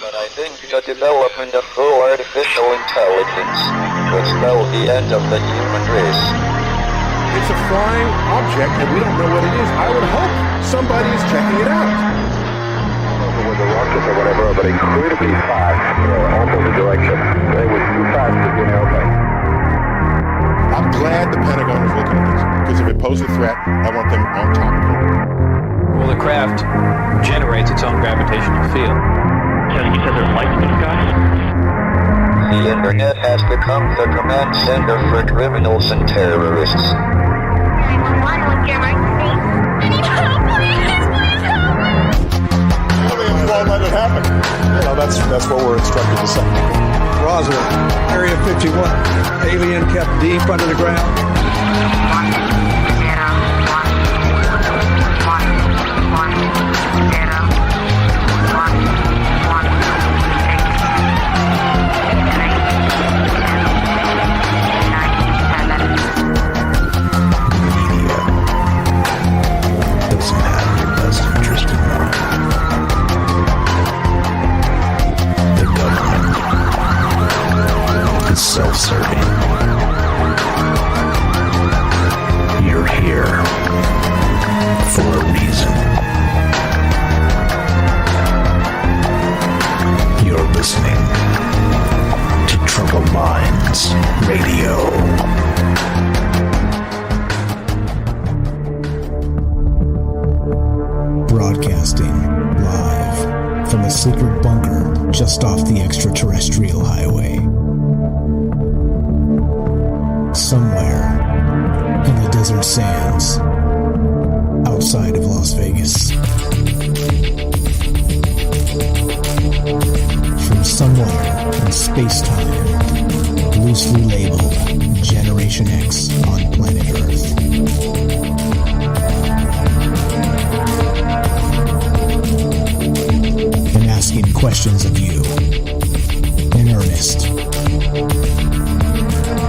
But I think the development of full artificial intelligence will spell the end of the human race. It's a flying object, and we don't know what it is. I would hope somebody is checking it out. With the rockets or whatever, but incredibly fast, opposite direction. They were too fast to be an airplane. I'm glad the Pentagon is looking at this, because if it poses a threat, I want them on top of it. Well, the craft generates its own gravitational field. You said there's lights in the sky? The internet has become the command center for criminals and terrorists. 911, what's your emergency? I need help, please help! Aliens won't let it happen. You know, that's what we're instructed to say. Roswell, Area 51. Alien kept deep under the ground. 1, 0, 1, 1, 0, 1, self-serving. You're here for a reason. You're listening to Troubled Minds Radio. Broadcasting live from a secret bunker just off the extraterrestrial highway. Somewhere in the desert sands outside of Las Vegas. From somewhere in space-time, loosely labeled Generation X on planet Earth. And asking questions of you in earnest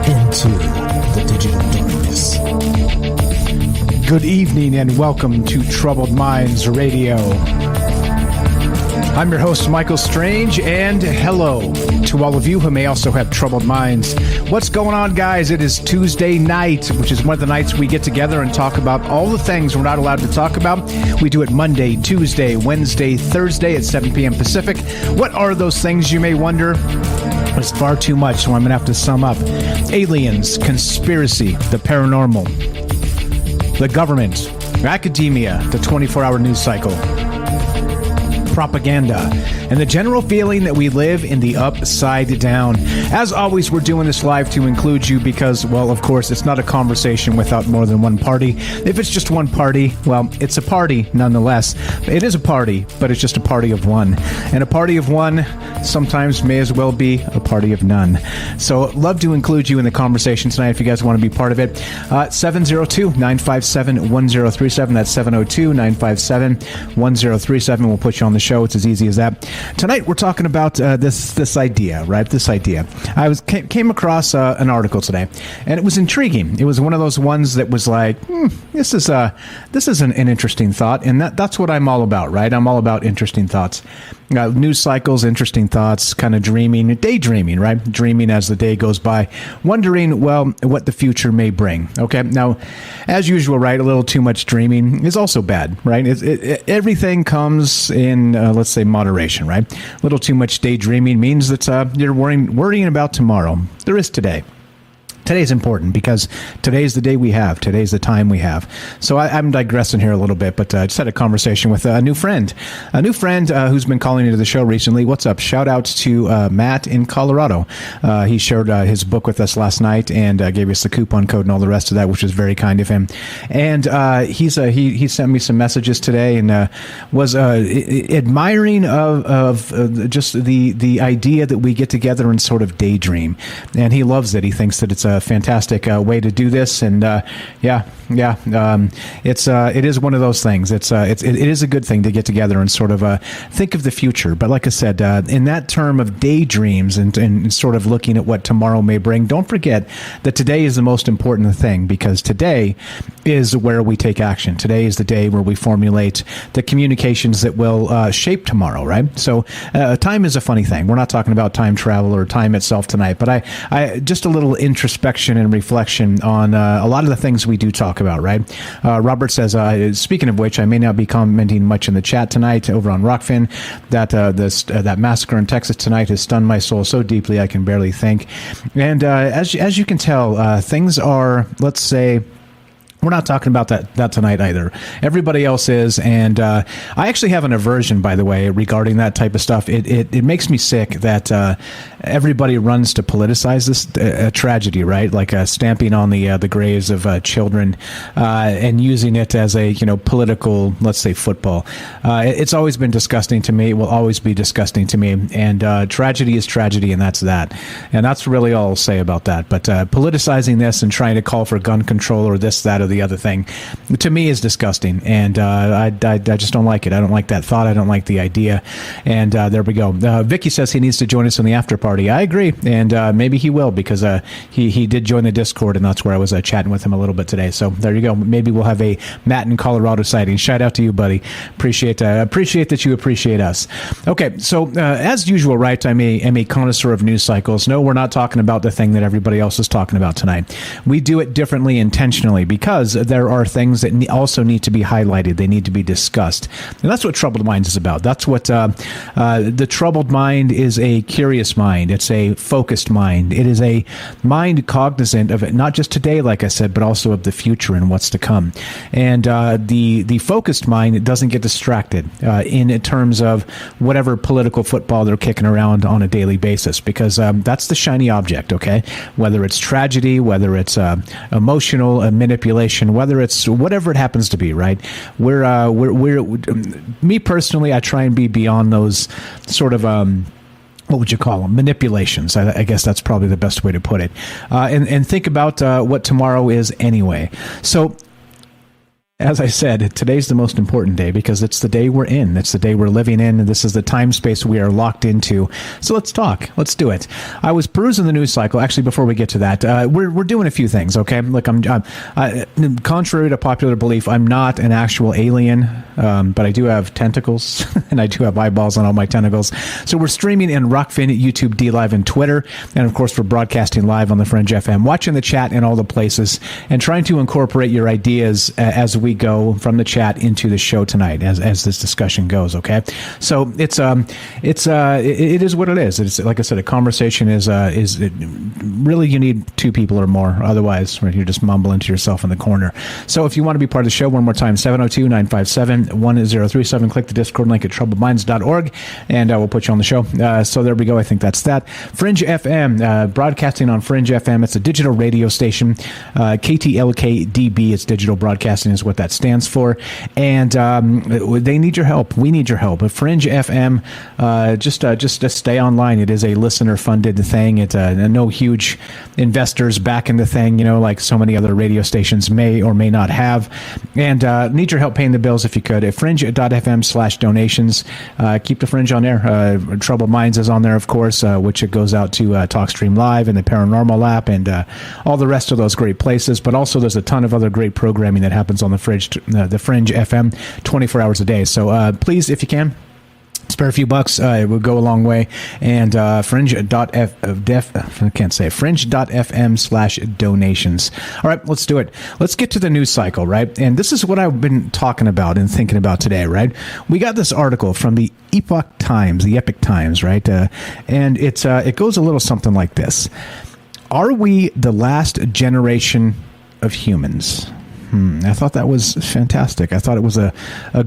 into the digital darkness. Good evening and welcome to Troubled Minds Radio. I'm your host, Michael Strange, and hello to all of you who may also have troubled minds. What's going on, guys? It is Tuesday night, which is one of the nights we get together and talk about all the things we're not allowed to talk about. We do it Monday, Tuesday, Wednesday, Thursday at 7 p.m. Pacific. What are those things, you may wonder? It's far too much, so I'm going to have to sum up. Aliens, conspiracy, the paranormal, the government, academia, the 24-hour news cycle, propaganda, and the general feeling that we live in the upside down. As always, we're doing this live to include you because, well, of course, it's not a conversation without more than one party. If it's just one party, well, it's a party nonetheless. It is a party, but it's just a party of one. And a party of one sometimes may as well be a party of none. So love to include you in the conversation tonight if you guys want to be part of it. 702-957-1037. That's 702-957-1037. We'll put you on the show. It's as easy as that. Tonight we're talking about this idea, right? This idea. I came across an article today, and it was intriguing. It was one of those ones that was like, this is an interesting thought, and that's what I'm all about, right? I'm all about interesting thoughts. News cycles, interesting thoughts, kind of dreaming, daydreaming, right? Dreaming as the day goes by, wondering, well, what the future may bring. Okay, now, as usual, right, a little too much dreaming is also bad, right? Everything comes in, let's say, moderation, right? A little too much daydreaming means that you're worrying about tomorrow. There is today. Today's important because today's the day we have. Today's the time we have. So I'm digressing here a little bit, but I just had a conversation with a new friend who's been calling into the show recently. What's up? Shout out to Matt in Colorado. He shared his book with us last night and gave us the coupon code and all the rest of that, which was very kind of him. And he sent me some messages today and was admiring of just the idea that we get together and sort of daydream. And he loves it. He thinks that it's a fantastic way to do this, and it is one of those things. It is a good thing to get together and sort of think of the future. But like I said, in that term of daydreams and sort of looking at what tomorrow may bring, don't forget that today is the most important thing, because today is where we take action. Today is the day where we formulate the communications that will shape tomorrow, right? So time is a funny thing. We're not talking about time travel or time itself tonight, but I just a little introspection and reflection on a lot of the things we do talk about, right? Robert says, speaking of which, I may not be commenting much in the chat tonight over on Rockfin. That massacre in Texas tonight has stunned my soul so deeply I can barely think. And as you can tell, things are, let's say, we're not talking about that tonight either. Everybody else is, and I actually have an aversion, by the way, regarding that type of stuff. It makes me sick that everybody runs to politicize this tragedy, right? Like stamping on the graves of children and using it as a political, let's say, football. It's always been disgusting to me. It will always be disgusting to me. And tragedy is tragedy, and that's that. And that's really all I'll say about that. But politicizing this and trying to call for gun control or this, that, or the other thing, to me is disgusting, and I just don't like it. I don't like that thought. I don't like the idea. And there we go. Vicky says he needs to join us in the after party. I agree, and maybe he will, because he did join the Discord, and that's where I was chatting with him a little bit today. So there you go. Maybe we'll have a Matt in Colorado sighting. Shout out to you, buddy. Appreciate that you appreciate us. Okay, so as usual, right? I'm a connoisseur of news cycles. No, we're not talking about the thing that everybody else is talking about tonight. We do it differently intentionally, because there are things that also need to be highlighted. They need to be discussed. And that's what Troubled Minds is about. That's what the troubled mind is. A curious mind. It's a focused mind. It is a mind cognizant of it, not just today, like I said, but also of the future and what's to come. And the focused mind doesn't get distracted in terms of whatever political football they're kicking around on a daily basis, because that's the shiny object, okay? Whether it's tragedy, whether it's emotional manipulation, whether it's whatever it happens to be, right? We're me personally, I try and be beyond those sort of what would you call them? Manipulations. I guess that's probably the best way to put it. And think about what tomorrow is anyway. So, as I said, today's the most important day, because it's the day we're in. It's the day we're living in, and this is the time space we are locked into. So let's talk. Let's do it. I was perusing the news cycle. Actually, before we get to that, we're doing a few things, okay? Look, I'm contrary to popular belief, I'm not an actual alien, but I do have tentacles, and I do have eyeballs on all my tentacles. So we're streaming in Rockfin, YouTube, DLive, and Twitter, and of course, we're broadcasting live on the Fringe FM, watching the chat in all the places, and trying to incorporate your ideas as we go from the chat into the show tonight as this discussion goes. Okay, so it is what it is. It's, like I said, a conversation is really, you need two people or more, otherwise you're just mumbling to yourself in the corner. So if you want to be part of the show, one more time, 702-957-1037. Click the Discord link at troubledminds.org, and we'll put you on the show. So there we go. I think that's that. Fringe FM, broadcasting on Fringe FM. It's a digital radio station. KTLK-DB, it's digital broadcasting is what that stands for, and they need your help. We need your help. At Fringe FM, just stay online. It is a listener-funded thing. It's no huge investors backing the thing, like so many other radio stations may or may not have. And need your help paying the bills if you could. At fringe.fm/donations. Keep the Fringe on there. Troubled Minds is on there, of course, which it goes out to TalkStream Live and the Paranormal app and all the rest of those great places. But also there's a ton of other great programming that happens on the Fringe FM 24 hours a day. So please, if you can, spare a few bucks. It would go a long way. And fringe.fm/donations. All right, let's do it. Let's get to the news cycle, right? And this is what I've been talking about and thinking about today, right? We got this article from the Epoch Times, right? And it goes a little something like this. Are we the last generation of humans? I thought that was fantastic. I thought it was a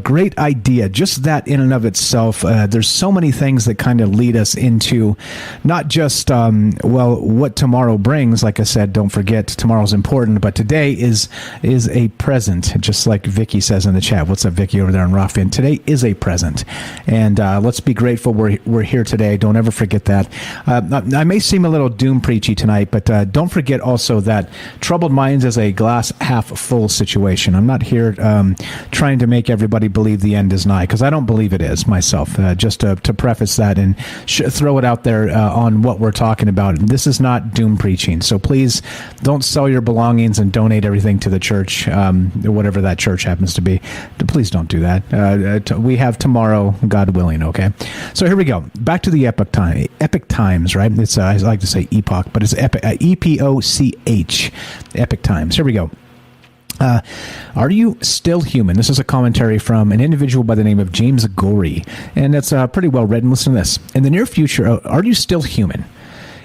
great idea. Just that in and of itself, there's so many things that kind of lead us into not just, what tomorrow brings. Like I said, don't forget tomorrow's important, but today is a present, just like Vicky says in the chat. What's up, Vicky, over there in Rockfin? Today is a present, and let's be grateful we're here today. Don't ever forget that. I may seem a little doom preachy tonight, but don't forget also that troubled minds is a glass half full situation. I'm not here trying to make everybody believe the end is nigh, because I don't believe it is myself. Just to preface that and throw it out there on what we're talking about. This is not doom preaching, so please don't sell your belongings and donate everything to the church, whatever that church happens to be. Please don't do that. We have tomorrow, God willing. Okay, so here we go. Back to the epoch times, right? It's I like to say epoch, but it's epoch, EPOCH, epoch times. Here we go. Are you still human? This is a commentary from an individual by the name of James Gorey, and it's pretty well written. Listen to this. In the near future, are you still human?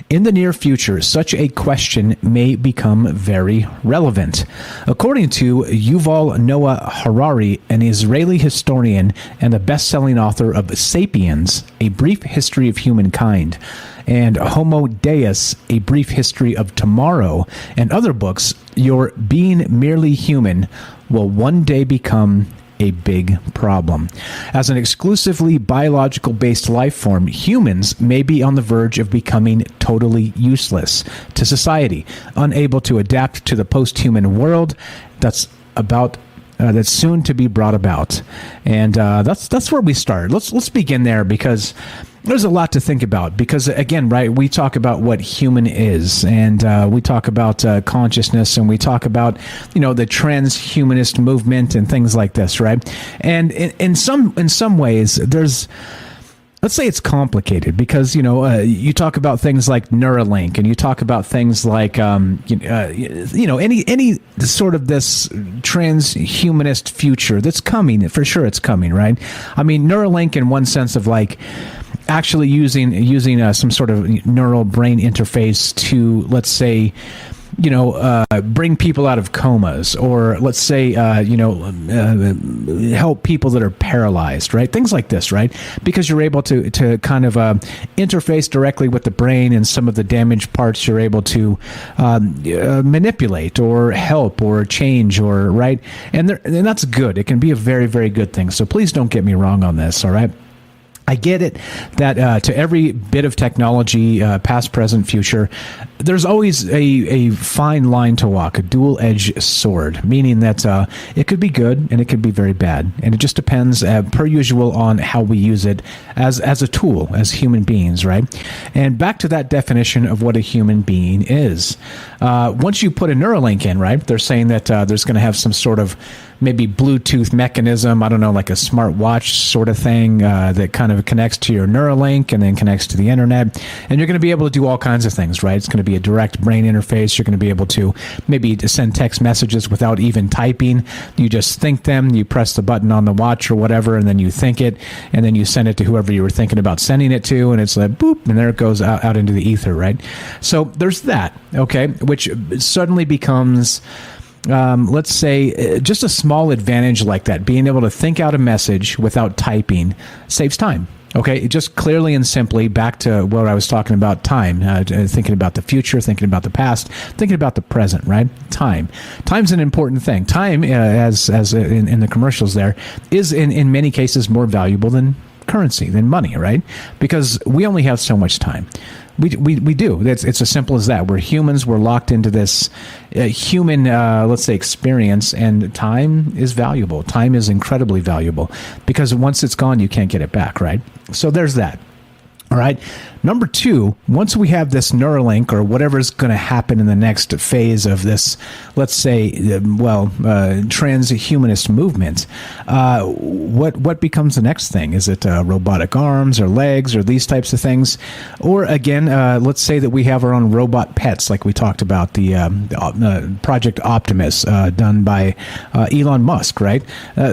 In the near future, such a question may become very relevant. According to Yuval Noah Harari, an Israeli historian and the best-selling author of *Sapiens: A Brief History of Humankind*, and *Homo Deus: A Brief History of Tomorrow*, and other books, your being merely human will one day become a big problem. As an exclusively biological-based life form, humans may be on the verge of becoming totally useless to society, unable to adapt to the post-human world that's soon to be brought about. And that's where we start. Let's begin there, because there's a lot to think about. Because again, right, we talk about what human is, and we talk about consciousness, and we talk about the transhumanist movement and things like this, right? And in some ways, there's, let's say it's complicated, because you talk about things like Neuralink, and you talk about things like any sort of this transhumanist future that's coming. For sure, it's coming, right? I mean, Neuralink in one sense of like actually using some sort of neural brain interface to, let's say, bring people out of comas, or let's say, help people that are paralyzed, right? Things like this, right? Because you're able to kind of interface directly with the brain, and some of the damaged parts you're able to manipulate or help or change, or right? And that's good. It can be a very, very good thing. So please don't get me wrong on this, all right? I get it that to every bit of technology, past, present, future, there's always a fine line to walk, a dual-edged sword, meaning that it could be good and it could be very bad. And it just depends, per usual, on how we use it as a tool, as human beings, right? And back to that definition of what a human being is. Once you put a Neuralink in, right, they're saying that there's going to have some sort of maybe Bluetooth mechanism, I don't know, like a smart watch sort of thing that kind of connects to your Neuralink and then connects to the internet. And you're going to be able to do all kinds of things, right? It's going to be a direct brain interface. You're going to be able to maybe send text messages without even typing. You just think them, you press the button on the watch or whatever, and then you think it, and then you send it to whoever you were thinking about sending it to, and it's like, boop, and there it goes out into the ether, right? So there's that, okay, which suddenly becomes... let's say just a small advantage like that, being able to think out a message without typing, saves time. Okay, just clearly and simply back to what I was talking about, time, thinking about the future, thinking about the past, thinking about the present, right? Time's an important thing. Time, as in the commercials there, is in many cases more valuable than currency, than money, right? Because we only have so much time. We do. It's as simple as that. We're humans. We're locked into this human, let's say, experience, and time is valuable. Time is incredibly valuable, because once it's gone, you can't get it back, right? So there's that. All right. Number two, once we have this Neuralink, or whatever's going to happen in the next phase of this, let's say, transhumanist movement, what becomes the next thing? Is it robotic arms or legs or these types of things? Or again, let's say that we have our own robot pets, like we talked about, the Project Optimus done by Elon Musk, right?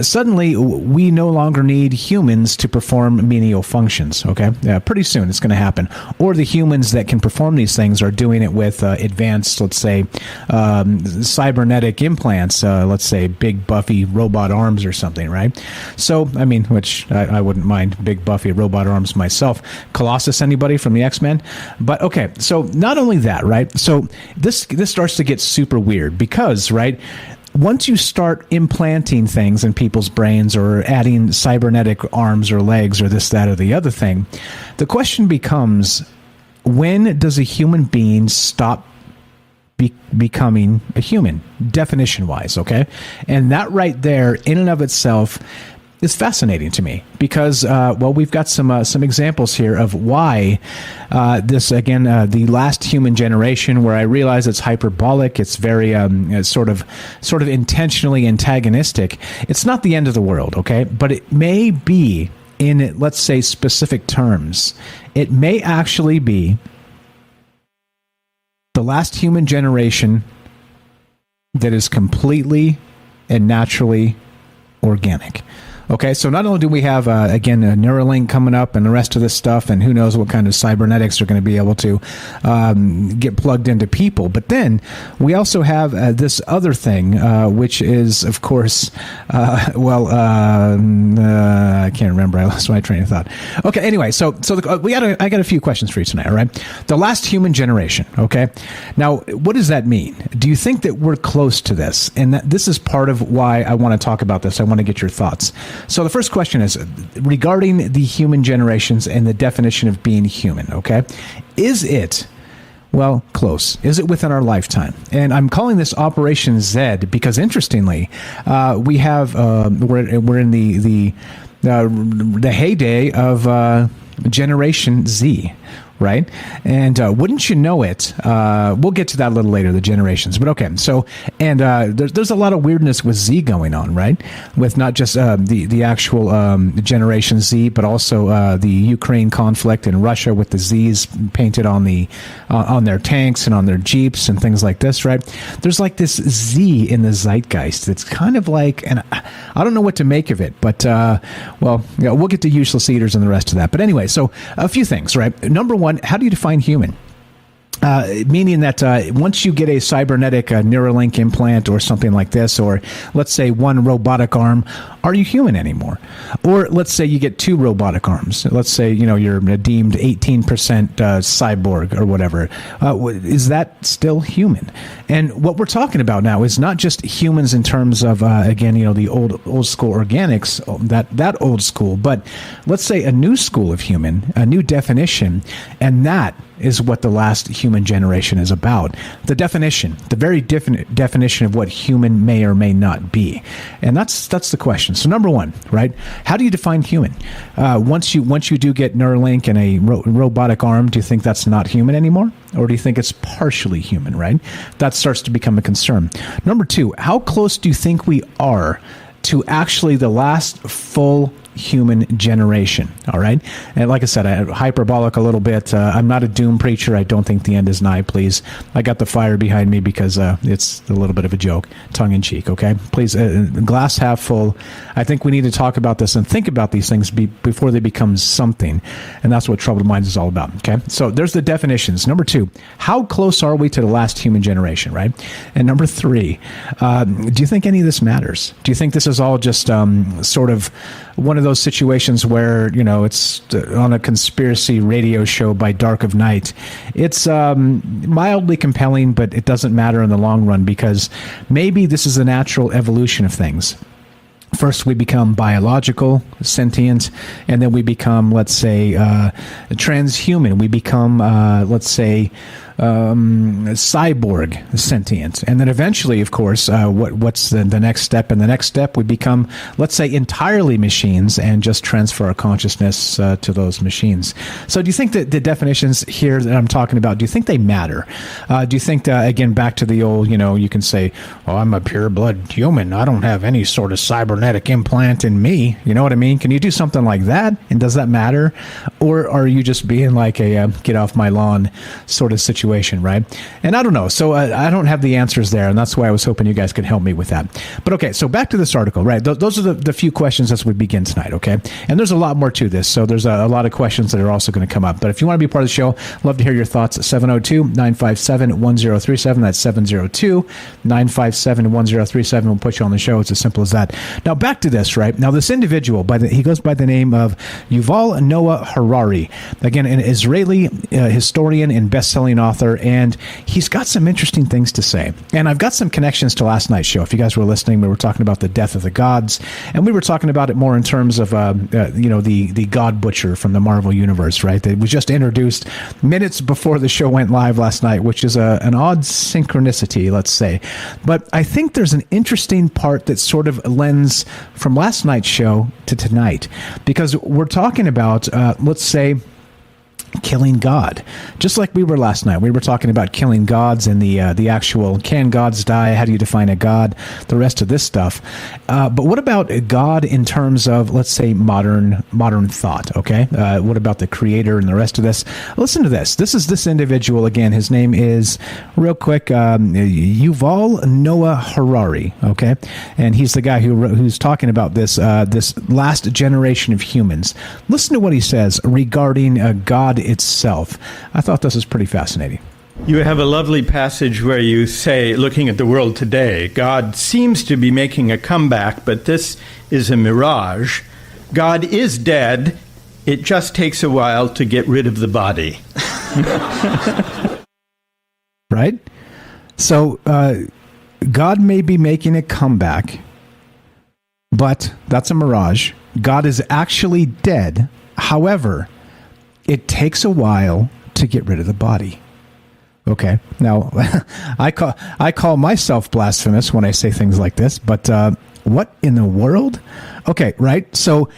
Suddenly, we no longer need humans to perform menial functions, okay? Pretty soon it's going to happen. Or the humans that can perform these things are doing it with advanced, let's say, cybernetic implants, let's say big buffy robot arms or something, right? So, I mean, which I wouldn't mind big buffy robot arms myself. Colossus, anybody from the X-Men? But okay, so not only that, right? So this starts to get super weird because, right, once you start implanting things in people's brains or adding cybernetic arms or legs or this, that, or the other thing, the question becomes, when does a human being stop becoming a human, definition-wise, okay? And that right there, in and of itself, is fascinating to me because, well, we've got some examples here of why this, again, the last human generation, where I realize it's hyperbolic, it's very sort of intentionally antagonistic. It's not the end of the world, okay? But it may be, in, let's say, specific terms, it may actually be the last human generation that is completely and naturally organic. Okay, so not only do we have, again, a Neuralink coming up and the rest of this stuff, and who knows what kind of cybernetics are going to be able to get plugged into people, but then we also have this other thing, which is, of course, I can't remember. I lost my train of thought. Okay, anyway, so I got a few questions for you tonight, all right? The last human generation, okay? Now, what does that mean? Do you think that we're close to this? And that this is part of why I want to talk about this. I want to get your thoughts. So the first question is regarding the human generations and the definition of being human, okay? Is it, well, close? Is it within our lifetime? And I'm calling this Operation Z because, interestingly, we have, we're in the heyday of Generation Z, right? And wouldn't you know it, we'll get to that a little later, the generations. But okay, so, and there's a lot of weirdness with Z going on, right? With not just the actual Generation Z, but also the Ukraine conflict in Russia with the Z's painted on their tanks and on their Jeeps and things like this, right? There's like this Z in the zeitgeist that's kind of like, and I don't know what to make of it, but, well, yeah, we'll get to useless eaters and the rest of that. But anyway, so a few things, right? Number one, how do you define human? Meaning that once you get a cybernetic Neuralink implant or something like this, or let's say one robotic arm, are you human anymore? Or let's say you get two robotic arms. Let's say, you're deemed 18% cyborg or whatever. Is that still human? And what we're talking about now is not just humans in terms of, again, the old school organics, that old school, but let's say a new school of human, a new definition, and that is what the last human generation is about. The definition, the very definition of what human may or may not be. And that's the question. So number one, right? How do you define human? Once you do get Neuralink and a robotic arm, do you think that's not human anymore? Or do you think it's partially human, right? That starts to become a concern. Number two, how close do you think we are to actually the last full human generation? All right. And like I said, I hyperbolic a little bit. I'm not a doom preacher. I don't think the end is nigh, please. I got the fire behind me because it's a little bit of a joke, tongue in cheek. Okay. Please, glass half full. I think we need to talk about this and think about these things before they become something. And that's what Troubled Minds is all about. Okay. So there's the definitions. Number two, how close are we to the last human generation, right? And number three, do you think any of this matters? Do you think this is all just sort of one of those situations where, it's on a conspiracy radio show by dark of night? It's mildly compelling, but it doesn't matter in the long run because maybe this is a natural evolution of things. First, we become biological, sentient, and then we become, let's say, transhuman. We become, let's say, cyborg sentient, and then eventually, of course, what's the next step? And the next step, we become, let's say, entirely machines and just transfer our consciousness to those machines. So do you think that the definitions here that I'm talking about, do you think they matter? Do you think, again, back to the old, you can say, oh, I'm a pure blood human, I don't have any sort of cybernetic implant in me, you know what I mean? Can you do something like that? And does that matter? Or are you just being like a get off my lawn sort of situation situation, right? And I don't know. So I don't have the answers there, and that's why I was hoping you guys could help me with that. But okay, so back to this article, right? Those are the few questions as we begin tonight, okay? And there's a lot more to this, so there's a lot of questions that are also going to come up. But if you want to be part of the show, love to hear your thoughts at 702-957-1037. That's 702-957-1037. We'll put you on the show. It's as simple as that. Now, back to this, right? Now, this individual, he goes by the name of Yuval Noah Harari. Again, an Israeli historian and best-selling author, and he's got some interesting things to say. And I've got some connections to last night's show. If you guys were listening, we were talking about the death of the gods, and we were talking about it more in terms of, the God Butcher from the Marvel Universe, right? That was just introduced minutes before the show went live last night, which is an odd synchronicity, let's say. But I think there's an interesting part that sort of lends from last night's show to tonight, because we're talking about, let's say, killing God, just like we were last night. We were talking about killing gods and the actual, can gods die? How do you define a god? The rest of this stuff. But what about God in terms of, let's say, modern thought? Okay, what about the Creator and the rest of this? Listen to this. This is this individual again. His name is, real quick, Yuval Noah Harari. Okay, and he's the guy who's talking about this last generation of humans. Listen to what he says regarding God itself. I thought this was pretty fascinating. You have a lovely passage where you say, looking at the world today, God seems to be making a comeback, but this is a mirage. God is dead. It just takes a while to get rid of the body. Right? So, God may be making a comeback, but that's a mirage. God is actually dead. However, it takes a while to get rid of the body. Okay. Now, I call myself blasphemous when I say things like this, but what in the world? Okay, right? So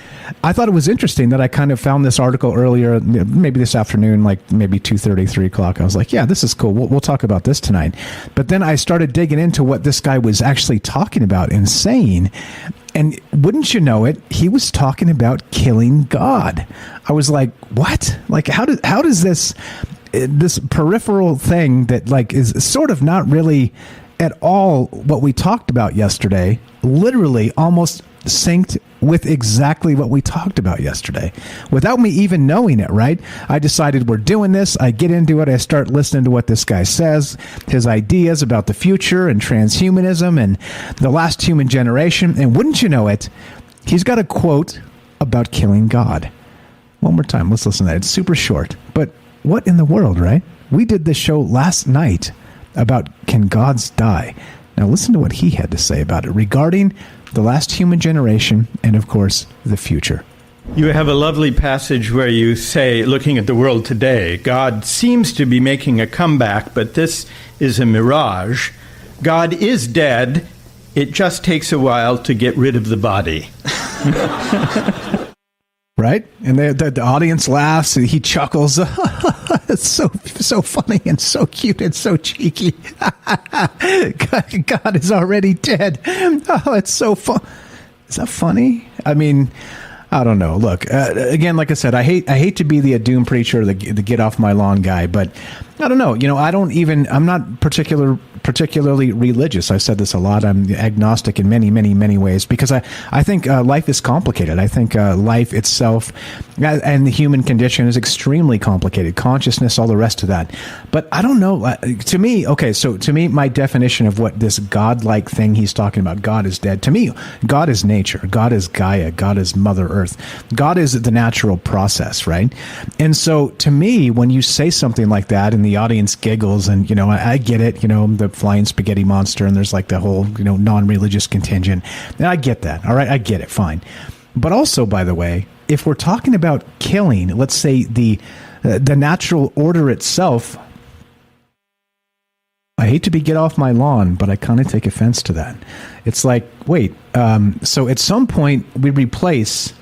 I thought it was interesting that I kind of found this article earlier, maybe this afternoon, like maybe 2:30, 3 o'clock. I was like, yeah, this is cool. We'll talk about this tonight. But then I started digging into what this guy was actually talking about and saying. And wouldn't you know it, he was talking about killing God. I was like, what? Like, how does this peripheral thing that like is sort of not really at all what we talked about yesterday, literally almost synced with exactly what we talked about yesterday without me even knowing it, right? I decided we're doing this. I get into it. I start listening to what this guy says, his ideas about the future and transhumanism and the last human generation. And wouldn't you know it, he's got a quote about killing God. One more time. Let's listen to that. It's super short, but what in the world, right? We did this show last night about can gods die? Now listen to what he had to say about it regarding the last human generation and, of course, the future. You have a lovely passage where you say, looking at the world today, God seems to be making a comeback, but this is a mirage. God is dead. It just takes a while to get rid of the body. Right? And the audience laughs and he chuckles. It's so funny and so cute and so cheeky. God is already dead. Oh, it's so fun. Is that funny? I mean, I don't know. Look, again, like I said, I hate to be the doom preacher, the get off my lawn guy, but I don't know. You know, I'm not particularly religious. I've said this a lot. I'm agnostic in many, many, many ways because I think life is complicated. I think life itself and the human condition is extremely complicated. Consciousness, all the rest of that. But I don't know. To me, my definition of what this God-like thing he's talking about, God is dead. To me, God is nature. God is Gaia. God is Mother Earth. God is the natural process, right? And so to me, when you say something like that and the audience giggles and, you know, I get it, you know, the flying spaghetti monster and there's like the whole, you know, non-religious contingent. And I get that. All right. I get it. Fine. But also, by the way, if we're talking about killing, let's say the natural order itself, I hate to get off my lawn, but I kind of take offense to that. It's like, wait, so at some point we replace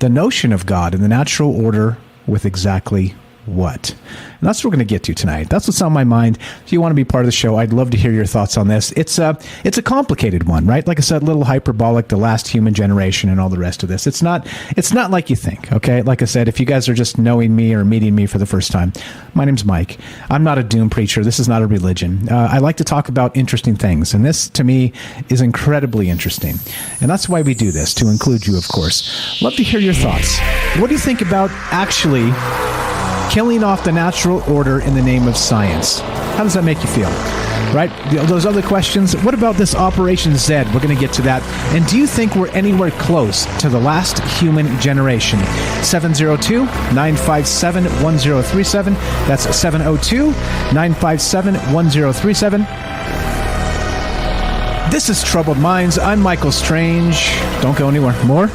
the notion of God and the natural order with exactly what? And that's what we're going to get to tonight. That's what's on my mind. If you want to be part of the show, I'd love to hear your thoughts on this. It's a complicated one, right? Like I said, a little hyperbolic, the last human generation and all the rest of this. It's not like you think, okay? Like I said, if you guys are just knowing me or meeting me for the first time, my name's Mike. I'm not a doom preacher. This is not a religion. I like to talk about interesting things, and this, to me, is incredibly interesting. And that's why we do this, to include you, of course. Love to hear your thoughts. What do you think about actually killing off the natural order in the name of science? How does that make you feel? Right? Those other questions. What about this Operation Z? We're going to get to that. And do you think we're anywhere close to the last human generation? 702-957-1037. That's 702-957-1037. This is Troubled Minds. I'm Michael Strange. Don't go anywhere. More?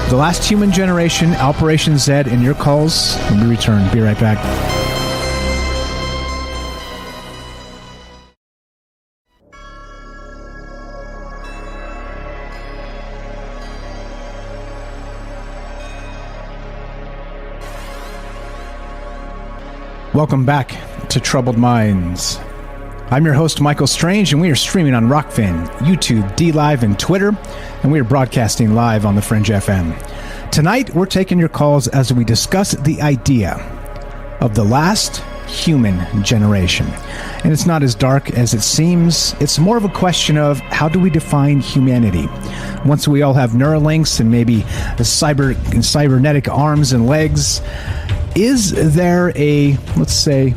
The last human generation, Operation Z, and your calls when we return. Be right back. Welcome back to Troubled Minds. I'm your host, Michael Strange, and we are streaming on Rockfin, YouTube, D-Live, and Twitter, and we are broadcasting live on the Fringe FM. Tonight, we're taking your calls as we discuss the idea of the last human generation. And it's not as dark as it seems. It's more of a question of how do we define humanity? Once we all have Neuralinks and maybe the cybernetic arms and legs, is there a, let's say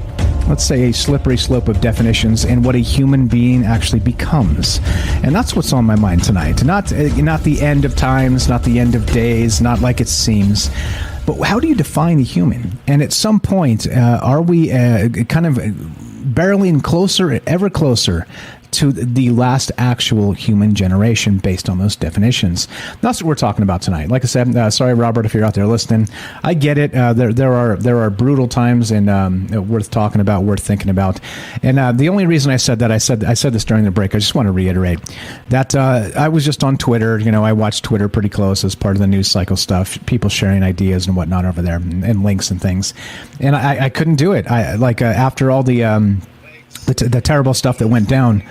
a slippery slope of definitions in what a human being actually becomes? And that's what's on my mind tonight. Not the end of times, not the end of days, not like it seems, but how do you define a human? And at some point, are we kind of barreling closer, ever closer to the last actual human generation based on those definitions? That's what we're talking about tonight. Like I said, sorry, Robert, if you're out there listening. I get it. There are brutal times and worth talking about, worth thinking about. And the only reason I said that, I said this during the break. I just want to reiterate that I was just on Twitter. You know, I watch Twitter pretty close as part of the news cycle stuff. People sharing ideas and whatnot over there, and links and things. And I couldn't do it. After all the terrible stuff that went down.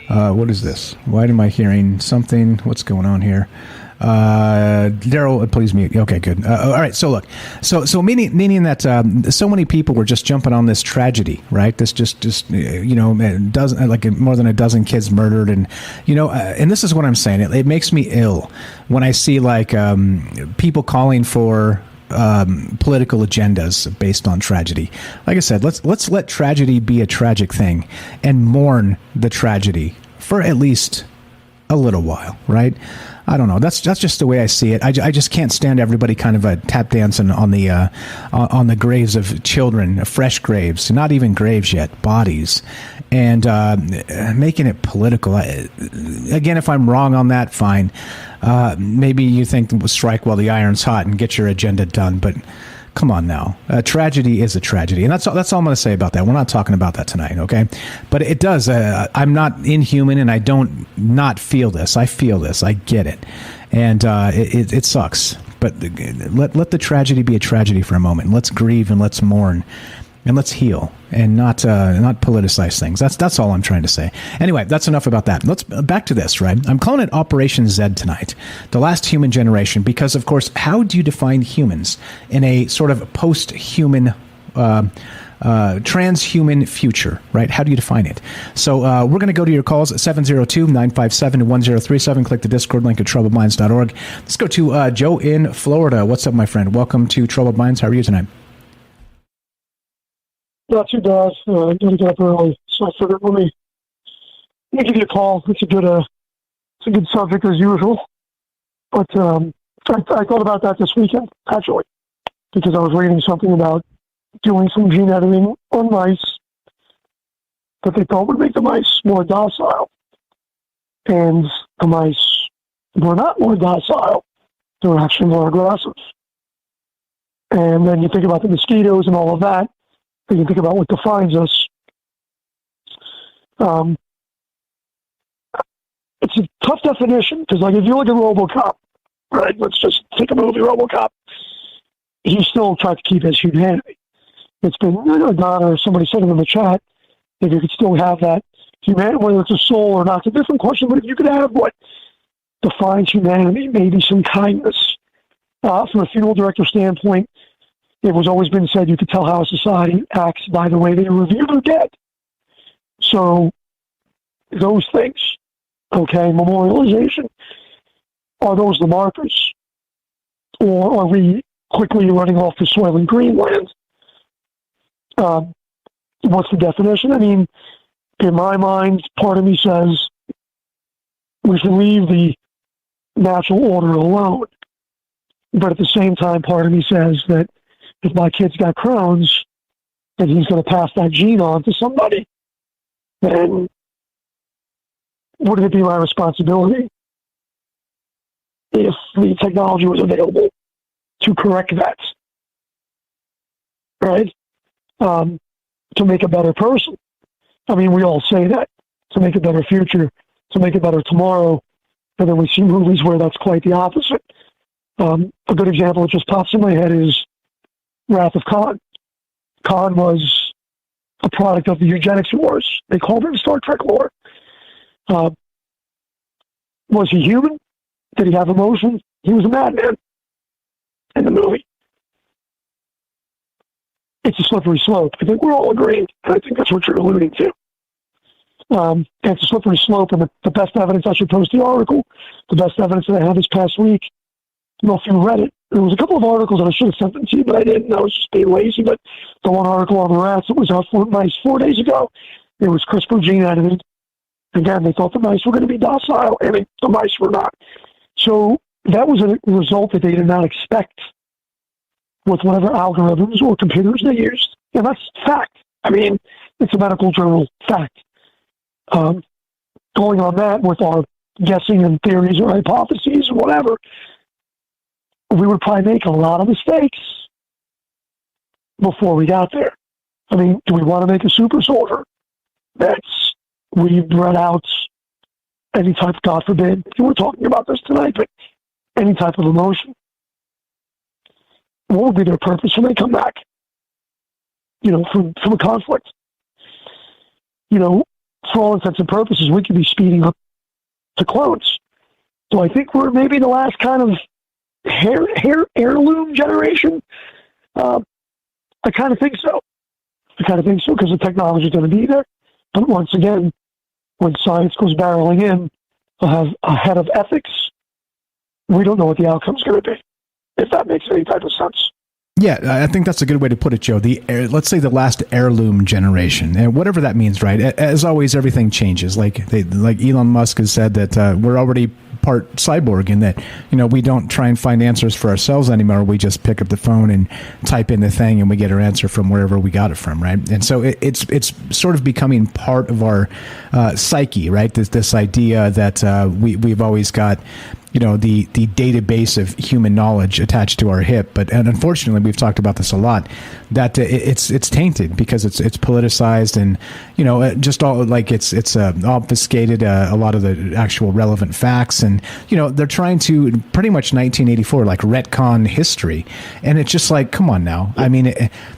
What is this? Why am I hearing something? What's going on here? Daryl, please mute. Okay, good. All right. So look, so meaning that so many people were just jumping on this tragedy, right? This just dozen, like more than a dozen kids murdered, and and this is what I'm saying. It makes me ill when I see like people calling for political agendas based on tragedy. Like I said, let's let tragedy be a tragic thing and mourn the tragedy for at least a little while, right? I don't know. That's just the way I see it. I just can't stand everybody kind of tap dancing on the graves of children, fresh graves, not even graves yet, bodies, and making it political. Again, if I'm wrong on that, fine. Maybe you think strike while the iron's hot and get your agenda done, but come on now. A tragedy is a tragedy. And that's all I'm going to say about that. We're not talking about that tonight, okay? But it does. I'm not inhuman, and I don't not feel this. I feel this. I get it. And it sucks. But let the tragedy be a tragedy for a moment. Let's grieve and let's mourn. And let's heal and not politicize things. That's all I'm trying to say. Anyway, that's enough about that. Let's back to this, right? I'm calling it Operation Z tonight, the last human generation, because, of course, how do you define humans in a sort of post-human, transhuman future, right? How do you define it? So we're going to go to your calls at 702-957-1037. Click the Discord link at troubledminds.org. Let's go to Joe in Florida. What's up, my friend? Welcome to Troubled Minds. How are you tonight? Not too bad. I didn't get up early, so I figured let me give you a call. It's a good subject as usual. But I thought about that this weekend, actually, because I was reading something about doing some gene editing on mice that they thought would make the mice more docile. And the mice were not more docile. They were actually more aggressive. And then you think about the mosquitoes and all of that. You can think about what defines us. It's a tough definition because, like, if you look at RoboCop, right? Let's just take a movie, RoboCop. He still tried to keep his humanity. it's been, Don or somebody said it in the chat, if you could still have that humanity, whether it's a soul or not, it's a different question, but if you could have what defines humanity, maybe some kindness. From a funeral director standpoint, it was always been said you could tell how a society acts by the way they review their dead. So those things, okay, memorialization, are those the markers? Or are we quickly running off to soil and Greenland? What's the definition? I mean, in my mind, part of me says we should leave the natural order alone. But at the same time, part of me says that if my kid's got Crohn's and he's going to pass that gene on to somebody, then wouldn't it be my responsibility if the technology was available to correct that? Right? To make a better person. I mean, we all say that, to make a better future, to make a better tomorrow, and then we see movies where that's quite the opposite. A good example that just pops in my head is Wrath of Khan. Khan was a product of the eugenics wars. They called it in Star Trek lore. Was he human? Did he have emotion? He was a madman in the movie. It's a slippery slope. I think we're all agreeing, and I think that's what you're alluding to. It's a slippery slope, and the best evidence, I should post the article, the best evidence that I had this past week, I don't know if you read it. There was a couple of articles that I should have sent them to you, but I didn't. I was just being lazy. But the one article on the rats that was out for mice 4 days ago, it was CRISPR gene edited. Again, they thought the mice were going to be docile, and the mice were not. So that was a result that they did not expect with whatever algorithms or computers they used. And that's fact. I mean, it's a medical journal fact. Going on that with our guessing and theories or hypotheses or whatever, we would probably make a lot of mistakes before we got there. I mean, do we want to make a super soldier that's we bred out any type, God forbid, we're talking about this tonight, but any type of emotion? What would be their purpose when they come back? From a conflict. For all intents and purposes, we could be speeding up to clones. So I think we're maybe the last kind of heirloom generation. I kind of think so. Because the technology is going to be there. But once again, when science goes barreling in, ahead of ethics, we don't know what the outcome is going to be, if that makes any type of sense. Yeah, I think that's a good way to put it, Joe. Let's say the last heirloom generation, and whatever that means, right? As always, everything changes. Like Elon Musk has said that we're already part cyborg, in that we don't try and find answers for ourselves anymore. We just pick up the phone and type in the thing, and we get our answer from wherever we got it from, right? And so it's sort of becoming part of our psyche, right? This idea that we've always got the database of human knowledge attached to our hip, and unfortunately, we've talked about this a lot. That it's tainted because it's politicized, and just all it's obfuscated a lot of the actual relevant facts, and they're trying to pretty much 1984 retcon history, and it's just come on now. I mean,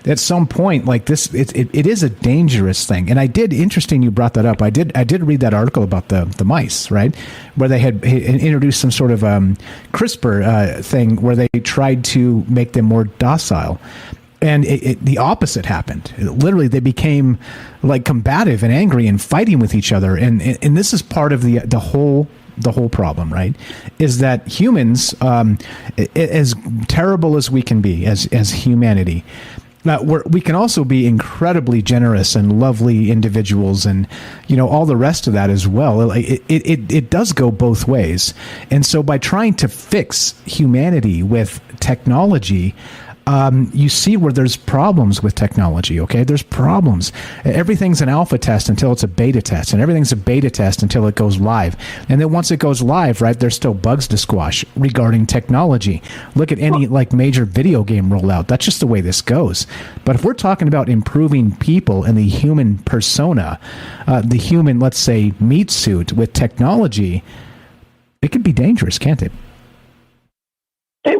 at some point this, it is a dangerous thing. And interesting you brought that up. I did read that article about the mice, right, where they had introduced some sort of CRISPR thing where they tried to make them more docile. And the opposite happened. Literally, they became combative and angry and fighting with each other. And this is part of the whole problem, right? Is that humans, as terrible as we can be as humanity, we can also be incredibly generous and lovely individuals, and all the rest of that as well. It does go both ways. And so by trying to fix humanity with technology, you see where there's problems with technology, okay? There's problems. Everything's an alpha test until it's a beta test, and everything's a beta test until it goes live. And then once it goes live, right, there's still bugs to squash regarding technology. Look at any major video game rollout. That's just the way this goes. But if we're talking about improving people and the human persona, the human, let's say, meat suit with technology, it could be dangerous, can't it?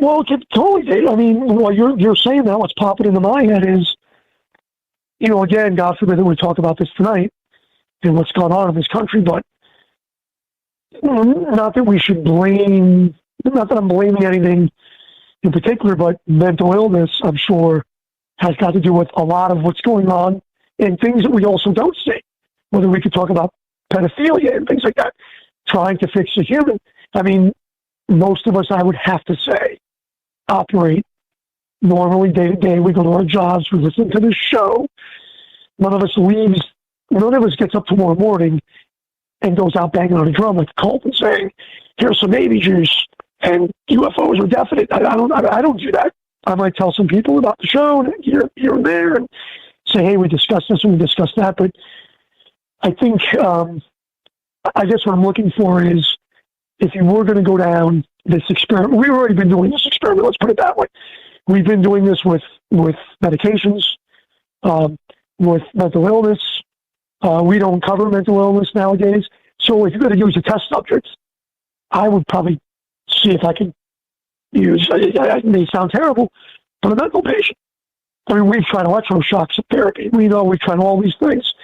Well, it totally did. I mean, while you're saying that, what's popping into my head is again, God forbid that we talk about this tonight and what's going on in this country, but not that we should blame, not that I'm blaming anything in particular, but mental illness, I'm sure, has got to do with a lot of what's going on and things that we also don't see. Whether we could talk about pedophilia and things like that, trying to fix a human. I mean, most of us, I would have to say, operate normally day to day. We go to our jobs, we listen to this show. None of us gets up tomorrow morning and goes out banging on a drum like a cult and saying, here's some baby juice and UFOs are definite. I don't do that. I might tell some people about the show and here and there and say, hey, we discussed this and we discussed that. But I think, I guess what I'm looking for is, if you were going to go down this experiment, we've already been doing this experiment, let's put it that way. We've been doing this with medications, with mental illness. We don't cover mental illness nowadays. So if you're going to use a test subject, I would probably see if I could use, it may sound terrible, but a mental patient. I mean, we've tried electroshock therapy. We know we've tried all these things.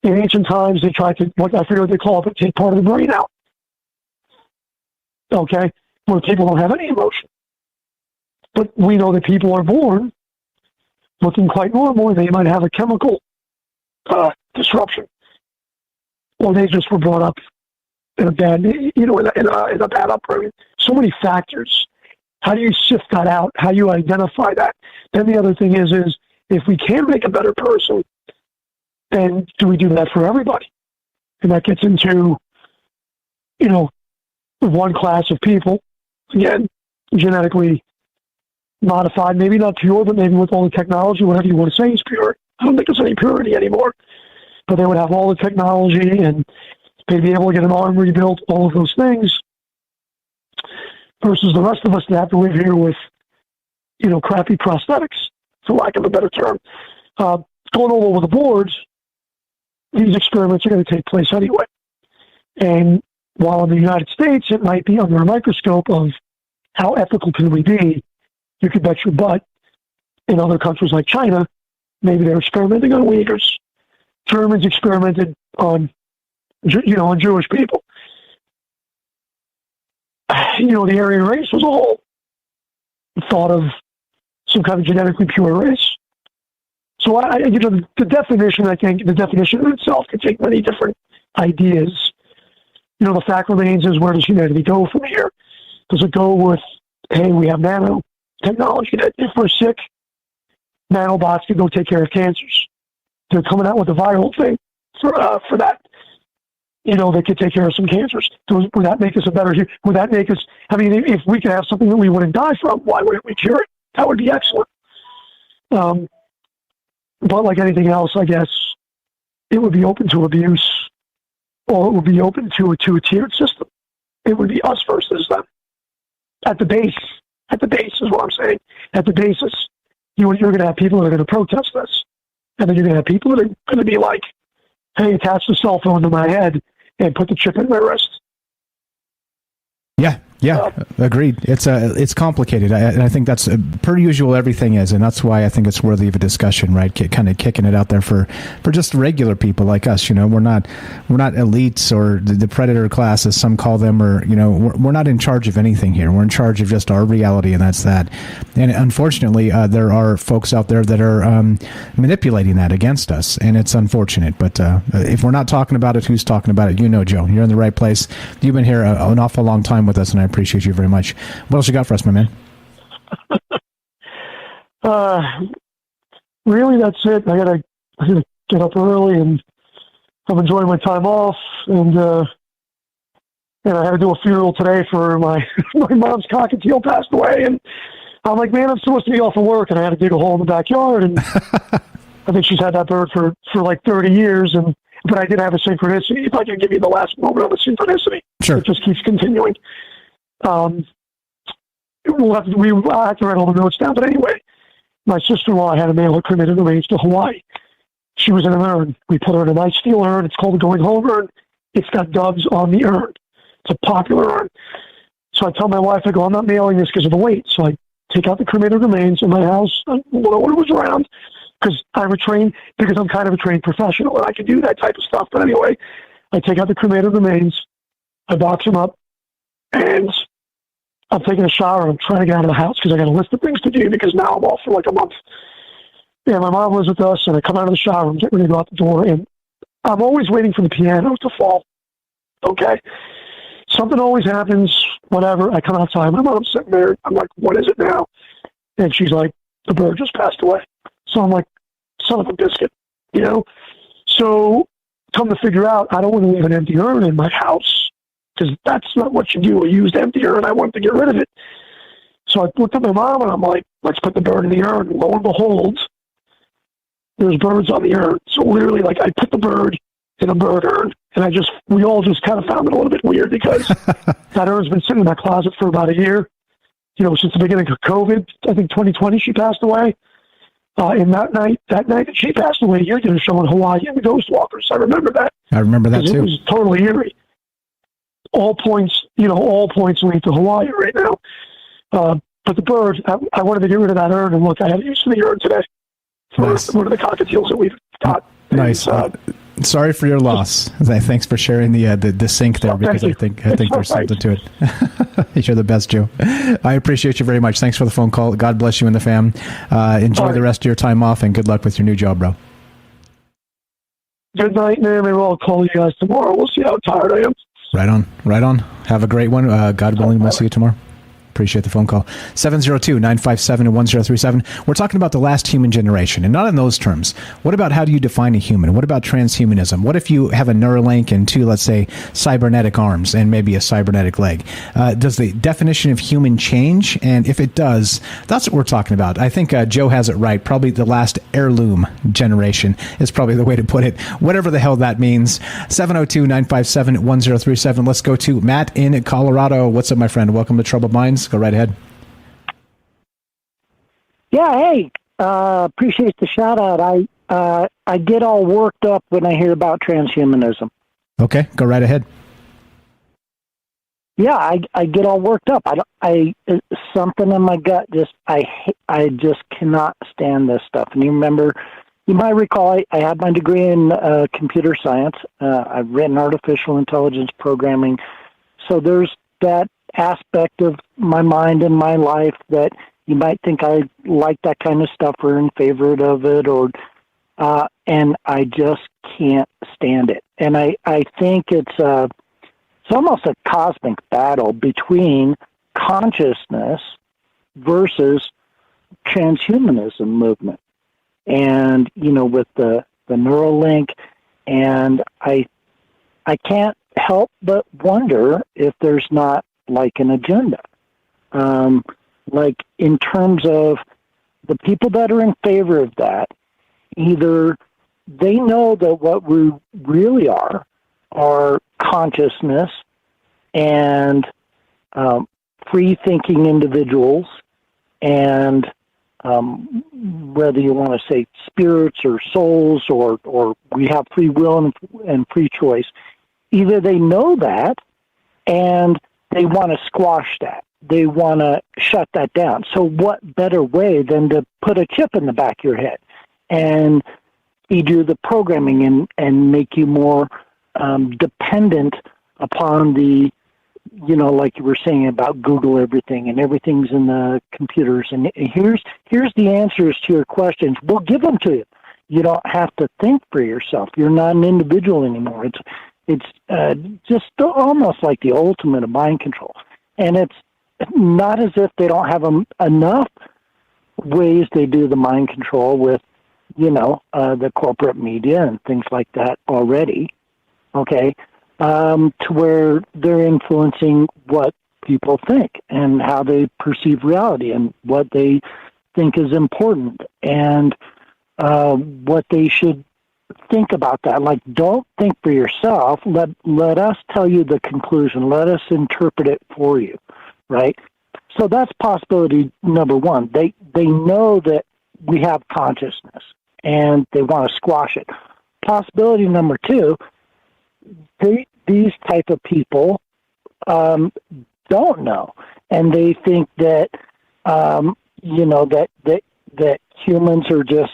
In ancient times, they tried to, I forget what they call it, but take part of the brain out. Okay? Where people don't have any emotion. But we know that people are born looking quite normal, and they might have a chemical disruption. Or they just were brought up in a bad, in a bad upbringing. So many factors. How do you sift that out? How do you identify that? Then the other thing is if we can make a better person, then do we do that for everybody? And that gets into, one class of people, again, genetically modified, maybe not pure, but maybe with all the technology, whatever you want to say is pure. I don't think there's any purity anymore. But they would have all the technology and they'd be able to get an arm rebuilt, all of those things, versus the rest of us that have to live here with, crappy prosthetics, for lack of a better term. Going all over the board, these experiments are going to take place anyway. And while in the United States, it might be under a microscope of how ethical can we be, you could bet your butt in other countries like China, maybe they're experimenting on Uyghurs. Germans experimented on, on Jewish people. The Aryan race was a whole thought of some kind of genetically pure race. So the definition, I think, the definition in itself could take many different ideas. The fact remains is, where does humanity go from here? Does it go with, hey, we have nanotechnology that if we're sick, nanobots can go take care of cancers. They're coming out with a viral thing for that. They could take care of some cancers. Would that make us a better? Would that make us? I mean, if we could have something that we wouldn't die from, why wouldn't we cure it? That would be excellent. But like anything else, I guess it would be open to abuse, or it would be open to a tiered system. It would be us versus them. At the base is what I'm saying. At the basis, you're going to have people that are going to protest this. And then you're going to have people that are going to be like, hey, attach the cell phone to my head and put the chip in my wrist. Yeah, agreed. It's complicated, and I think that's per usual. Everything is, and that's why I think it's worthy of a discussion, right? Kind of kicking it out there for just regular people like us. We're not elites or the predator class, as some call them, or we're not in charge of anything here. We're in charge of just our reality, and that's that. And unfortunately, there are folks out there that are manipulating that against us, and it's unfortunate. But if we're not talking about it, who's talking about it? Joe, you're in the right place. You've been here an awful long time with us, and I appreciate you very much. What else you got for us, my man? Really, that's it. I gotta get up early, and I'm enjoying my time off, and I had to do a funeral today for my mom's cockatiel passed away, and I'm like, man, I'm supposed to be off of work, and I had to dig a hole in the backyard, and I think she's had that bird for like 30 years, but I did have a synchronicity. If I can give you the last moment of a synchronicity, sure. It just keeps continuing. I have to write all the notes down, but anyway, my sister-in-law had a mail her cremated remains to Hawaii. She was in an urn. We put her in a nice steel urn. It's called a going home urn. It's got doves on the urn. It's a popular urn. So I tell my wife, I go, I'm not mailing this because of the weight. So I take out the cremated remains in my house when it was around. because I'm kind of a trained professional and I can do that type of stuff. But anyway, I take out the cremated remains, I box them up, and I'm taking a shower. I'm trying to get out of the house because I got a list of things to do because now I'm off for like a month. Yeah, my mom lives with us, and I come out of the shower and get ready to go out the door, and I'm always waiting for the piano to fall. Okay? Something always happens, whatever. I come outside. My mom's sitting there. I'm like, what is it now? And she's like, the bird just passed away. So I'm like, son of a biscuit, you know? So come to figure out, I don't want to leave an empty urn in my house because that's not what you do. A used empty urn. I want to get rid of it. So I looked at my mom and I'm like, let's put the bird in the urn. Lo and behold, there's birds on the urn. So literally, like, I put the bird in a bird urn, and we all just kind of found it a little bit weird because that urn's been sitting in my closet for about a year. You know, since the beginning of COVID, I think 2020 she passed away. And that night that she passed away, you did a show in Hawaii and the Ghost Walkers. I remember that. I remember that too. It was totally eerie. All points lead to Hawaii right now. But the bird, I wanted to get rid of that urn, and look, I had use for the urn today. Nice. One of the cockatiels that we've got. Nice. Sorry for your loss. Thanks for sharing the sink there because I think there's something to it. You're the best, Joe. I appreciate you very much. Thanks for the phone call. God bless you and the fam. Enjoy the rest of your time off and good luck with your new job, bro. Good night, man. Maybe I'll call you guys tomorrow. We'll see how tired I am. Right on. Have a great one. God willing, we'll see you tomorrow. Appreciate the phone call. 702-957-1037. We're talking about the last human generation, and not in those terms. What about how do you define a human? What about transhumanism? What if you have a Neuralink and two, let's say, cybernetic arms and maybe a cybernetic leg? Does the definition of human change? And if it does, that's what we're talking about. I think Joe has it right. Probably the last heirloom generation is probably the way to put it. Whatever the hell that means. 702-957-1037. Let's go to Matt in Colorado. What's up, my friend? Welcome to Troubled Minds. Go right ahead. Yeah, hey, appreciate the shout out. I get all worked up when I hear about transhumanism. Okay, go right ahead. Yeah, I get all worked up. Something in my gut I just cannot stand this stuff. And you might recall I had my degree in computer science. I've written artificial intelligence programming. So there's that aspect of my mind and my life that you might think I like that kind of stuff or in favor of it, and I just can't stand it. And I think it's almost a cosmic battle between consciousness versus transhumanism movement. And, with the Neuralink, and I can't help but wonder if there's not like an agenda. Like in terms of the people that are in favor of that, either they know that what we really are consciousness and free-thinking individuals, and whether you want to say spirits or souls or we have free will and free choice, either they know that and they want to squash that. They want to shut that down. So what better way than to put a chip in the back of your head and feed you the programming and make you more dependent upon the, like you were saying about Google everything and everything's in the computers. And here's the answers to your questions. We'll give them to you. You don't have to think for yourself. You're not an individual anymore. It's just almost like the ultimate of mind control. And it's not as if they don't have enough ways they do the mind control with, the corporate media and things like that already, okay, to where they're influencing what people think and how they perceive reality and what they think is important and what they should think about that. Like, don't think for yourself. Let us tell you the conclusion. Let us interpret it for you, right? So that's possibility number one. They know that we have consciousness, and they want to squash it. Possibility number two, these type of people don't know, and they think that that humans are just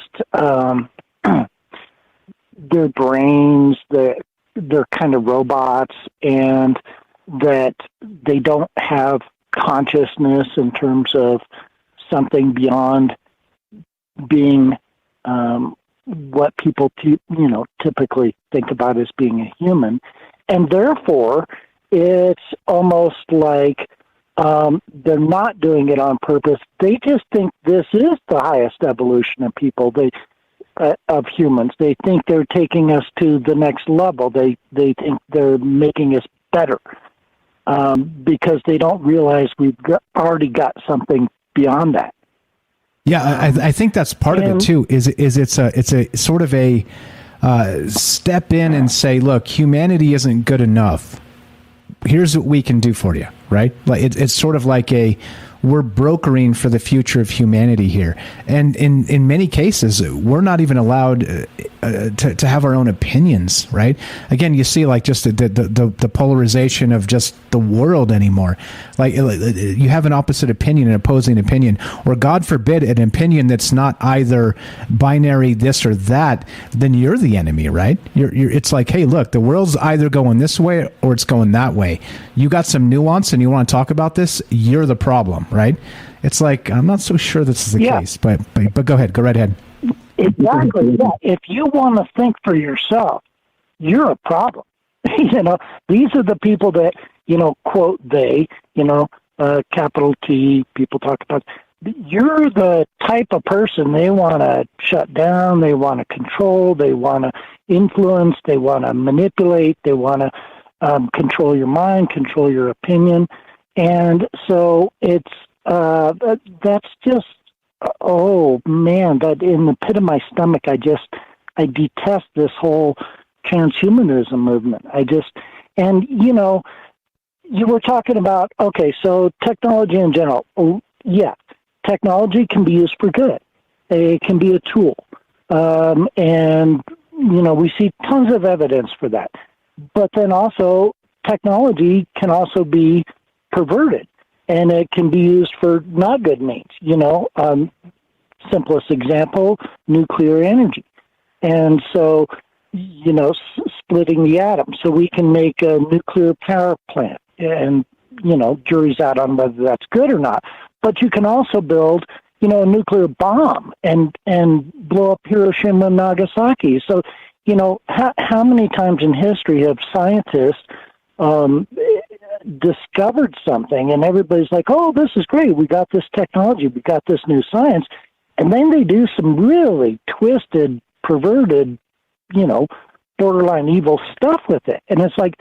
their brains, they're kind of robots, and that they don't have consciousness in terms of something beyond being what people typically think about as being a human, and therefore it's almost like they're not doing it on purpose. They just think this is the highest evolution of people. Of humans. They think they're taking us to the next level. They think they're making us better because they don't realize we've already got something beyond that. Yeah, I think that's part of it too. Is it's a sort of a step in and say, look, humanity isn't good enough. Here's what we can do for you, right? Like it's sort of like we're brokering for the future of humanity here. And in many cases, we're not even allowed to have our own opinions, right? Again, you see like just the polarization of just the world anymore. Like you have an opposite opinion, an opposing opinion, or God forbid, an opinion that's not either binary this or that, then you're the enemy, right? It's like, hey, look, the world's either going this way or it's going that way. You got some nuance and you want to talk about this, you're the problem, right? It's like, I'm not so sure this is the case, but go ahead, go right ahead. Exactly. Yeah. If you want to think for yourself, you're a problem. These are the people that, quote they, capital T, people talk about. You're the type of person they want to shut down, they want to control, they want to influence, they want to manipulate, they want to control your mind, control your opinion. And so it's, that's just, oh man, that in the pit of my stomach, I detest this whole transhumanism movement. You were talking about, okay, so technology in general. Oh, yeah, technology can be used for good. It can be a tool. And, we see tons of evidence for that. But then also, technology can also be perverted. And it can be used for not good means, simplest example, nuclear energy. And so, splitting the atom. So we can make a nuclear power plant and, jury's out on whether that's good or not. But you can also build, a nuclear bomb and blow up Hiroshima and Nagasaki. So, how many times in history have scientists discovered something and everybody's like, oh, this is great. We got this technology. We got this new science. And then they do some really twisted, perverted, borderline evil stuff with it. And it's like,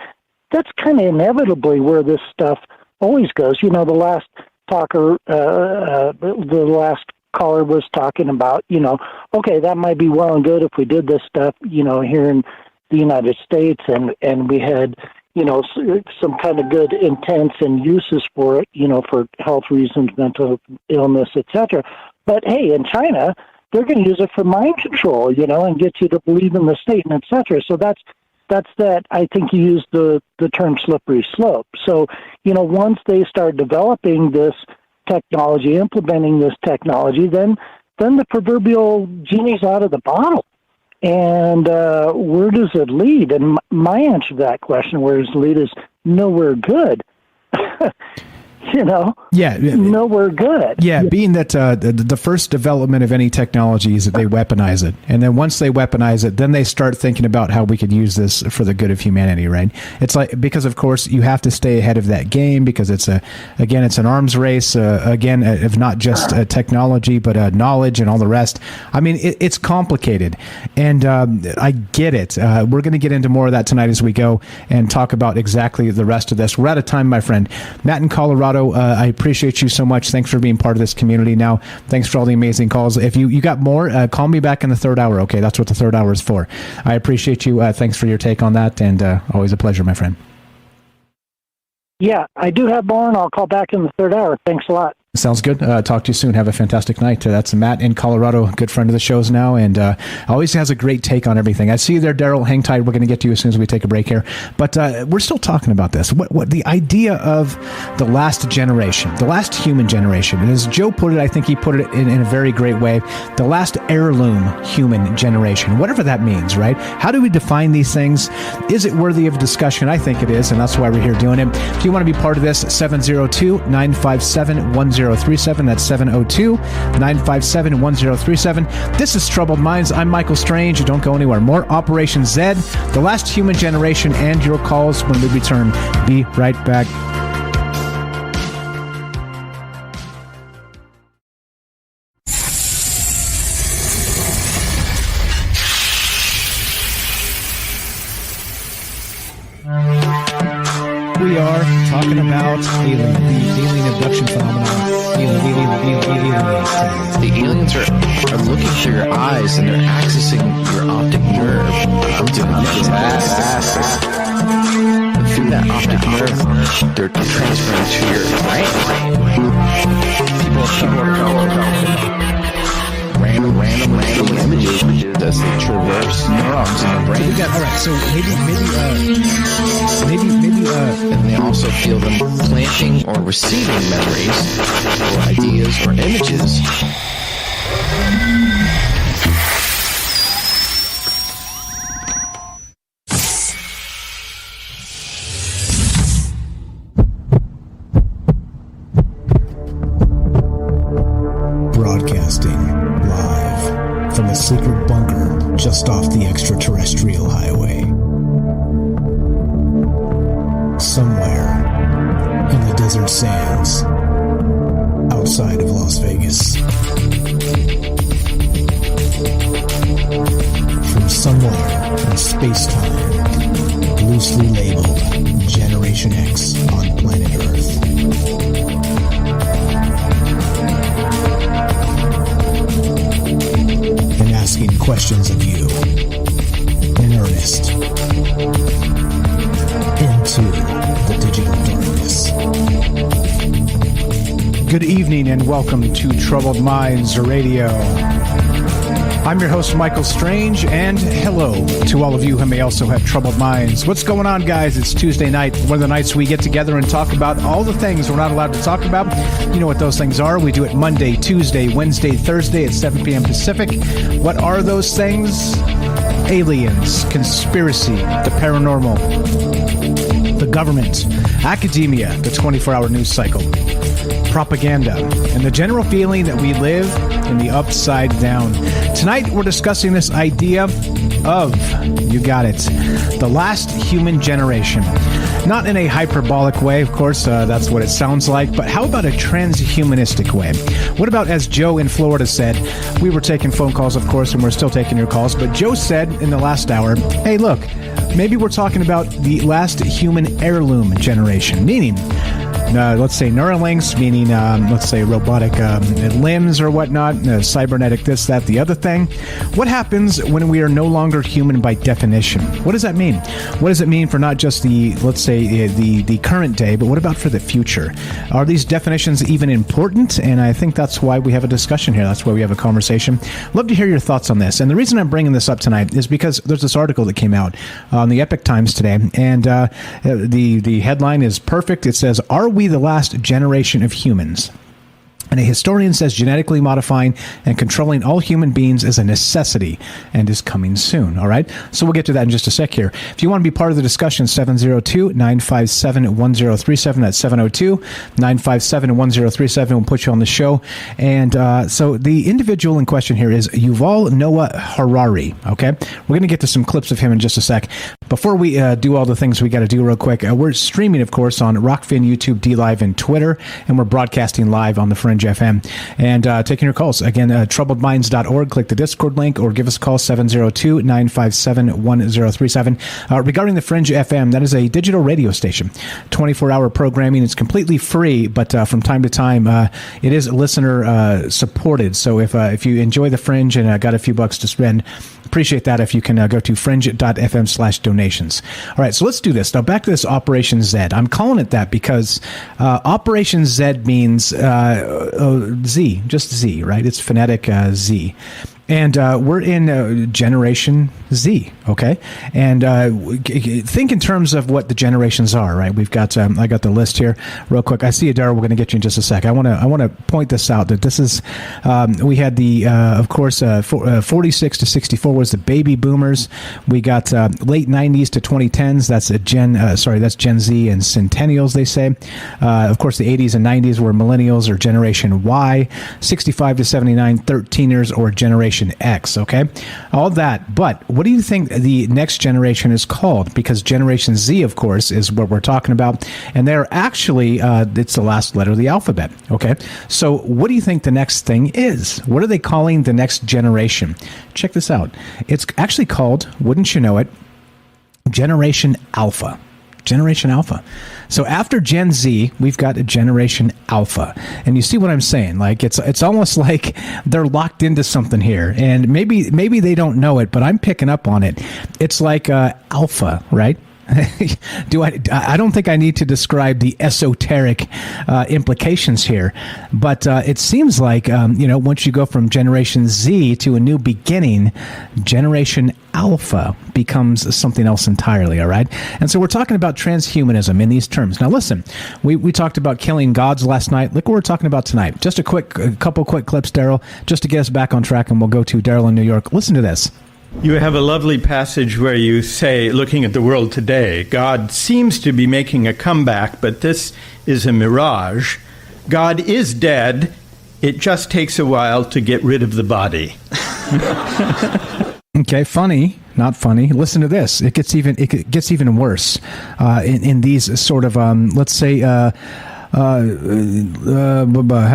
that's kind of inevitably where this stuff always goes. The last talker, the last caller was talking about, okay, that might be well and good if we did this stuff, here in the United States and we had, some kind of good intents and uses for it, for health reasons, mental illness, etc. But hey, in China, they're going to use it for mind control, and get you to believe in the state and etc. So that's that. I think you used the term slippery slope. So, once they start developing this technology, implementing this technology, then the proverbial genie's out of the bottle. And where does it lead? And my answer to that question, where does it lead, is nowhere good. Yeah, nowhere good. Yeah, being that the first development of any technology is that they weaponize it, and then once they weaponize it, then they start thinking about how we could use this for the good of humanity. Right? It's like, because of course you have to stay ahead of that game, because it's an arms race. Again, of not just technology but knowledge and all the rest. I mean, it's complicated, and I get it. We're going to get into more of that tonight as we go and talk about exactly the rest of this. We're out of time, my friend. Matt in Colorado. I appreciate you so much. Thanks for being part of this community now. Thanks for all the amazing calls. If you got more, call me back in the third hour. Okay, that's what the third hour is for. I appreciate you. Thanks for your take on that, and always a pleasure, my friend. Yeah, I do have more, and I'll call back in the third hour. Thanks a lot. Sounds good. Talk to you soon. Have a fantastic night. That's Matt in Colorado, a good friend of the show's now, and always has a great take on everything. I see you there, Daryl. Hang tight. We're going to get to you as soon as we take a break here. But we're still talking about this. What the idea of the last generation, the last human generation, and as Joe put it, I think he put it in a very great way, the last heirloom human generation, whatever that means, right? How do we define these things? Is it worthy of discussion? I think it is, and that's why we're here doing it. If you want to be part of this, 702-957-1037. That's 702-957-1037. This is Troubled Minds. I'm Michael Strange. Don't go anywhere. More Operation Z, the last human generation, and your calls when we return. Be right back. We are talking about the alien abduction phenomenon. The aliens are looking through your eyes and they're accessing your optic nerve. I'm doing that. And through that optic nerve, they're transferring to your brain. People are random images as they traverse neurons in the brain. All right, so maybe, and they also feel them planting or receiving memories or ideas or images. Broadcasting live from a secret bunker just off the extraterrestrial highway. Somewhere in the desert sands outside of Las Vegas. From somewhere in space-time, loosely labeled Generation X on planet Earth. And asking questions of you in earnest into the digital darkness. Good evening and welcome to Troubled Minds Radio. I'm your host, Michael Strange, and hello to all of you who may also have troubled minds. What's going on, guys? It's Tuesday night, one of the nights we get together and talk about all the things we're not allowed to talk about. You know what those things are. We do it Monday, Tuesday, Wednesday, Thursday at 7 p.m. Pacific. What are those things? Aliens, conspiracy, the paranormal, the government, academia, the 24-hour news cycle, propaganda, and the general feeling that we live in the upside down. Tonight, we're discussing this idea of, you got it, the last human generation. Not in a hyperbolic way, of course, that's what it sounds like, but how about a transhumanistic way? What about, as Joe in Florida said, we were taking phone calls, of course, and we're still taking your calls, but Joe said in the last hour, hey, look, maybe we're talking about the last human heirloom generation, meaning let's say Neuralinks, meaning, let's say robotic limbs or whatnot, cybernetic this, that, the other thing. What happens when we are no longer human by definition? What does that mean? What does it mean for not just the, let's say, the current day, but what about for the future? Are these definitions even important? And I think that's why we have a discussion here. That's why we have a conversation. Love to hear your thoughts on this. And the reason I'm bringing this up tonight is because there's this article that came out on the Epic Times today, and the headline is perfect. It says, "Are we the last generation of humans?" And a historian says genetically modifying and controlling all human beings is a necessity and is coming soon. All right. So we'll get to that in just a sec here. If you want to be part of the discussion, 702-957-1037. That's 702-957-1037. We'll put you on the show. And so the individual in question here is Yuval Noah Harari. Okay. We're going to get to some clips of him in just a sec. Before we do all the things we got to do real quick, we're streaming, of course, on Rockfin, YouTube, DLive, and Twitter. And we're broadcasting live on the Fringe FM and taking your calls. Again, troubledminds.org. Click the Discord link or give us a call, 702-957-1037. Regarding the Fringe FM, that is a digital radio station. 24-hour programming. It's completely free, but from time to time, it is listener supported. So if you enjoy the Fringe and got a few bucks to spend, appreciate that if you can go to fringe.fm/donations. All right, so let's do this. Now, back to this Operation Z. I'm calling it that because Operation Z means Z, just Z, right? It's phonetic Z. And we're in Generation Z, okay? And think in terms of what the generations are, right? We've got I got the list here real quick. I see you, Daryl. We're going to get you in just a sec. I want to point this out that this is we had the of course 46 to 64 was the baby boomers. We got late 90s to 2010s. That's that's Gen Z and Centennials. They say. Of course, the 80s and 90s were Millennials or Generation Y. 65 to 79, 13ers or Generation X, okay? All that. But what do you think the next generation is called? Because Generation Z, of course, is what we're talking about. And they're actually, it's the last letter of the alphabet, okay? So what do you think the next thing is? What are they calling the next generation? Check this out. It's actually called, wouldn't you know it, Generation Alpha. Generation Alpha. So after Gen Z, we've got a Generation Alpha. And you see what I'm saying? Like it's almost like they're locked into something here. And maybe they don't know it, but I'm picking up on it. It's like alpha, right? I don't think I need to describe the esoteric implications here, but it seems like once you go from Generation Z to a new beginning, Generation Alpha becomes something else entirely. All right, and so we're talking about transhumanism in these terms. Now, listen, we talked about killing gods last night. Look what we're talking about tonight. Just a couple quick clips, Daryl, just to get us back on track, and we'll go to Daryl in New York. Listen to this. You have a lovely passage where you say, looking at the world today, God seems to be making a comeback, but this is a mirage. God is dead. It just takes a while to get rid of the body. Okay, funny, not funny. Listen to this. It gets even worse in these sort of let's say. How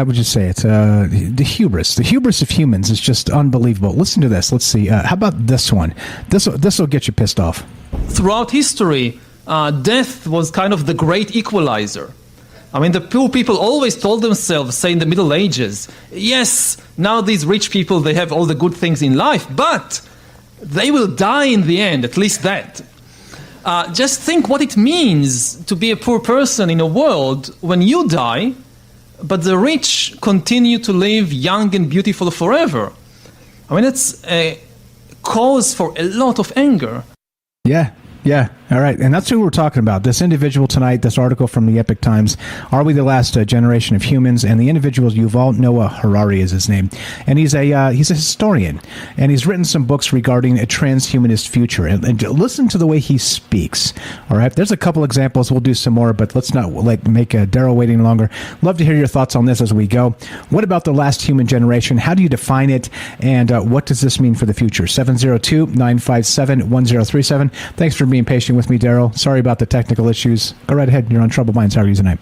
would you say it? The hubris of humans is just unbelievable. Listen to this. Let's see. How about this one? This will get you pissed off. Throughout history, death was kind of the great equalizer. I mean, the poor people always told themselves, say in the Middle Ages, yes, now these rich people, they have all the good things in life, but they will die in the end, at least that. Just think what it means to be a poor person in a world when you die, but the rich continue to live young and beautiful forever. I mean, it's a cause for a lot of anger. Yeah. All right. And that's who we're talking about. This individual tonight, this article from the Epoch Times, Are We the Last Generation of Humans? And the individual, Yuval Noah Harari is his name. And he's a historian. And he's written some books regarding a transhumanist future. And listen to the way he speaks. All right. There's a couple examples. We'll do some more, but let's not make Daryl waiting longer. Love to hear your thoughts on this as we go. What about the last human generation? How do you define it? And what does this mean for the future? 702-957-1037. Thanks for being patient with me, Daryl. Sorry about the technical issues. Go right ahead. You're on Troubled Minds. How are you tonight?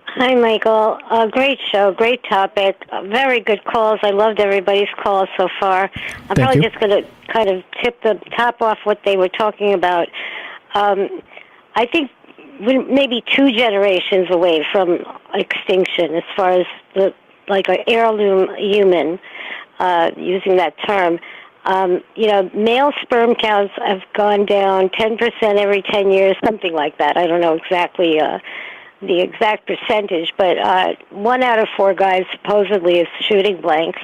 Hi, Michael. Great show. Great topic. Very good calls. I loved everybody's calls so far. I'm probably just going to kind of tip the top off what they were talking about. I think we're maybe 2 generations away from extinction as far as an heirloom human, using that term. Male sperm counts have gone down 10% every 10 years, something like that. I don't know exactly the exact percentage, but 1 out of 4 guys supposedly is shooting blanks.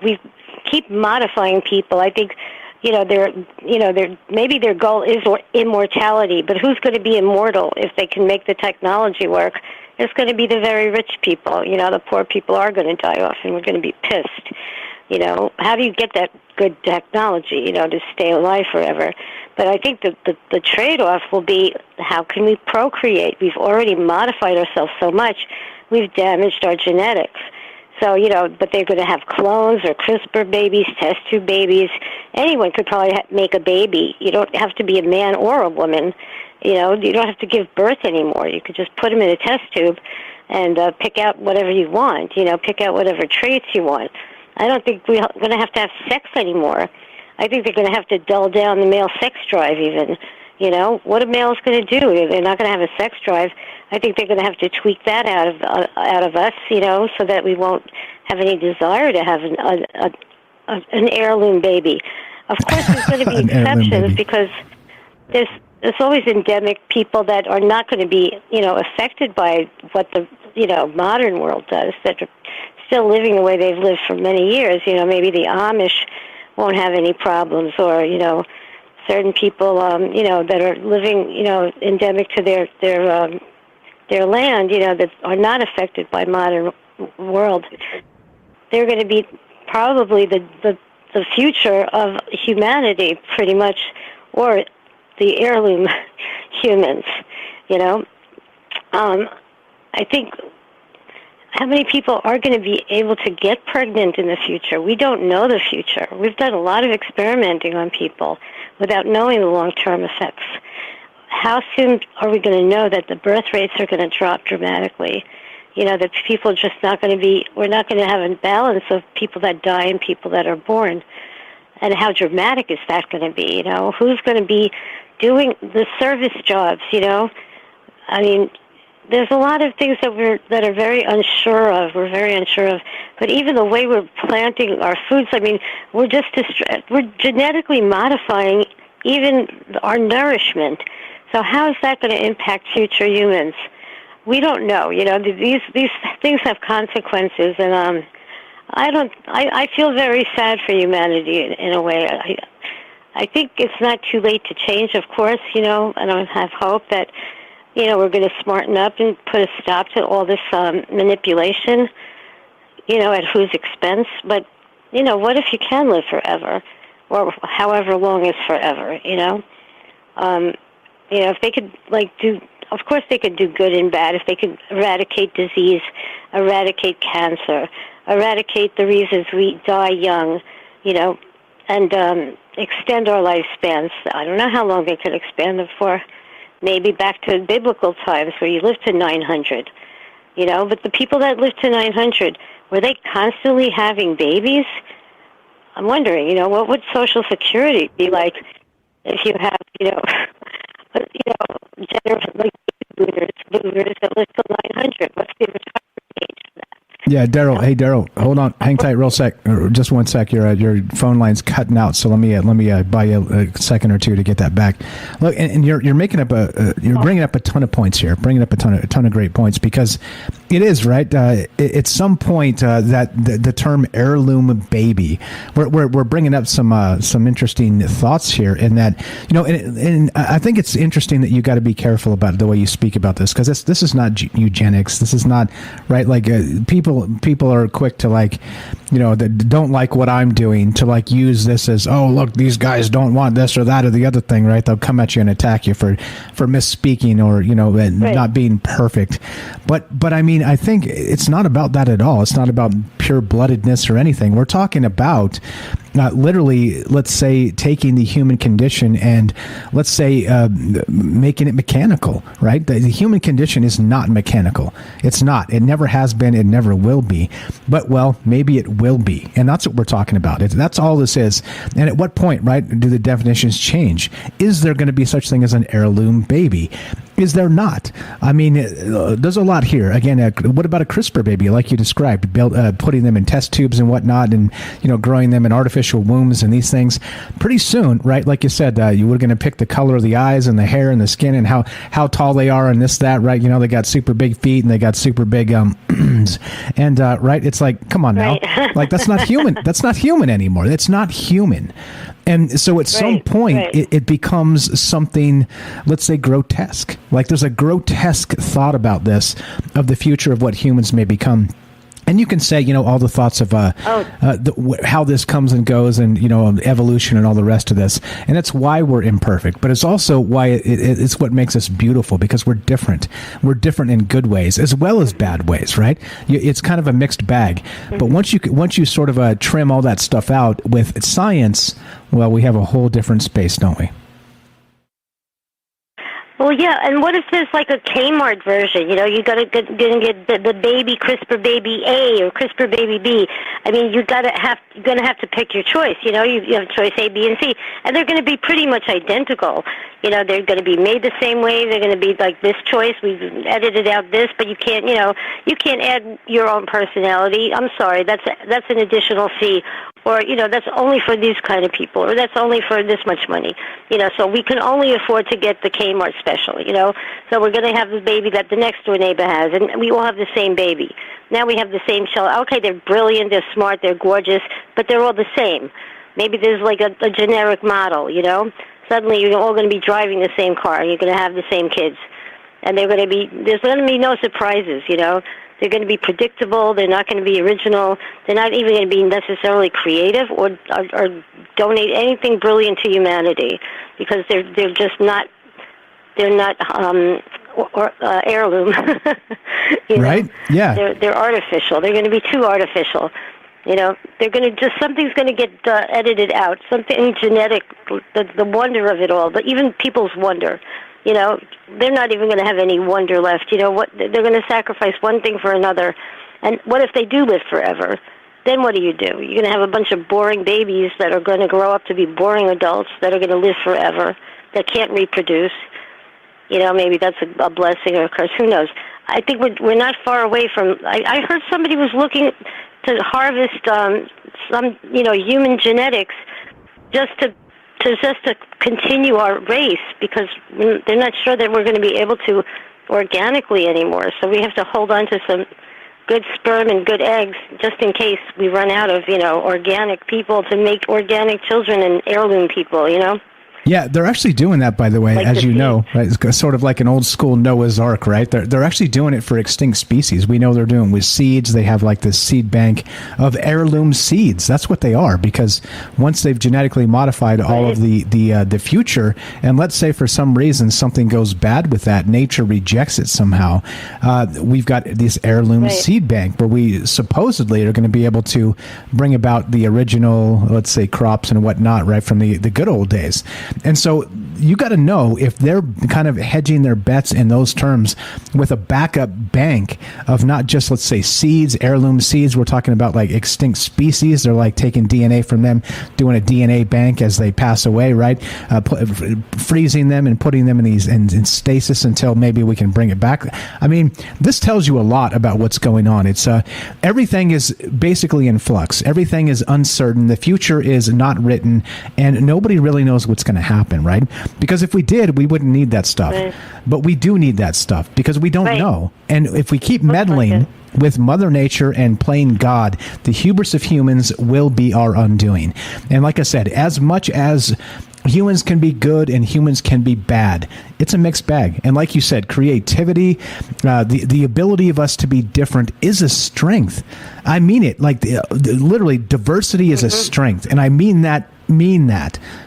We keep modifying people. I think, maybe their goal is immortality, but who's going to be immortal if they can make the technology work? It's going to be the very rich people. The poor people are going to die off, and we're going to be pissed. How do you get that good technology, to stay alive forever? But I think the trade-off will be, how can we procreate? We've already modified ourselves so much, we've damaged our genetics. So, but they're going to have clones or CRISPR babies, test tube babies. Anyone could probably make a baby. You don't have to be a man or a woman. You don't have to give birth anymore. You could just put them in a test tube and pick out whatever you want, pick out whatever traits you want. I don't think we're going to have sex anymore. I think they're going to have to dull down the male sex drive even. What a male is going to do? They're not going to have a sex drive. I think they're going to have to tweak that out of us, so that we won't have any desire to have an heirloom baby. Of course, there's going to be exceptions because there's always endemic people that are not going to be, affected by what the modern world does, that are still living the way they've lived for many years. Maybe the Amish won't have any problems, or, certain people, that are living, endemic to their land, that are not affected by modern world. They're going to be probably the future of humanity, pretty much, or the heirloom humans, I think how many people are going to be able to get pregnant in the future? We don't know the future. We've done a lot of experimenting on people without knowing the long-term effects. How soon are we going to know that the birth rates are going to drop dramatically? That people are just not going to be, we're not going to have a balance of people that die and people that are born. And how dramatic is that going to be? Who's going to be doing the service jobs? I mean, there's a lot of things that are very unsure of. We're very unsure of. But even the way we're planting our foods, I mean, we're genetically modifying even our nourishment. So how is that going to impact future humans? We don't know. These things have consequences, and I feel very sad for humanity in a way. I think it's not too late to change, of course, and I have hope that, we're going to smarten up and put a stop to all this manipulation, at whose expense. But, what if you can live forever, or however long is forever, if they could, of course they could do good and bad. If they could eradicate disease, eradicate cancer, eradicate the reasons we die young, and extend our lifespans. I don't know how long they could expand them for. Maybe back to biblical times where you lived to 900, But the people that lived to 900, were they constantly having babies? I'm wondering, what would Social Security be like if you have, like boomers that live till 900? What's the retirement age for that? Yeah, Daryl. Hey, Daryl, hold on, hang tight, real sec, or just 1 sec. Your phone line's cutting out, so let me buy you a second or two to get that back. Look, and you're making up you're bringing up a ton of points here, bringing up a ton of great points, because it is right. At some point, that the term heirloom baby, we're bringing up some interesting thoughts here, in that and I think it's interesting that you got to be careful about the way you speak about this, because this is not eugenics. This is not right. People are quick to that don't like what I'm doing, to use this as, oh, look, these guys don't want this or that or the other thing, right? They'll come at you and attack you for misspeaking or right. not being perfect. But I mean, I think it's not about that at all. It's not about pure bloodedness or anything. We're talking about literally, let's say, taking the human condition and let's say making it mechanical, right? The human condition is not mechanical. It's not. It never has been. It never will be. But, well, maybe it will be. And that's what we're talking about. That's all this is. And at what point, right, do the definitions change? Is there going to be such thing as an heirloom baby? Is there not? I mean, there's a lot here. Again, what about a CRISPR baby, like you described, putting them in test tubes and whatnot, and growing them in artificial wombs and these things? Pretty soon, right? Like you said, you were going to pick the color of the eyes and the hair and the skin and how tall they are and this, that, right? They got super big feet and they got super big and right? It's like, come on now, like that's not human. That's not human anymore. It's not human. And so at some point, it becomes something, let's say, grotesque. Like there's a grotesque thought about this, of the future of what humans may become. And you can say, all the thoughts of how this comes and goes, and evolution and all the rest of this, and it's why we're imperfect. But it's also why it's what makes us beautiful, because we're different. We're different in good ways as well as bad ways, right? It's kind of a mixed bag. But once you sort of trim all that stuff out with science, well, we have a whole different space, don't we? Well, yeah, and what if there's like a Kmart version? You got to get the baby CRISPR baby A or CRISPR baby B. I mean, you're gonna have to pick your choice. You have choice A, B, and C, and they're going to be pretty much identical. They're going to be made the same way. They're going to be like this choice. We've edited out this, but you can't. You can't add your own personality. I'm sorry, that's an additional fee. or, that's only for these kind of people, or that's only for this much money. So we can only afford to get the Kmart special, So we're going to have the baby that the next door neighbor has, and we all have the same baby. Now we have the same child. Okay, they're brilliant, they're smart, they're gorgeous, but they're all the same. Maybe there's like a generic model, Suddenly you're all going to be driving the same car. You're going to have the same kids. And there's going to be no surprises, They're going to be predictable. They're not going to be original. They're not even going to be necessarily creative or donate anything brilliant to humanity, because they're just not. They're not heirloom. Right? Yeah. They're artificial. They're going to be too artificial. They're going to something's going to get edited out. Something genetic. The wonder of it all. But even people's wonder. They're not even going to have any wonder left. What? They're going to sacrifice one thing for another. And what if they do live forever? Then what do? You're going to have a bunch of boring babies that are going to grow up to be boring adults that are going to live forever, that can't reproduce. Maybe that's a blessing or a curse. Who knows? I think we're not far away from. I heard somebody was looking to harvest some human genetics just to continue our race, because they're not sure that we're going to be able to organically anymore. So we have to hold on to some good sperm and good eggs just in case we run out of, organic people to make organic children and heirloom people, Yeah, they're actually doing that, by the way, as you know. Right? It's sort of like an old school Noah's Ark, right? They're actually doing it for extinct species. We know they're doing with seeds. They have like this seed bank of heirloom seeds. That's what they are, because once they've genetically modified all of the future, and let's say for some reason something goes bad with that, nature rejects it somehow, we've got this heirloom seed bank where we supposedly are going to be able to bring about the original, let's say, crops and whatnot, right, from the good old days. And so you got to know if they're kind of hedging their bets in those terms with a backup bank of not just, let's say, seeds, heirloom seeds. We're talking about like extinct species. They're like taking DNA from them, doing a DNA bank as they pass away, right? Freezing them and putting them in stasis until maybe we can bring it back. I mean, this tells you a lot about what's going on. It's everything is basically in flux. Everything is uncertain. The future is not written, and nobody really knows what's going to happen, right? Because if we did, we wouldn't need that stuff. Right. But we do need that stuff because we don't know. And if we keep meddling with Mother Nature and playing God, the hubris of humans will be our undoing. And like I said, as much as humans can be good and humans can be bad, it's a mixed bag. And like you said, creativity, the ability of us to be different is a strength. I mean it. Like literally, diversity is a strength. And I mean that.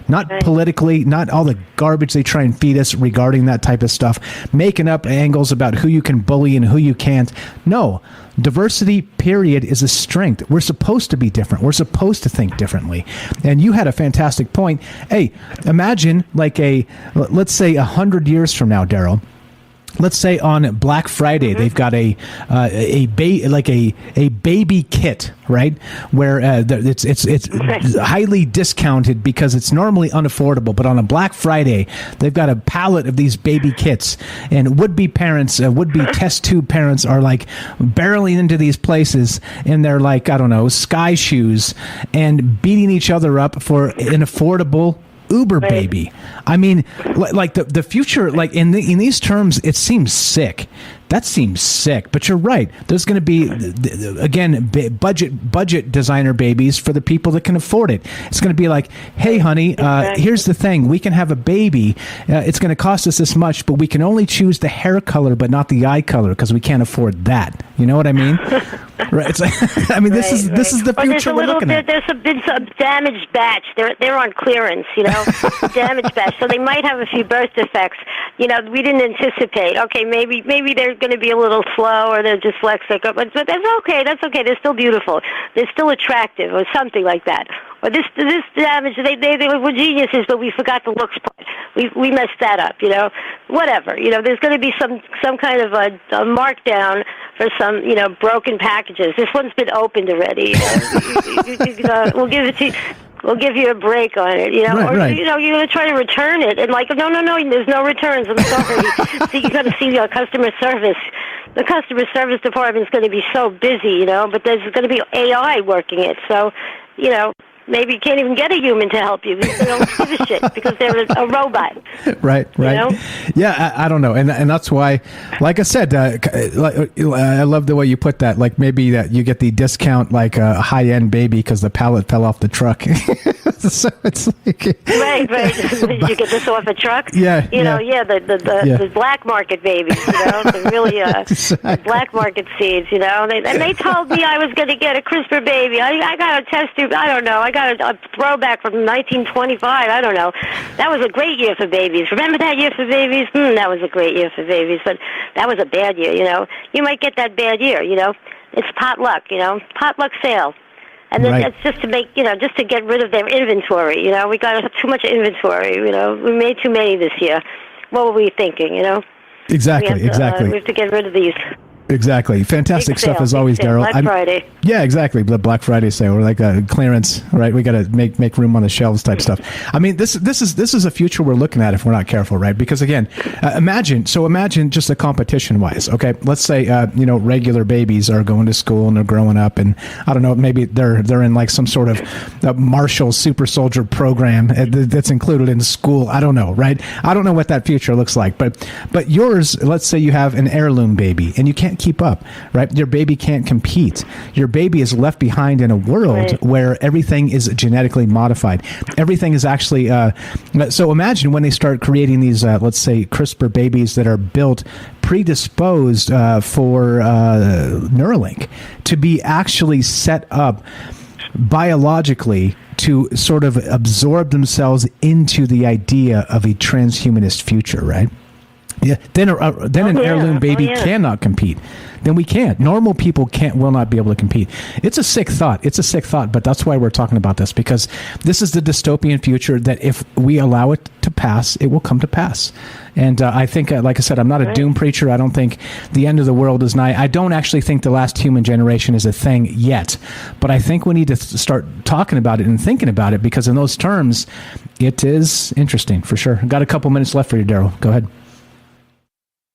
Not politically, not all the garbage they try and feed us regarding that type of stuff, making up angles about who you can bully and who you can't. No, diversity, period, is a strength. We're supposed to be different. We're supposed to think differently. And you had a fantastic point. Hey, imagine like let's say 100 years from now, Daryl. Let's say on Black Friday, they've got a baby kit, right? Where it's highly discounted because it's normally unaffordable. But on a Black Friday, they've got a pallet of these baby kits, and would-be parents, would-be test tube parents are like barreling into these places in their like, I don't know, sky shoes and beating each other up for an affordable Uber baby. I mean, like the future, like in these terms, it seems sick. That seems sick, but you're right. There's going to be, again, budget designer babies for the people that can afford it. It's going to be like, hey, honey, here's the thing. We can have a baby. It's going to cost us this much, but we can only choose the hair color, but not the eye color because we can't afford that. You know what I mean? Right. It's like, I mean, this is the future we're looking at. There's been some damaged batch. They're on clearance, damaged batch. So they might have a few birth defects. We didn't anticipate. Okay, maybe they're going to be a little slow or they're dyslexic, but that's okay. That's okay. They're still beautiful. They're still attractive, or something like that. Or this damage. They were geniuses, but we forgot the looks part. We messed that up. Whatever. There's going to be some kind of a markdown for some broken packages. This one's been opened already. We'll give it to you. We'll give you a break on it, Right. you're going to try to return it, and like, no, there's no returns. I'm sorry. So you got to see your customer service. The customer service department is going to be so busy, but there's going to be AI working it. So maybe you can't even get a human to help you because they don't give a shit because they're a robot. Right. Yeah, I don't know, and that's why, like I said, I love the way you put that. Like maybe that you get the discount, like a high-end baby because the pallet fell off the truck. So it's like right. You get this off a truck. The black market babies, the really the black market seeds, and they told me I was going to get a CRISPR baby. I got a test tube. I don't know. I got a throwback from 1925. I don't know. That was a great year for babies. Remember that year for babies? That was a great year for babies, but that was a bad year. You might get that bad year. It's potluck. Potluck sale. And then it's just to make, just to get rid of their inventory. We got too much inventory. We made too many this year. What were we thinking? Exactly. We have to get rid of these. Exactly. Fantastic stuff as always, Daryl. Black Friday. Yeah, exactly. The Black Friday sale, or like a clearance, right? We got to make room on the shelves type stuff. I mean, this is a future we're looking at if we're not careful, right? Because again, imagine just a competition wise. Okay, let's say regular babies are going to school and they're growing up, and I don't know, maybe they're in like some sort of Marshall super soldier program that's included in school. I don't know, right? I don't know what that future looks like, but yours, let's say you have an heirloom baby and you can't keep up, right? Your baby can't compete. Your baby is left behind in a world where everything is genetically modified. Everything is actually so imagine when they start creating these let's say CRISPR babies that are built predisposed for Neuralink to be actually set up biologically to sort of absorb themselves into the idea of a transhumanist future, right? Yeah, then an heirloom baby cannot compete. Then we can't. Normal people will not be able to compete. It's a sick thought. But that's why we're talking about this, because this is the dystopian future that if we allow it to pass, it will come to pass. And I think, like I said, I'm not a doom preacher. I don't think the end of the world is nigh. I don't actually think the last human generation is a thing yet. But I think we need to start talking about it and thinking about it, because in those terms, it is interesting for sure. Got a couple minutes left for you, Daryl. Go ahead.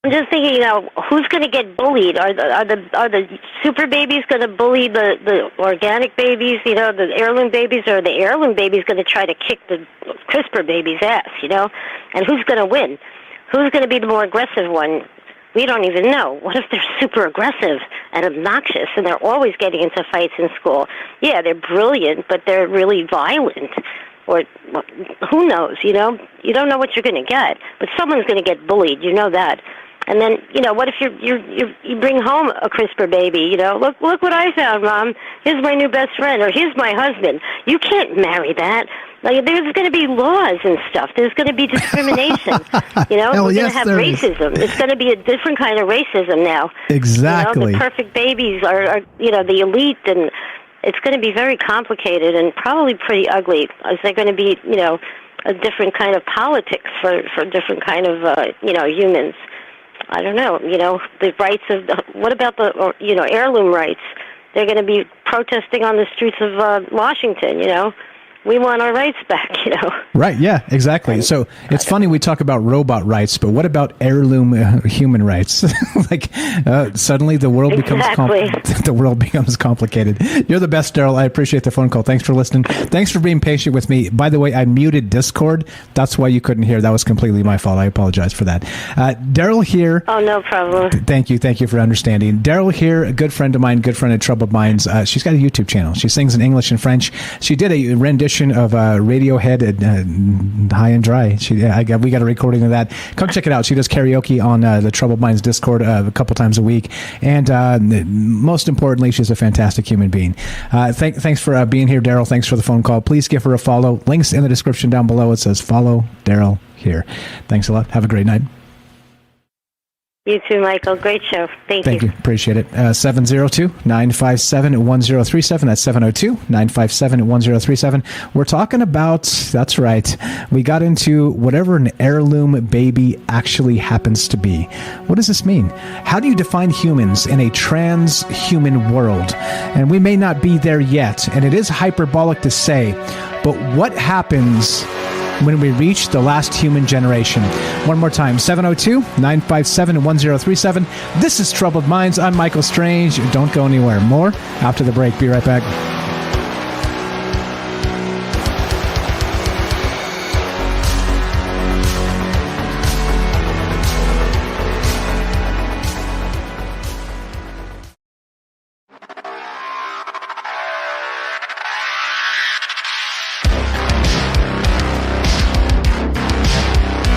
I'm just thinking, who's going to get bullied? Are the super babies going to bully the organic babies, the heirloom babies, or are the heirloom babies going to try to kick the CRISPR baby's ass, And who's going to win? Who's going to be the more aggressive one? We don't even know. What if they're super aggressive and obnoxious and they're always getting into fights in school? Yeah, they're brilliant, but they're really violent. Or who knows, You don't know what you're going to get, but someone's going to get bullied, that. And then, what if you bring home a CRISPR baby? Look what I found, Mom. Here's my new best friend, or here's my husband. You can't marry that. Like, there's going to be laws and stuff. There's going to be discrimination. We're going to have racism. It's going to be a different kind of racism now. Exactly. The perfect babies are the elite, and it's going to be very complicated and probably pretty ugly. Is there going to be, a different kind of politics for different kind of, humans? I don't know, the rights of, what about the, heirloom rights? They're going to be protesting on the streets of Washington, We want our rights back, Right, yeah, exactly. So it's funny we talk about robot rights, but what about heirloom human rights? Suddenly the world becomes complicated. You're the best, Daryl. I appreciate the phone call. Thanks for listening. Thanks for being patient with me. By the way, I muted Discord. That's why you couldn't hear. That was completely my fault. I apologize for that. Daryl here. Oh, no problem. Thank you for understanding. Daryl here, a good friend of mine, good friend of Troubled Minds. She's got a YouTube channel. She sings in English and French. She did a rendition of Radiohead High and Dry. We got a recording of that. Come check it out. She does karaoke on the Troubled Minds Discord a couple times a week, and most importantly, she's a fantastic human being. Thanks for being here, Daryl. Thanks for the phone call. Please give her a follow. Links in the description down below. It says follow Daryl here. Thanks a lot. Have a great night. You too, Michael. Great show. Thank you. Appreciate it. 702-957-1037. That's 702-957-1037. We're talking about, that's right, we got into whatever an heirloom baby actually happens to be. What does this mean? How do you define humans in a transhuman world? And we may not be there yet, and it is hyperbolic to say, but what happens when we reach the last human generation? One more time, 702-957-1037. This is Troubled Minds. I'm Michael Strange. Don't go anywhere. More after the break. Be right back.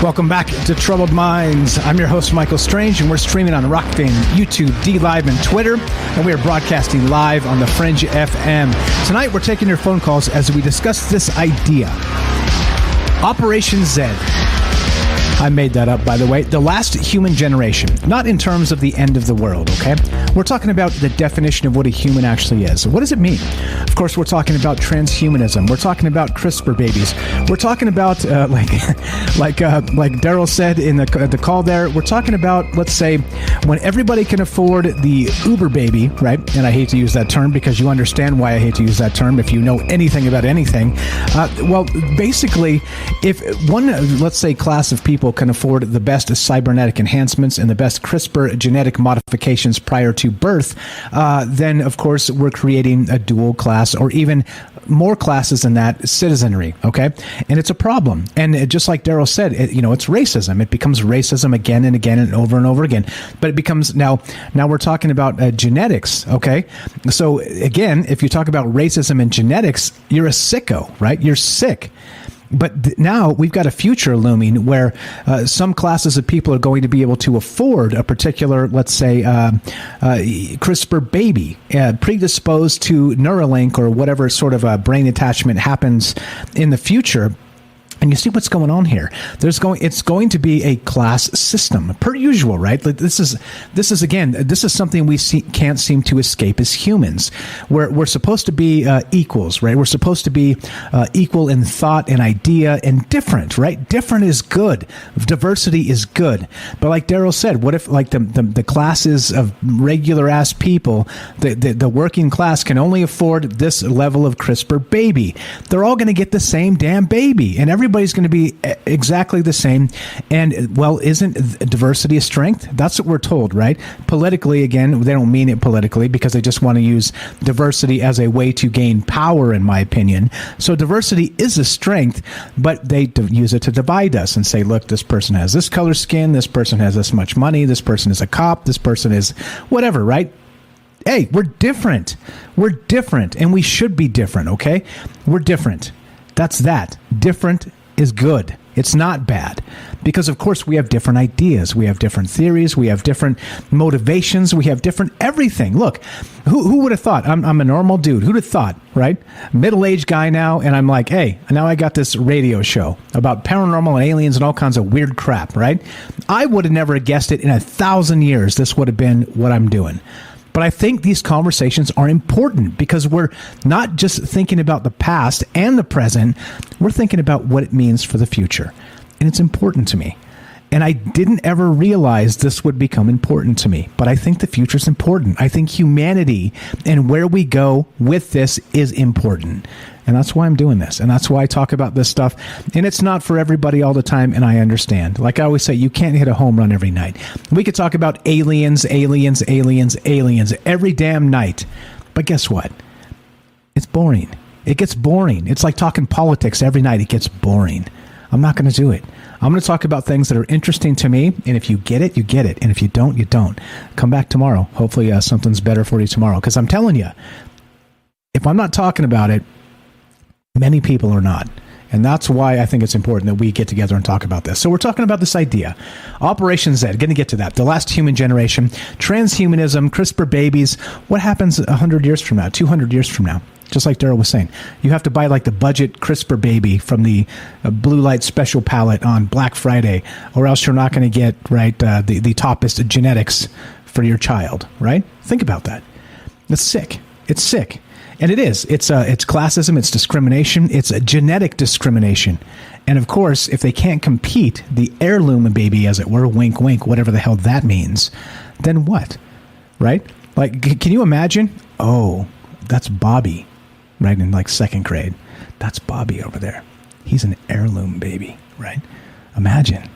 Welcome back to Troubled Minds. I'm your host, Michael Strange, and we're streaming on Rockfin, YouTube, DLive, and Twitter, and we are broadcasting live on the Fringe FM. Tonight, we're taking your phone calls as we discuss this idea. Operation Z. I made that up, by the way. The last human generation. Not in terms of the end of the world, okay? We're talking about the definition of what a human actually is. What does it mean? Of course, we're talking about transhumanism. We're talking about CRISPR babies. We're talking about, like Daryl said in the call there, we're talking about, let's say, when everybody can afford the Uber baby, right? And I hate to use that term because you understand why I hate to use that term if you know anything about anything. Well, basically, if one, let's say, class of people can afford the best cybernetic enhancements and the best CRISPR genetic modifications prior to birth, then of course we're creating a dual class or even more classes than that citizenry, okay? And it's a problem. And just like Daryl said, it's racism. It becomes racism again and again and over again. But it becomes now we're talking about genetics, okay? So again, if you talk about racism and genetics, you're a sicko, right? You're sick. But now we've got a future looming where some classes of people are going to be able to afford a particular, let's say, CRISPR baby, predisposed to Neuralink or whatever sort of a brain attachment happens in the future. And you see what's going on here. It's going to be a class system per usual, right? Like this is something we can't seem to escape as humans. We're supposed to be equals, right? We're supposed to be equal in thought and idea and different, right? Different is good. Diversity is good. But like Daryl said, what if like the classes of regular ass people, the working class can only afford this level of CRISPR baby? They're all going to get the same damn baby, and everybody's going to be exactly the same. And, well, isn't diversity a strength? That's what we're told, right? Politically, again, they don't mean it politically because they just want to use diversity as a way to gain power, in my opinion. So diversity is a strength, but they use it to divide us and say, look, this person has this color skin, this person has this much money, this person is a cop, this person is whatever, right? Hey, we're different. We're different, and we should be different, okay? We're different. That's that. Different is good. It's not bad. Because, of course, we have different ideas. We have different theories. We have different motivations. We have different everything. Look, who would have thought? I'm a normal dude. Who'd have thought, right? Middle-aged guy now, and I'm like, hey, now I got this radio show about paranormal and aliens and all kinds of weird crap, right? I would have never guessed it in 1,000 years this would have been what I'm doing. But I think these conversations are important because we're not just thinking about the past and the present, we're thinking about what it means for the future. And it's important to me. And I didn't ever realize this would become important to me. But I think the future is important. I think humanity and where we go with this is important. And that's why I'm doing this. And that's why I talk about this stuff. And it's not for everybody all the time, and I understand. Like I always say, you can't hit a home run every night. We could talk about aliens every damn night. But guess what? It's boring. It gets boring. It's like talking politics every night. It gets boring. I'm not going to do it. I'm going to talk about things that are interesting to me, and if you get it, you get it. And if you don't, you don't. Come back tomorrow. Hopefully something's better for you tomorrow. Because I'm telling you, if I'm not talking about it, many people are not. And that's why I think it's important that we get together and talk about this. So we're talking about this idea. Operation Z, going to get to that. The last human generation, transhumanism, CRISPR babies. What happens 100 years from now, 200 years from now? Just like Daryl was saying, you have to buy like the budget CRISPR baby from the blue light special palette on Black Friday, or else you're not going to get the toppest genetics for your child, right? Think about that. It's sick. It's sick. And it is. It's classism. It's discrimination. It's a genetic discrimination. And of course, if they can't compete, the heirloom baby, as it were, wink, wink, whatever the hell that means, then what? Right? Like, can you imagine? Oh, that's Bobby, right? In like second grade. That's Bobby over there. He's an heirloom baby, right? Imagine.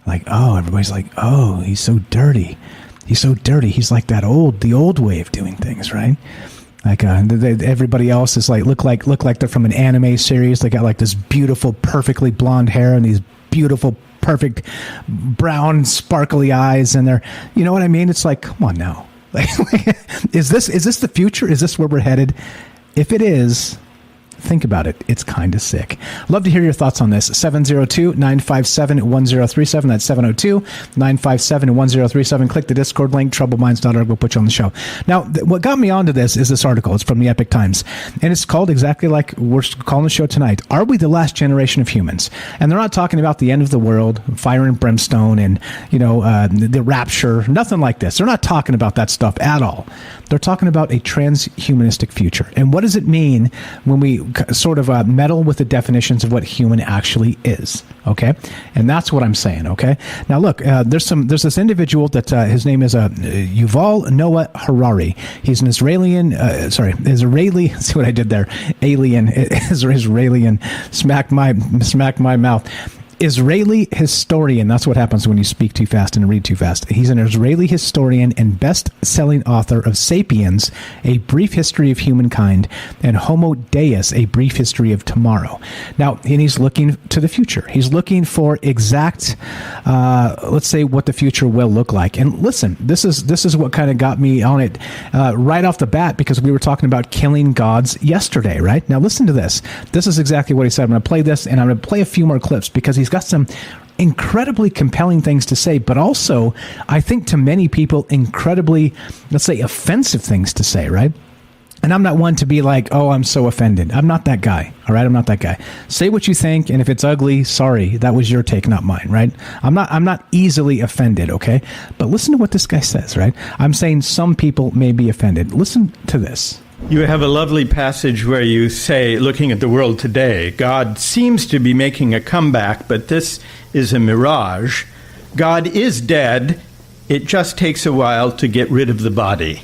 Like, oh, everybody's like, oh, he's so dirty. He's so dirty. He's like the old way of doing things, right? Like everybody else is look like they're from an anime series. They got like this beautiful, perfectly blonde hair and these beautiful, perfect brown, sparkly eyes, and they're, you know what I mean? It's like, come on now, is this the future? Is this where we're headed? If it is, Think about it. It's kind of sick. Love to hear your thoughts on this. 702-957-1037. That's 702-957-1037. Click the Discord link, troubleminds.org. We'll put you on the show. Now, what got me onto this is this article. It's from the Epic Times. And it's called exactly like we're calling the show tonight. Are we the last generation of humans? And they're not talking about the end of the world, fire and brimstone, and, the rapture. Nothing like this. They're not talking about that stuff at all. They're talking about a transhumanistic future. And what does it mean when we sort of meddle with the definitions of what human actually is? Okay? And that's what I'm saying, okay? Now, look, there's this individual that his name is Yuval Noah Harari. He's an Israeli, see what I did there? Israeli, smacked my mouth. Israeli historian. That's what happens when you speak too fast and read too fast. He's an Israeli historian and best-selling author of Sapiens, A Brief History of Humankind, and Homo Deus, A Brief History of Tomorrow. Now, and he's looking to the future. He's looking for exact, let's say, what the future will look like. And listen, this is what kind of got me on it right off the bat, because we were talking about killing gods yesterday, right? Now, listen to this. This is exactly what he said. I'm going to play this, and I'm going to play a few more clips, because he's got some incredibly compelling things to say, but also, I think to many people, incredibly, let's say, offensive things to say, right? And I'm not one to be like, oh, I'm so offended. I'm not that guy, all right? I'm not that guy. Say what you think, and if it's ugly, sorry, that was your take, not mine, right? I'm not easily offended, okay? But listen to what this guy says, right? I'm saying some people may be offended. Listen to this. You have a lovely passage where you say, looking at the world today, God seems to be making a comeback, but this is a mirage. God is dead. It just takes a while to get rid of the body.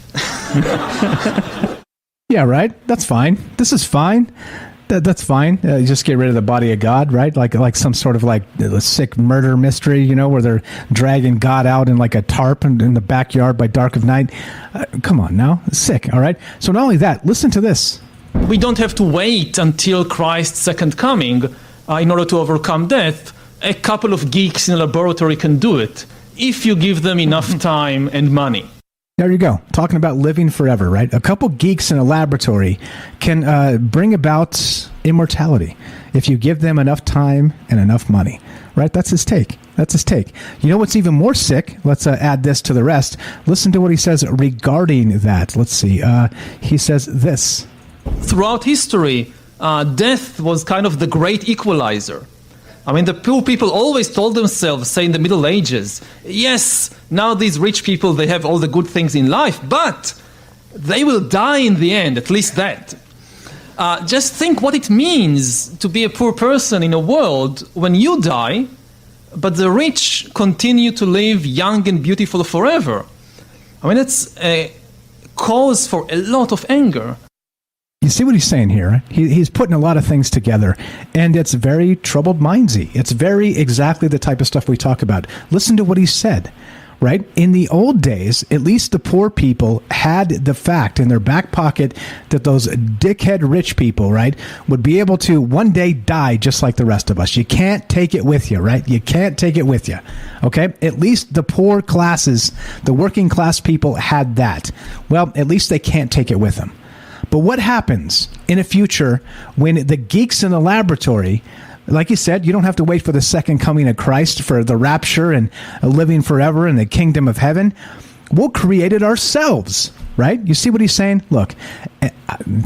Yeah, right? That's fine. This is fine. That's fine. You just get rid of the body of God, right? Like some sort of like a sick murder mystery, where they're dragging God out in like a tarp in the backyard by dark of night. Come on now. Sick, all right? So not only that, listen to this. We don't have to wait until Christ's second coming in order to overcome death. A couple of geeks in a laboratory can do it, if you give them enough time and money. There you go. Talking about living forever, right? A couple geeks in a laboratory can bring about immortality if you give them enough time and enough money, right? That's his take. You know what's even more sick? Let's add this to the rest. Listen to what he says regarding that. Let's see. He says this. Throughout history, death was kind of the great equalizer. I mean, the poor people always told themselves, say in the Middle Ages, yes, now these rich people, they have all the good things in life, but they will die in the end, at least that. Just think what it means to be a poor person in a world when you die, but the rich continue to live young and beautiful forever. I mean, it's a cause for a lot of anger. You see what he's saying here? He's putting a lot of things together, and it's very troubled mindsy. It's very exactly the type of stuff we talk about. Listen to what he said, right? In the old days, at least the poor people had the fact in their back pocket that those dickhead rich people, right, would be able to one day die just like the rest of us. You can't take it with you, right? You can't take it with you, okay? At least the poor classes, the working class people had that. Well, at least they can't take it with them. But what happens in a future when the geeks in the laboratory, like you said, you don't have to wait for the second coming of Christ for the rapture and living forever in the kingdom of heaven. We'll create it ourselves, right? You see what he's saying? Look,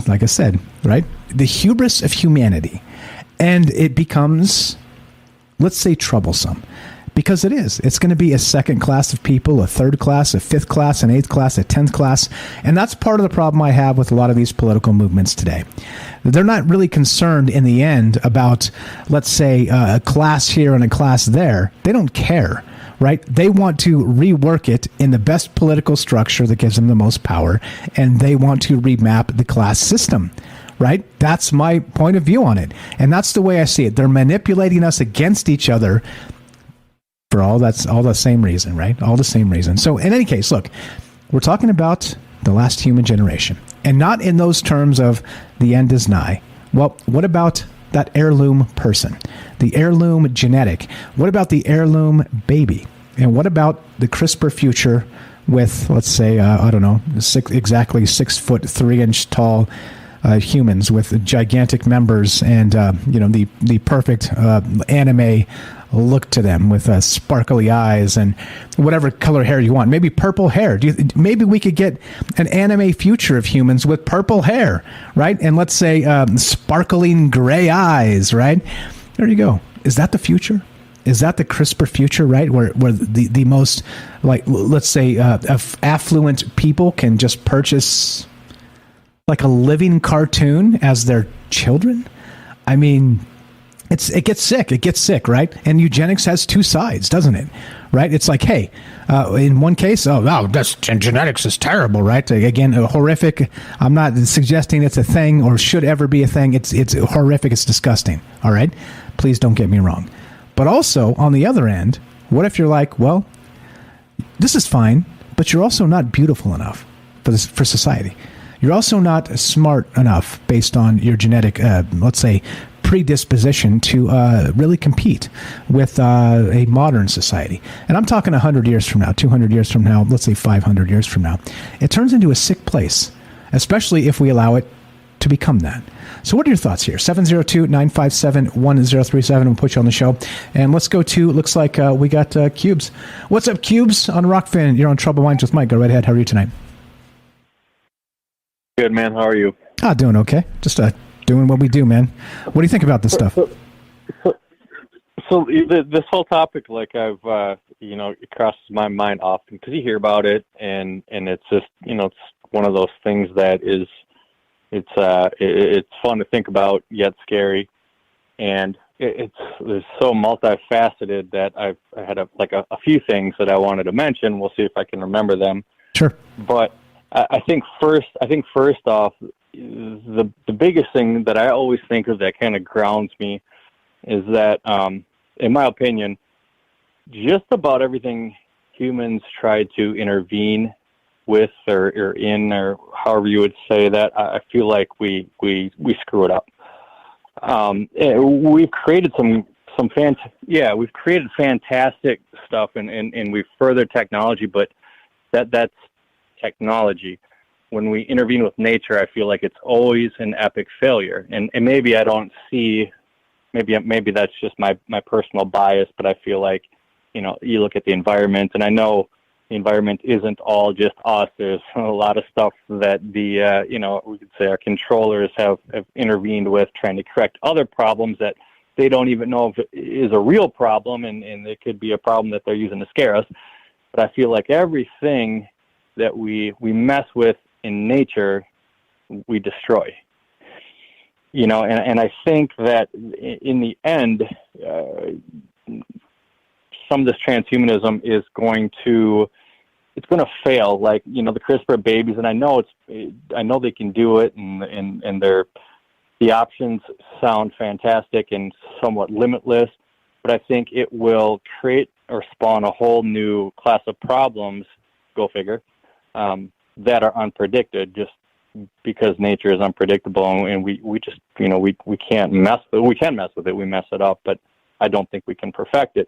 like I said, right? The hubris of humanity. And it becomes, let's say, troublesome. Because it is. It's going to be a second class of people, a third class, a fifth class, an eighth class, a 10th class. And that's part of the problem I have with a lot of these political movements today. They're not really concerned in the end about, let's say, a class here and a class there. They don't care, right? They want to rework it in the best political structure that gives them the most power. And they want to remap the class system. Right? That's my point of view on it. And that's the way I see it. They're manipulating us against each other for all the same reason, right? All the same reason. So in any case, look, we're talking about the last human generation, and not in those terms of the end is nigh. Well, what about that heirloom person, the heirloom genetic? What about the heirloom baby? And what about the CRISPR future with, let's say, I don't know, exactly 6 foot 3 inch tall humans with gigantic members and the perfect anime look to them with sparkly eyes and whatever color hair you want. Maybe purple hair. Maybe we could get an anime future of humans with purple hair, right? And let's say sparkling gray eyes, right? There you go. Is that the future? Is that the CRISPR future, right? Where the most, like, let's say, affluent people can just purchase like a living cartoon as their children? I mean, it gets sick, right? And eugenics has two sides, doesn't it? Right? It's like, hey, in one case, genetics is terrible, right? Again, horrific. I'm not suggesting it's a thing or should ever be a thing. It's horrific. It's disgusting. All right? Please don't get me wrong. But also, on the other end, what if you're like, well, this is fine, but you're also not beautiful enough for society. You're also not smart enough based on your genetic, let's say, predisposition to really compete with a modern society. And I'm talking 100 years from now, 200 years from now, let's say 500 years from now. It turns into a sick place, especially if we allow it to become that. So what are your thoughts here? 702-957-1037. We'll put you on the show. And let's go to, looks like we got Cubes. What's up, Cubes? On Rockfin, you're on Trouble Minds with Mike. Go right ahead. How are you tonight? Good, man. How are you? Doing okay. Just doing what we do, man. What do you think about this stuff? So this whole topic, like it crosses my mind often because you hear about it, and it's just, it's one of those things that is, it's fun to think about yet scary, and it's so multifaceted that I had a few things that I wanted to mention. We'll see if I can remember them. Sure. But I think first off, the biggest thing that I always think of that kind of grounds me is that, in my opinion, just about everything humans try to intervene with or in, or however you would say that, I feel like we screw it up. We've created we've created fantastic stuff and we've furthered technology, but that's technology. When we intervene with nature, I feel like it's always an epic failure. And maybe I don't see, maybe that's just my personal bias, but I feel like, you look at the environment, and I know the environment isn't all just us. There's a lot of stuff that we could say our controllers have intervened with, trying to correct other problems that they don't even know if it is a real problem, and it could be a problem that they're using to scare us. But I feel like everything that we mess with in nature, we destroy. And I think that in the end, some of this transhumanism is going to fail. Like, the CRISPR babies, and I know they can do it, and the options sound fantastic and somewhat limitless, but I think it will create or spawn a whole new class of problems, go figure, that are unpredicted, just because nature is unpredictable, and we just, we can't mess with it. We can mess with it. We mess it up, but I don't think we can perfect it.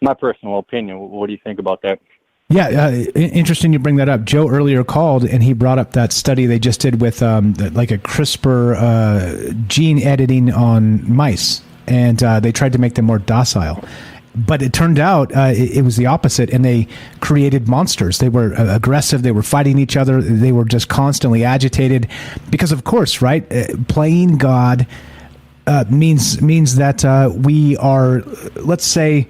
My personal opinion. What do you think about that? Yeah, interesting you bring that up. Joe earlier called, and he brought up that study they just did with like a CRISPR gene editing on mice, and they tried to make them more docile. But it turned out it was the opposite, and they created monsters. They were aggressive. They were fighting each other. They were just constantly agitated because, of course, right, playing God means that we are, let's say,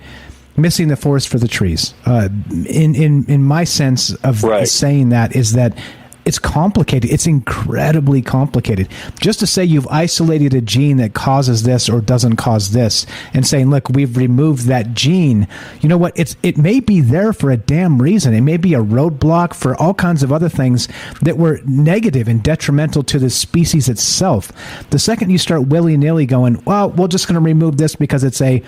missing the forest for the trees. In my sense of saying that is that it's complicated. It's incredibly complicated. Just to say you've isolated a gene that causes this or doesn't cause this, and saying, look, we've removed that gene. You know what? It may be there for a damn reason. It may be a roadblock for all kinds of other things that were negative and detrimental to the species itself. The second you start willy-nilly going, well, we're just going to remove this because it's a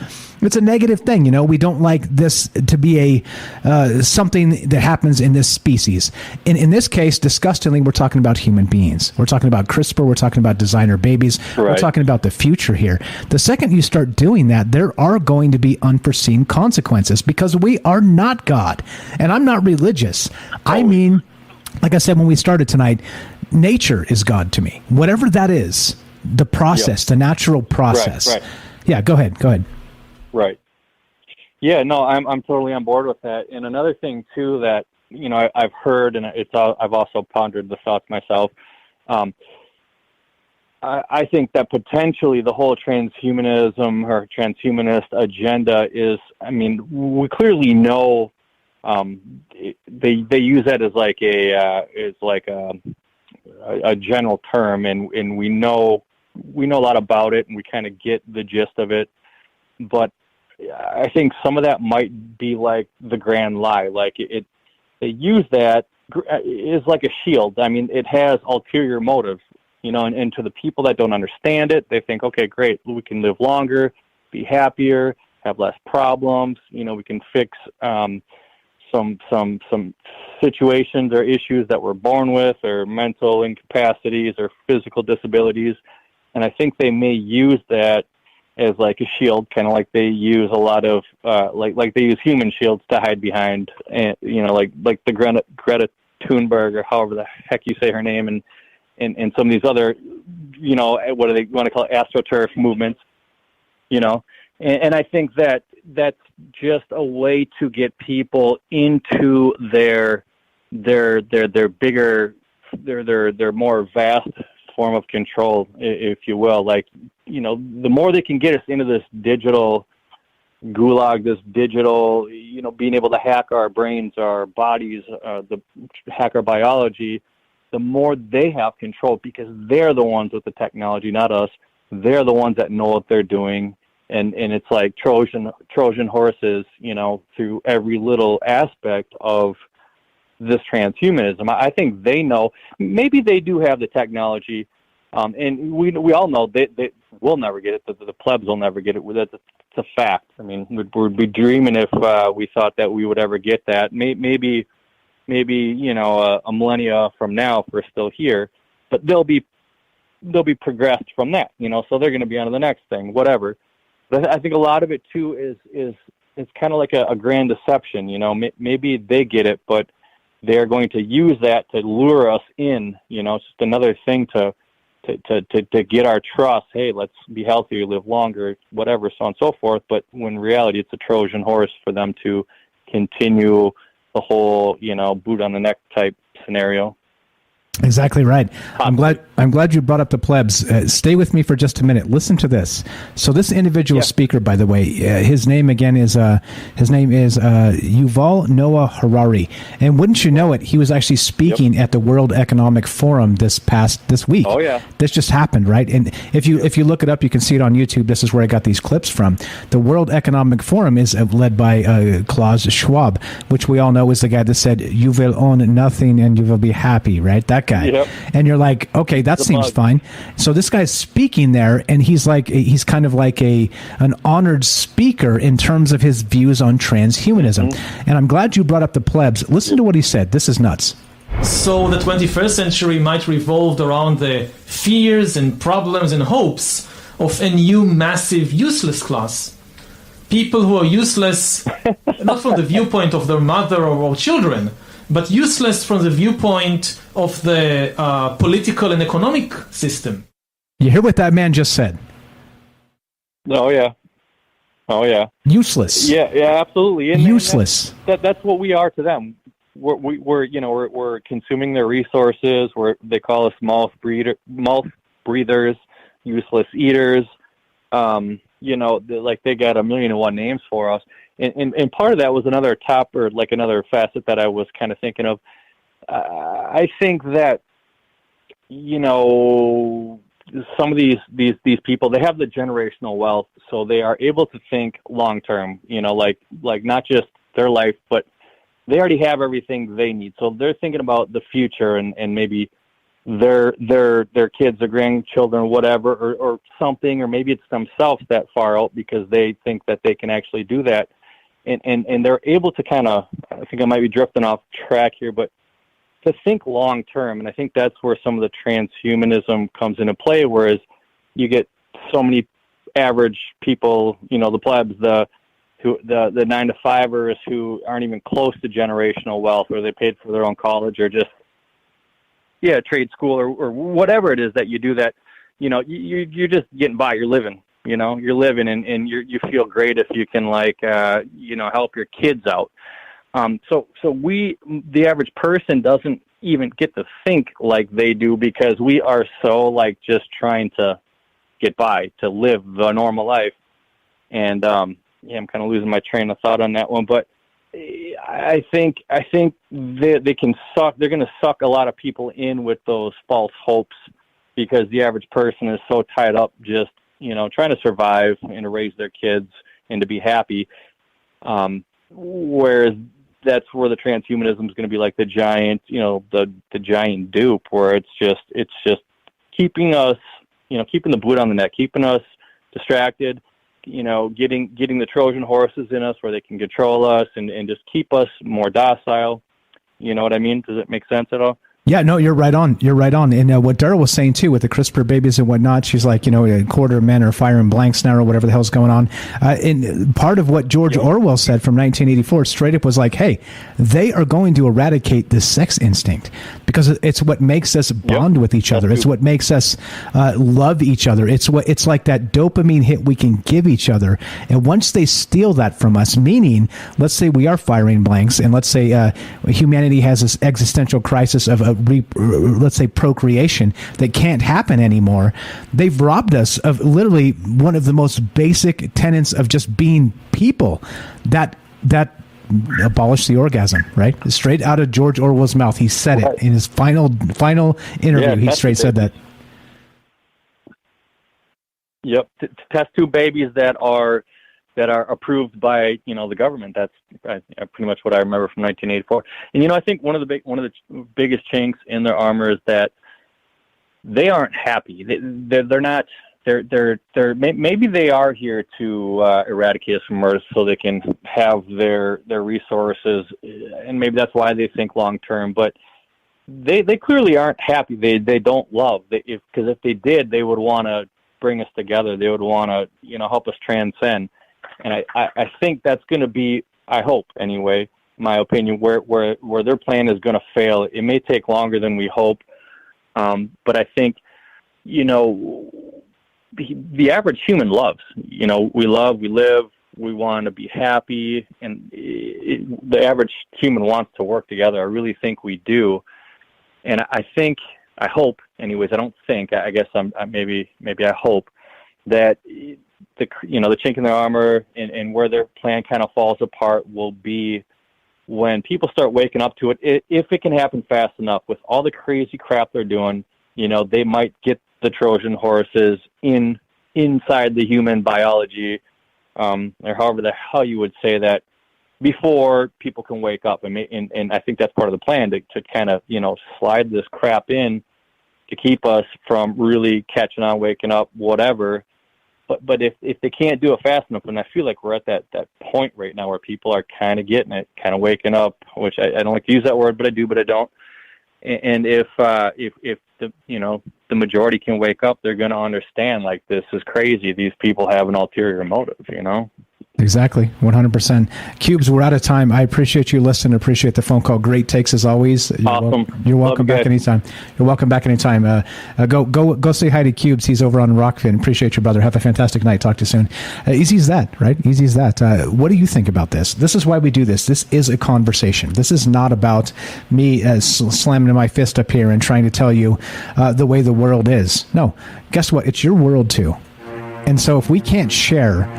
negative thing. We don't like this to be a something that happens in this species. In this case, disgustingly, we're talking about human beings. We're talking about CRISPR. We're talking about designer babies. Right. We're talking about the future here. The second you start doing that, there are going to be unforeseen consequences because we are not God. And I'm not religious. I mean, like I said when we started tonight, nature is God to me. Whatever that is, the process, the natural process. Right. Yeah, go ahead. Right. Yeah, no, I'm totally on board with that. And another thing too that I've heard, and I've also pondered the thoughts myself. I think that potentially the whole transhumanism or transhumanist agenda is. I mean, we clearly know they use that as like a general term, and we know a lot about it, and we kind of get the gist of it. But I think some of that might be like the grand lie. Like they use that is like a shield. I mean, it has ulterior motives, and to the people that don't understand it, they think, okay, great, we can live longer, be happier, have less problems. We can fix some situations or issues that we're born with, or mental incapacities or physical disabilities. And I think they may use that as like a shield, kind of like they use a lot of like they use human shields to hide behind, and like the Greta Thunberg, or however the heck you say her name, and some of these other, what do they want to call it, astroturf movements, and I think that that's just a way to get people into their bigger, their more vast form of control, if you will. Like, the more they can get us into this digital gulag, this digital, being able to hack our brains, our bodies, hack our biology, the more they have control, because they're the ones with the technology, not us. They're the ones that know what they're doing. And it's like Trojan horses, through every little aspect of this transhumanism. I think they know. Maybe they do have the technology, and we all know they will never get it. The plebs will never get it. It's a fact. I mean, we'd be dreaming if we thought that we would ever get that. Maybe a millennia from now, if we're still here, but they'll be progressed from that. So they're going to be on to the next thing, whatever. But I think a lot of it too is kind of like a grand deception. Maybe they get it, but they're going to use that to lure us in. It's just another thing to get our trust. Hey, let's be healthier, live longer, whatever, so on and so forth. But when in reality, it's a Trojan horse for them to continue the whole, boot on the neck type scenario. Exactly right. I'm glad you brought up the plebs. Stay with me for just a minute. Listen to this. So this individual speaker, by the way, his name again is Yuval Noah Harari, and wouldn't you know it, he was actually speaking at the World Economic Forum this week. Oh yeah, this just happened, right? And if you look it up, you can see it on YouTube. This is where I got these clips from. The World Economic Forum is led by Klaus Schwab, which we all know is the guy that said, "You will own nothing and you will be happy," right? That guy. Yep. And you're like, okay, that seems fine. So this guy's speaking there, and he's kind of like an honored speaker in terms of his views on transhumanism. Mm-hmm. And I'm glad you brought up the plebs. Listen to what he said. This is nuts. So the 21st century might revolve around the fears and problems and hopes of a new massive useless class. People who are useless, not from the viewpoint of their mother or children, but useless from the viewpoint of the political and economic system. You hear what that man just said? Oh yeah. Useless. Yeah, absolutely. And useless. That's what we are to them. We're consuming their resources. They call us mouth breathers, useless eaters. They got 1,000,001 names for us. And part of that was another facet that I was kind of thinking of. I think that, some of these people, they have the generational wealth, so they are able to think long term, like not just their life, but they already have everything they need. So they're thinking about the future and maybe their kids or grandchildren, whatever, or something, or maybe it's themselves that far out because they think that they can actually do that. And they're able to kind of, I think I might be drifting off track here, but to think long term. And I think that's where some of the transhumanism comes into play, whereas you get so many average people, the plebs, the 9-to-5ers who aren't even close to generational wealth, or they paid for their own college, or just trade school or whatever it is that you do that, you're just getting by, you're living, you're living and you feel great if you can help your kids out. So the average person doesn't even get to think like they do because we are so just trying to get by, to live the normal life. And, I'm kind of losing my train of thought on that one, but I think they can suck. They're going to suck a lot of people in with those false hopes because the average person is so tied up just, trying to survive and to raise their kids and to be happy. Whereas that's where the transhumanism is going to be like the giant, the giant dupe, where it's just keeping us, keeping the boot on the neck, keeping us distracted, getting the Trojan horses in us where they can control us and just keep us more docile. You know what I mean? Does it make sense at all? Yeah, no, you're right on. You're right on. And what Daryl was saying, too, with the CRISPR babies and whatnot, she's like, a quarter of men are firing blanks now or whatever the hell's going on. And part of what George Orwell said from 1984 straight up was like, hey, they are going to eradicate the sex instinct because it's what makes us bond with each other. It's what makes us love each other. It's like that dopamine hit we can give each other. And once they steal that from us, meaning, let's say we are firing blanks and let's say humanity has this existential crisis of let's say procreation that can't happen anymore. They've robbed us of literally one of the most basic tenets of just being people, that abolish the orgasm, right? Straight out of George Orwell's mouth. He said it in his final interview. He straight said that. Yep. Test tube babies that are approved by the government. That's pretty much what I remember from 1984. And I think one of the biggest chinks in their armor is that they aren't happy. They're not. They're maybe they are here to eradicate us from Earth so they can have their resources, and maybe that's why they think long term. But they clearly aren't happy. They don't love. Because if they did, they would want to bring us together. They would want to help us transcend. And I think that's going to be, I hope anyway, my opinion, where their plan is going to fail. It may take longer than we hope, but I think, the average human loves. We love, we live, we want to be happy, and the average human wants to work together. I really think we do, and I hope, anyways. I don't think. I guess maybe I hope that the chink in their armor and where their plan kind of falls apart will be when people start waking up to it. If it can happen fast enough with all the crazy crap they're doing, they might get the Trojan horses inside the human biology, or however the hell you would say that, before people can wake up. And I think that's part of the plan to kind of, slide this crap in to keep us from really catching on, waking up, whatever. But if they can't do it fast enough, and I feel like we're at that point right now where people are kind of getting it, kind of waking up, which I don't like to use that word, but I do, but I don't. And if the majority can wake up, they're going to understand, this is crazy. These people have an ulterior motive, Exactly, 100%. Cubes, we're out of time. I appreciate you listening. Appreciate the phone call. Great takes as always. Awesome. You're welcome back anytime. You're welcome back anytime. Go say hi to Cubes. He's over on Rockfin. Appreciate you, brother. Have a fantastic night. Talk to you soon. Easy as that, right? Easy as that. What do you think about this? This is why we do this. This is a conversation. This is not about me slamming my fist up here and trying to tell you the way the world is. No. Guess what? It's your world too. And so if we can't share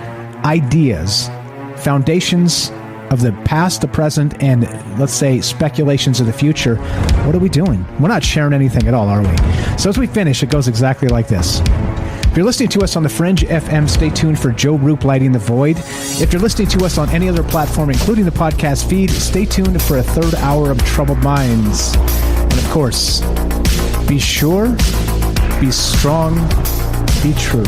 ideas, foundations of the past, the present, and let's say speculations of the future, what are we doing? We're not sharing anything at all, are we? So as we finish, it goes exactly like this. If you're listening to us on the Fringe FM, stay tuned for Joe Roop Lighting the Void. If you're listening to us on any other platform, including the podcast feed, stay tuned for a third hour of Troubled Minds. And of course, be sure, be strong, be true.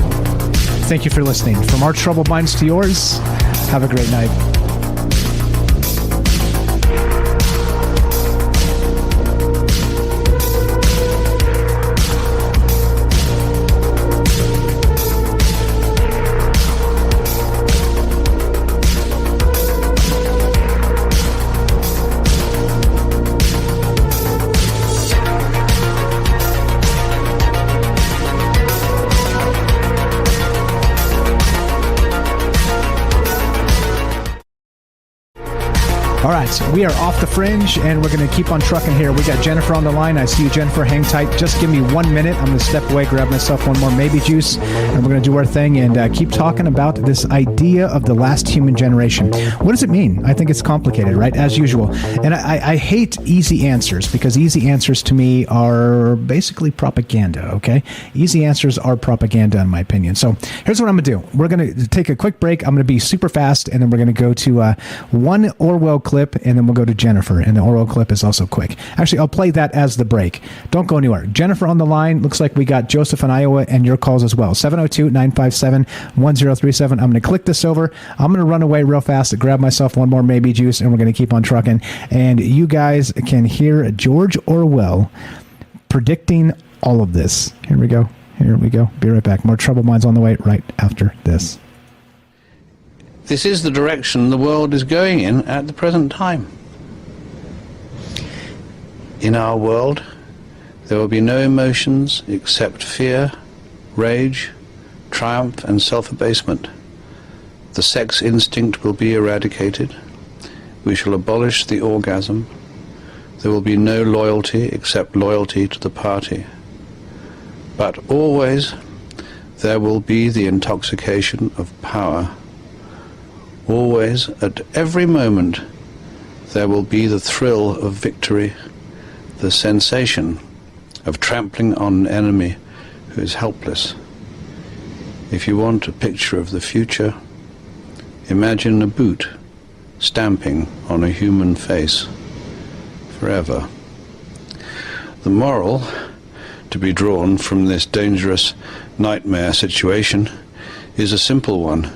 Thank you for listening. From our troubled minds to yours, have a great night. All right, we are off the fringe, and we're going to keep on trucking here. We got Jennifer on the line. I see you, Jennifer. Hang tight. Just give me 1 minute. I'm going to step away, grab myself one more maybe juice, and we're going to do our thing and keep talking about this idea of the last human generation. What does it mean? I think it's complicated, right? As usual. And I hate easy answers, because easy answers to me are basically propaganda, okay? Easy answers are propaganda, in my opinion. So here's what I'm going to do. We're going to take a quick break. I'm going to be super fast, and then we're going to go to one Orwell clip, and then we'll go to Jennifer. And the Orwell clip is also quick. Actually, I'll play that as the break. Don't go anywhere. Jennifer on the line. Looks like we got Joseph in Iowa and your calls as well. 702-957-1037. I'm going to click this over. I'm going to run away real fast to grab myself one more maybe juice, and we're going to keep on trucking. And you guys can hear George Orwell predicting all of this. Here we go. Here we go. Be right back. More Troubled Minds on the way right after this. This is the direction the world is going in at the present time. In our world, there will be no emotions except fear, rage, triumph, and self-abasement. The sex instinct will be eradicated. We shall abolish the orgasm. There will be no loyalty except loyalty to the party. But always there will be the intoxication of power. Always, at every moment, there will be the thrill of victory, the sensation of trampling on an enemy who is helpless. If you want a picture of the future, imagine a boot stamping on a human face forever. The moral to be drawn from this dangerous nightmare situation is a simple one.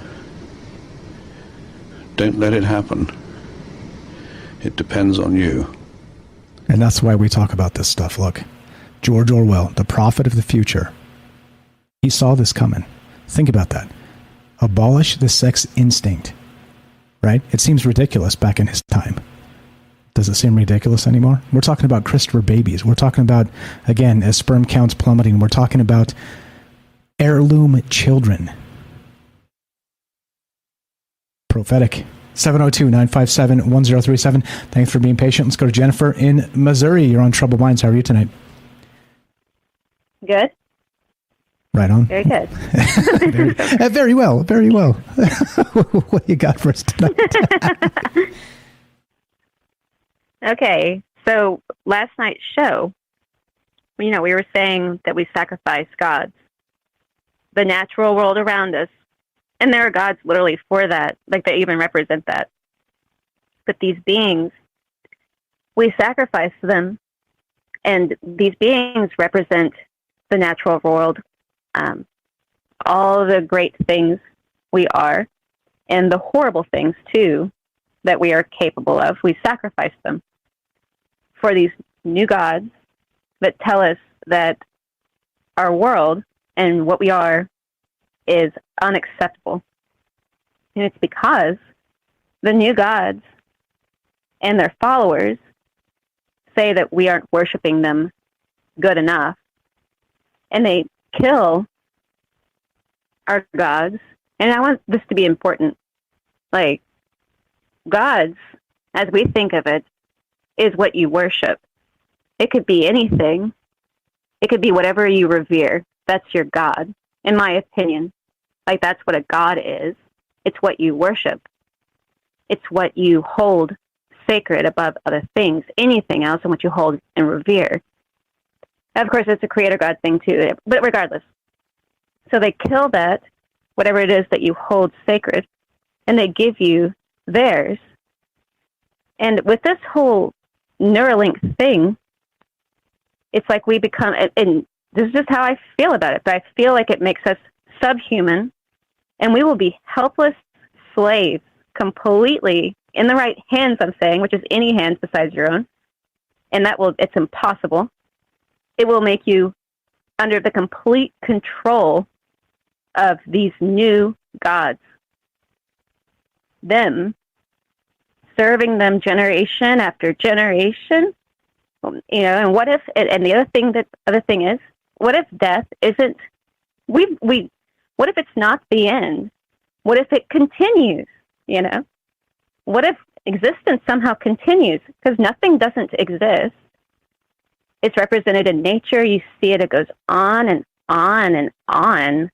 Don't let it happen. It depends on you. And that's why we talk about this stuff. Look, George Orwell, the prophet of the future, he saw this coming. Think about that. Abolish the sex instinct, right? It seems ridiculous back in his time. Does it seem ridiculous anymore? We're talking about Christopher babies. We're talking about, again, as sperm counts plummeting, we're talking about heirloom children. Prophetic. 702-957-1037. Thanks for being patient. Let's go to Jennifer in Missouri. You're on Troubled Minds. How are you tonight? Good. Right on. Very good. Very well. Very well. What do you got for us tonight? Okay. So last night's show, we were saying that we sacrifice gods, the natural world around us. And there are gods literally for that, like they even represent that. But these beings, we sacrifice them, and these beings represent the natural world, all the great things we are, and the horrible things, too, that we are capable of. We sacrifice them for these new gods that tell us that our world and what we are is unacceptable. And it's because the new gods and their followers say that we aren't worshiping them good enough. And they kill our gods. And I want this to be important. Like, gods, as we think of it, is what you worship. It could be anything. It could be whatever you revere. That's your God, in my opinion. Like, that's what a god is. It's what you worship. It's what you hold sacred above other things, anything else, and what you hold and revere. Of course, it's a creator God thing, too, but regardless. So they kill that, whatever it is that you hold sacred, and they give you theirs. And with this whole Neuralink thing, it's like we become, and this is just how I feel about it, but I feel like it makes us subhuman, and we will be helpless slaves completely in the right hands, I'm saying, which is any hands besides your own. And it's impossible. It will make you under the complete control of these new gods. Them, serving them generation after generation. And what if, and the other thing is, what if death isn't, what if it's not the end? What if it continues, What if existence somehow continues because nothing doesn't exist. It's represented in nature. You see it, it goes on and on and on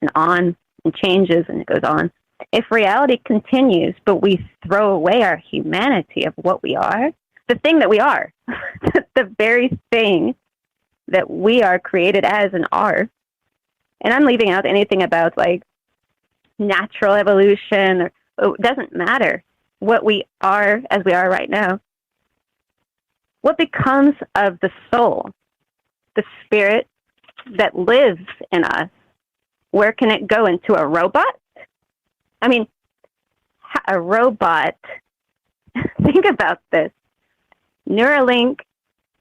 and on and changes and it goes on. If reality continues, but we throw away our humanity of what we are, the thing that we are, the very thing that we are created as and are, and I'm leaving out anything about like natural evolution, or it doesn't matter what we are as we are right now. What becomes of the soul, the spirit that lives in us? Where can it go? Into a robot? I mean, a robot, think about this. Neuralink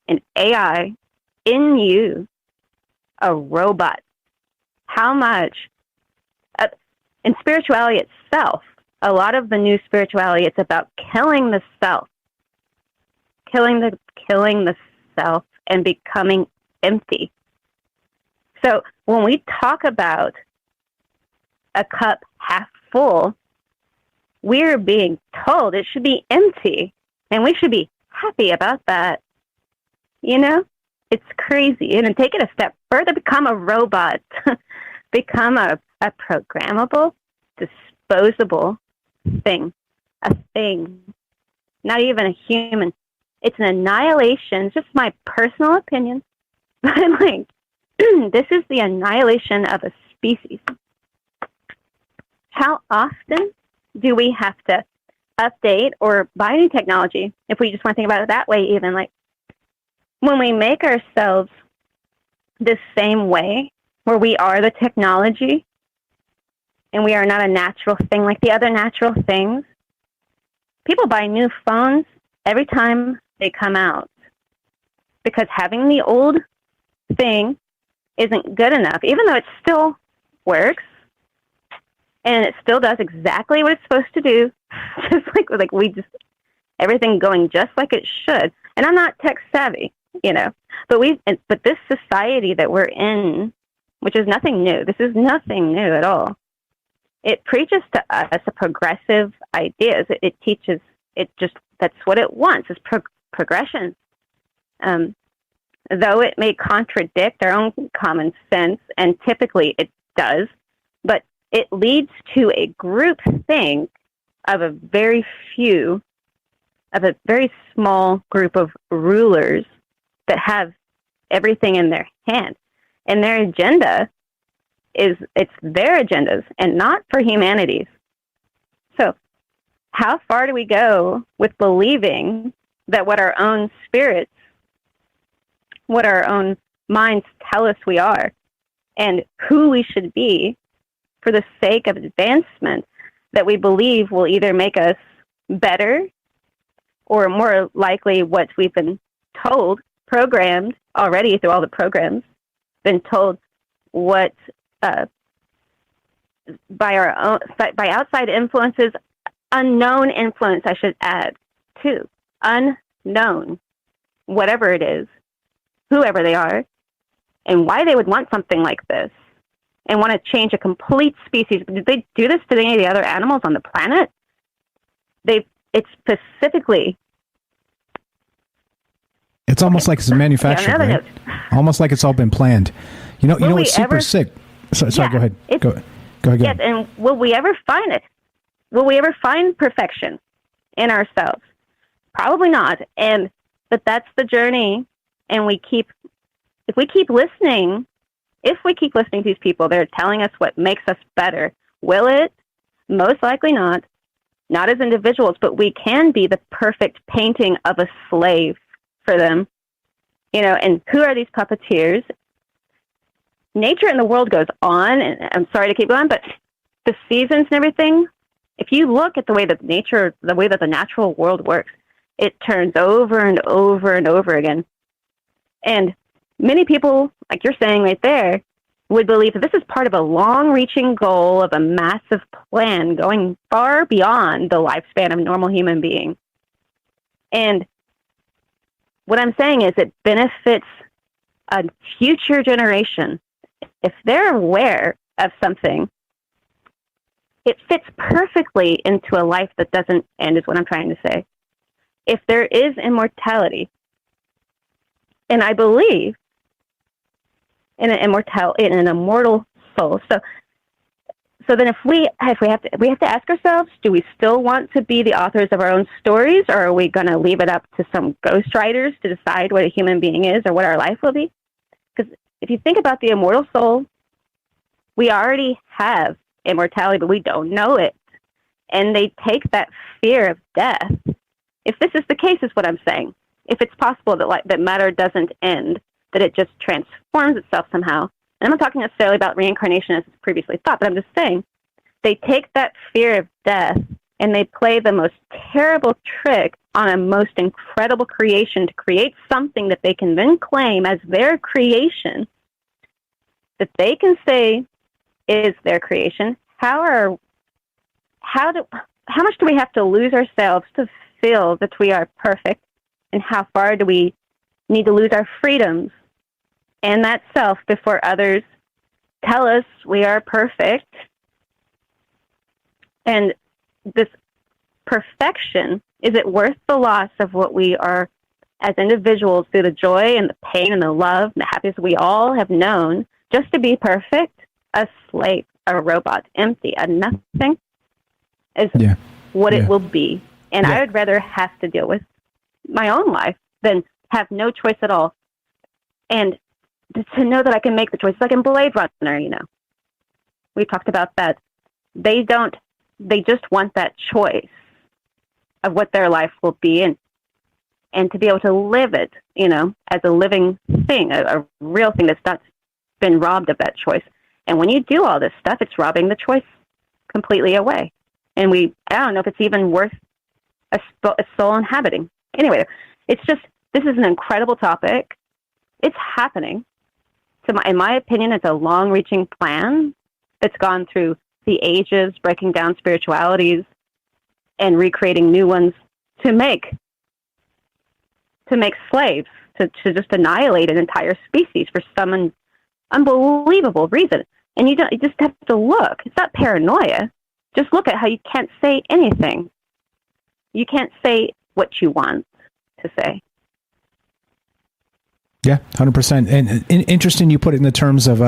and AI in you, a robot. How much? In spirituality itself, a lot of the new spirituality, it's about killing the self. Killing the self and becoming empty. So when we talk about a cup half full, we're being told it should be empty, and we should be happy about that. You know, it's crazy. And then take it a step further, become a robot, become a programmable, disposable thing, a thing, not even a human. It's an annihilation. It's just my personal opinion. But I'm like, this is the annihilation of a species. How often do we have to update or buy new technology? If we just want to think about it that way, even like when we make ourselves the same way, where we are the technology and we are not a natural thing like the other natural things. People buy new phones every time they come out because having the old thing isn't good enough, even though it still works and it still does exactly what it's supposed to do, just like we just everything going just like it should. And I'm not tech savvy, you know, but this society that we're in, which is nothing new. This is nothing new at all. It preaches to us a progressive ideas. It teaches. It just that's what it wants is progression. Though it may contradict our own common sense, and typically it does, but it leads to a group think of a very small group of rulers that have everything in their hand. And their agenda it's their agendas and not for humanity's. So how far do we go with believing that what our own spirits, what our own minds tell us we are, and who we should be for the sake of advancement that we believe will either make us better or more likely what we've been told, programmed already through all the programs, been told what by outside influences, unknown influence, I should add, too. Unknown, whatever it is, whoever they are, and why they would want something like this and want to change a complete species. Did they do this to any of the other animals on the planet? It's specifically... It's almost like it's manufactured, right? Almost like it's all been planned. You know what's super sick? Sorry, go ahead. Go ahead. Yes, and will we ever find it? Will we ever find perfection in ourselves? Probably not. But that's the journey. And if we keep listening to these people, they're telling us what makes us better. Will it? Most likely not. Not as individuals, but we can be the perfect painting of a slave for them. You know, and who are these puppeteers? Nature in the world goes on, and I'm sorry to keep going, but the seasons and everything, if you look at the way that the natural world works, it turns over and over and over again. And many people, like you're saying right there, would believe that this is part of a long-reaching goal of a massive plan going far beyond the lifespan of a normal human being. And what I'm saying is it benefits a future generation. If they're aware of something, it fits perfectly into a life that doesn't end, is what I'm trying to say. If there is immortality, and I believe in an immortal soul, so then if we have to ask ourselves, do we still want to be the authors of our own stories, or are we going to leave it up to some ghostwriters to decide what a human being is or what our life will be? Because if you think about the immortal soul, we already have immortality, but we don't know it. And they take that fear of death. If this is the case, is what I'm saying. If it's possible that matter doesn't end, that it just transforms itself somehow. And I'm not talking necessarily about reincarnation as previously thought, but I'm just saying they take that fear of death and they play the most terrible trick on a most incredible creation to create something that they can then claim as their creation, that they can say is their creation. How much do we have to lose ourselves to feel that we are perfect? And how far do we need to lose our freedoms and that self before others tell us we are perfect? And this perfection, is it worth the loss of what we are as individuals through the joy and the pain and the love and the happiness we all have known just to be perfect? A slave, a robot, empty, a nothing is what it will be. And I would rather have to deal with my own life than have no choice at all. And to know that I can make the choice, like in Blade Runner, we talked about that. They just want that choice of what their life will be and to be able to live it, as a living thing, a real thing that's not been robbed of that choice. And when you do all this stuff, it's robbing the choice completely away. And I don't know if it's even worth a soul inhabiting. Anyway, it's just, this is an incredible topic. It's happening. In my opinion, it's a long-reaching plan that's gone through the ages, breaking down spiritualities and recreating new ones to make slaves, to just annihilate an entire species for some unbelievable reason. And you just have to look. It's not paranoia. Just look at how you can't say anything. You can't say what you want to say. Yeah, 100%. And interesting you put it in the terms of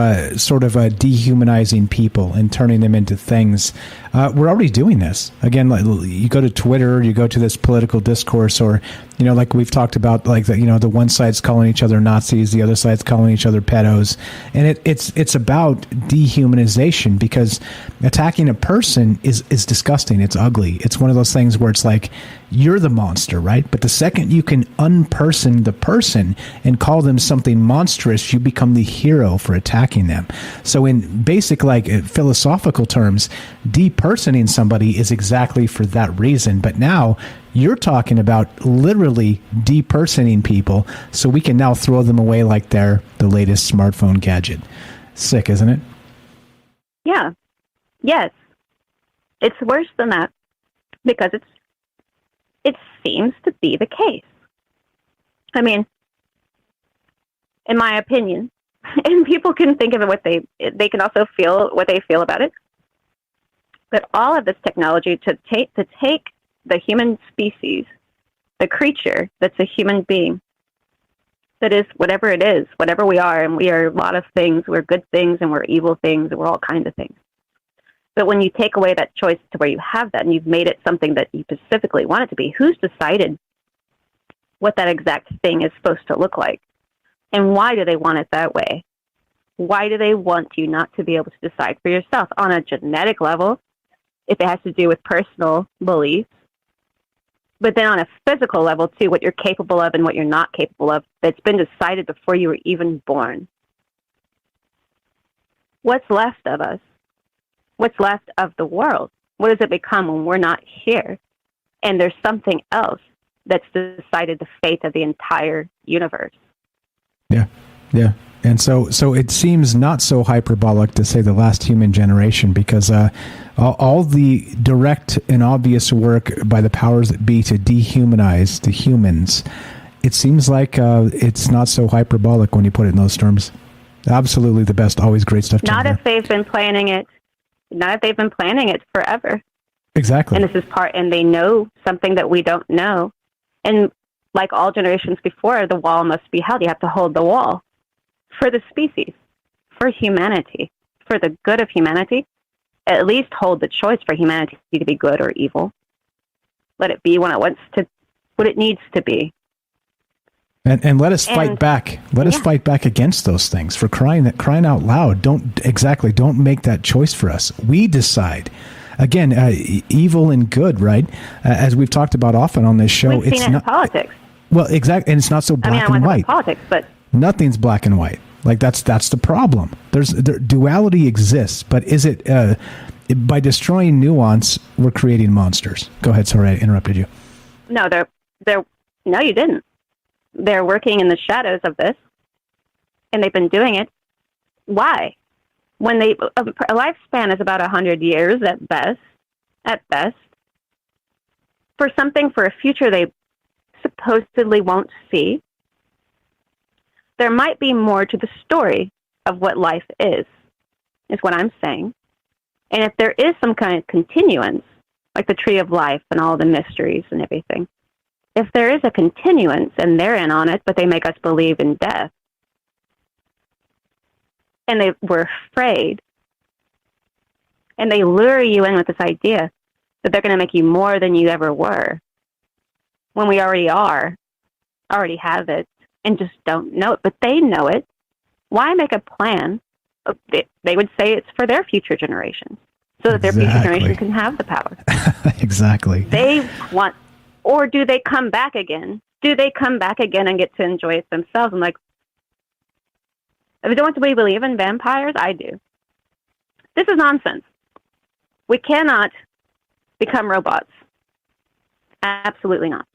sort of dehumanizing people and turning them into things. We're already doing this. Again, like, you go to Twitter, you go to this political discourse, or, like we've talked about, like, the one side's calling each other Nazis, the other side's calling each other pedos. And it's about dehumanization, because attacking a person is disgusting. It's ugly. It's one of those things where it's like, you're the monster, right? But the second you can unperson the person and call them something monstrous, you become the hero for attacking them. So in basic, like, philosophical terms, depersoning somebody is exactly for that reason. But now you're talking about literally depersoning people, so we can now throw them away like they're the latest smartphone gadget. Sick, isn't it? Yeah. Yes. It's worse than that, because it seems to be the case. I mean, in my opinion, and people can think of it what they can also feel what they feel about it. But all of this technology to take the human species, the creature that's a human being, that is whatever it is, whatever we are, and we are a lot of things. We're good things and we're evil things and we're all kinds of things. But when you take away that choice to where you have that and you've made it something that you specifically want it to be, who's decided what that exact thing is supposed to look like? And why do they want it that way? Why do they want you not to be able to decide for yourself on a genetic level, if it has to do with personal beliefs, but then on a physical level too, what you're capable of and what you're not capable of, that's been decided before you were even born? What's left of us? What's left of the world? What does it become when we're not here? And there's something else that's decided the fate of the entire universe. Yeah. And so it seems not so hyperbolic to say the last human generation, because all the direct and obvious work by the powers that be to dehumanize the humans, it seems like it's not so hyperbolic when you put it in those terms. Absolutely the best, always great stuff. Not if they've been planning it Not if they've been planning it forever. Exactly. And this is and they know something that we don't know. And like all generations before, the wall must be held. You have to hold the wall for the species, for humanity, for the good of humanity. At least hold the choice for humanity to be good or evil. Let it be what it needs to be. And let us fight back. Let us fight back against those things. For crying out loud, don't make that choice for us. We decide. Again, evil and good, right? As we've talked about often on this show, We've seen it in politics. Well, exactly, and it's not so black and white. Politics, but nothing's black and white. Like that's the problem. Duality exists, but is it by destroying nuance, we're creating monsters? Go ahead. Sorry, I interrupted you. No, no, you didn't. They're working in the shadows of this, and they've been doing it. Why? When a lifespan is about 100 years at best, for a future they supposedly won't see, there might be more to the story of what life is what I'm saying. And if there is some kind of continuance, like the tree of life and all the mysteries and everything, if there is a continuance and they're in on it, but they make us believe in death, and they were afraid, and they lure you in with this idea that they're going to make you more than you ever were, when we already have it, and just don't know it. But they know it. Why make a plan? They would say it's for their future generations, so that their future generations can have the power. Exactly. They want, or do they come back again? Do they come back again and get to enjoy it themselves? I'm like, don't we believe in vampires? I do. This is nonsense. We cannot become robots. Absolutely not.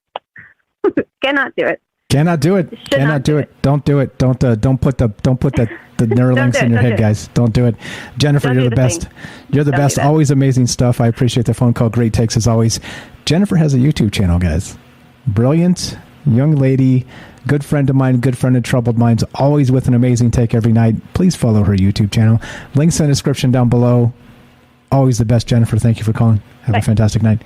Cannot do it. Cannot do it. Cannot do it. Don't do it. Don't put the Neuralinks in your head, guys. Don't do it. Jennifer, you're the best. You're the best. Always amazing stuff. I appreciate the phone call. Great takes as always. Jennifer has a YouTube channel, guys. Brilliant young lady, good friend of mine, good friend of Troubled Minds, always with an amazing take every night. Please follow her YouTube channel. Links in the description down below. Always the best, Jennifer. Thank you for calling. Have a fantastic night.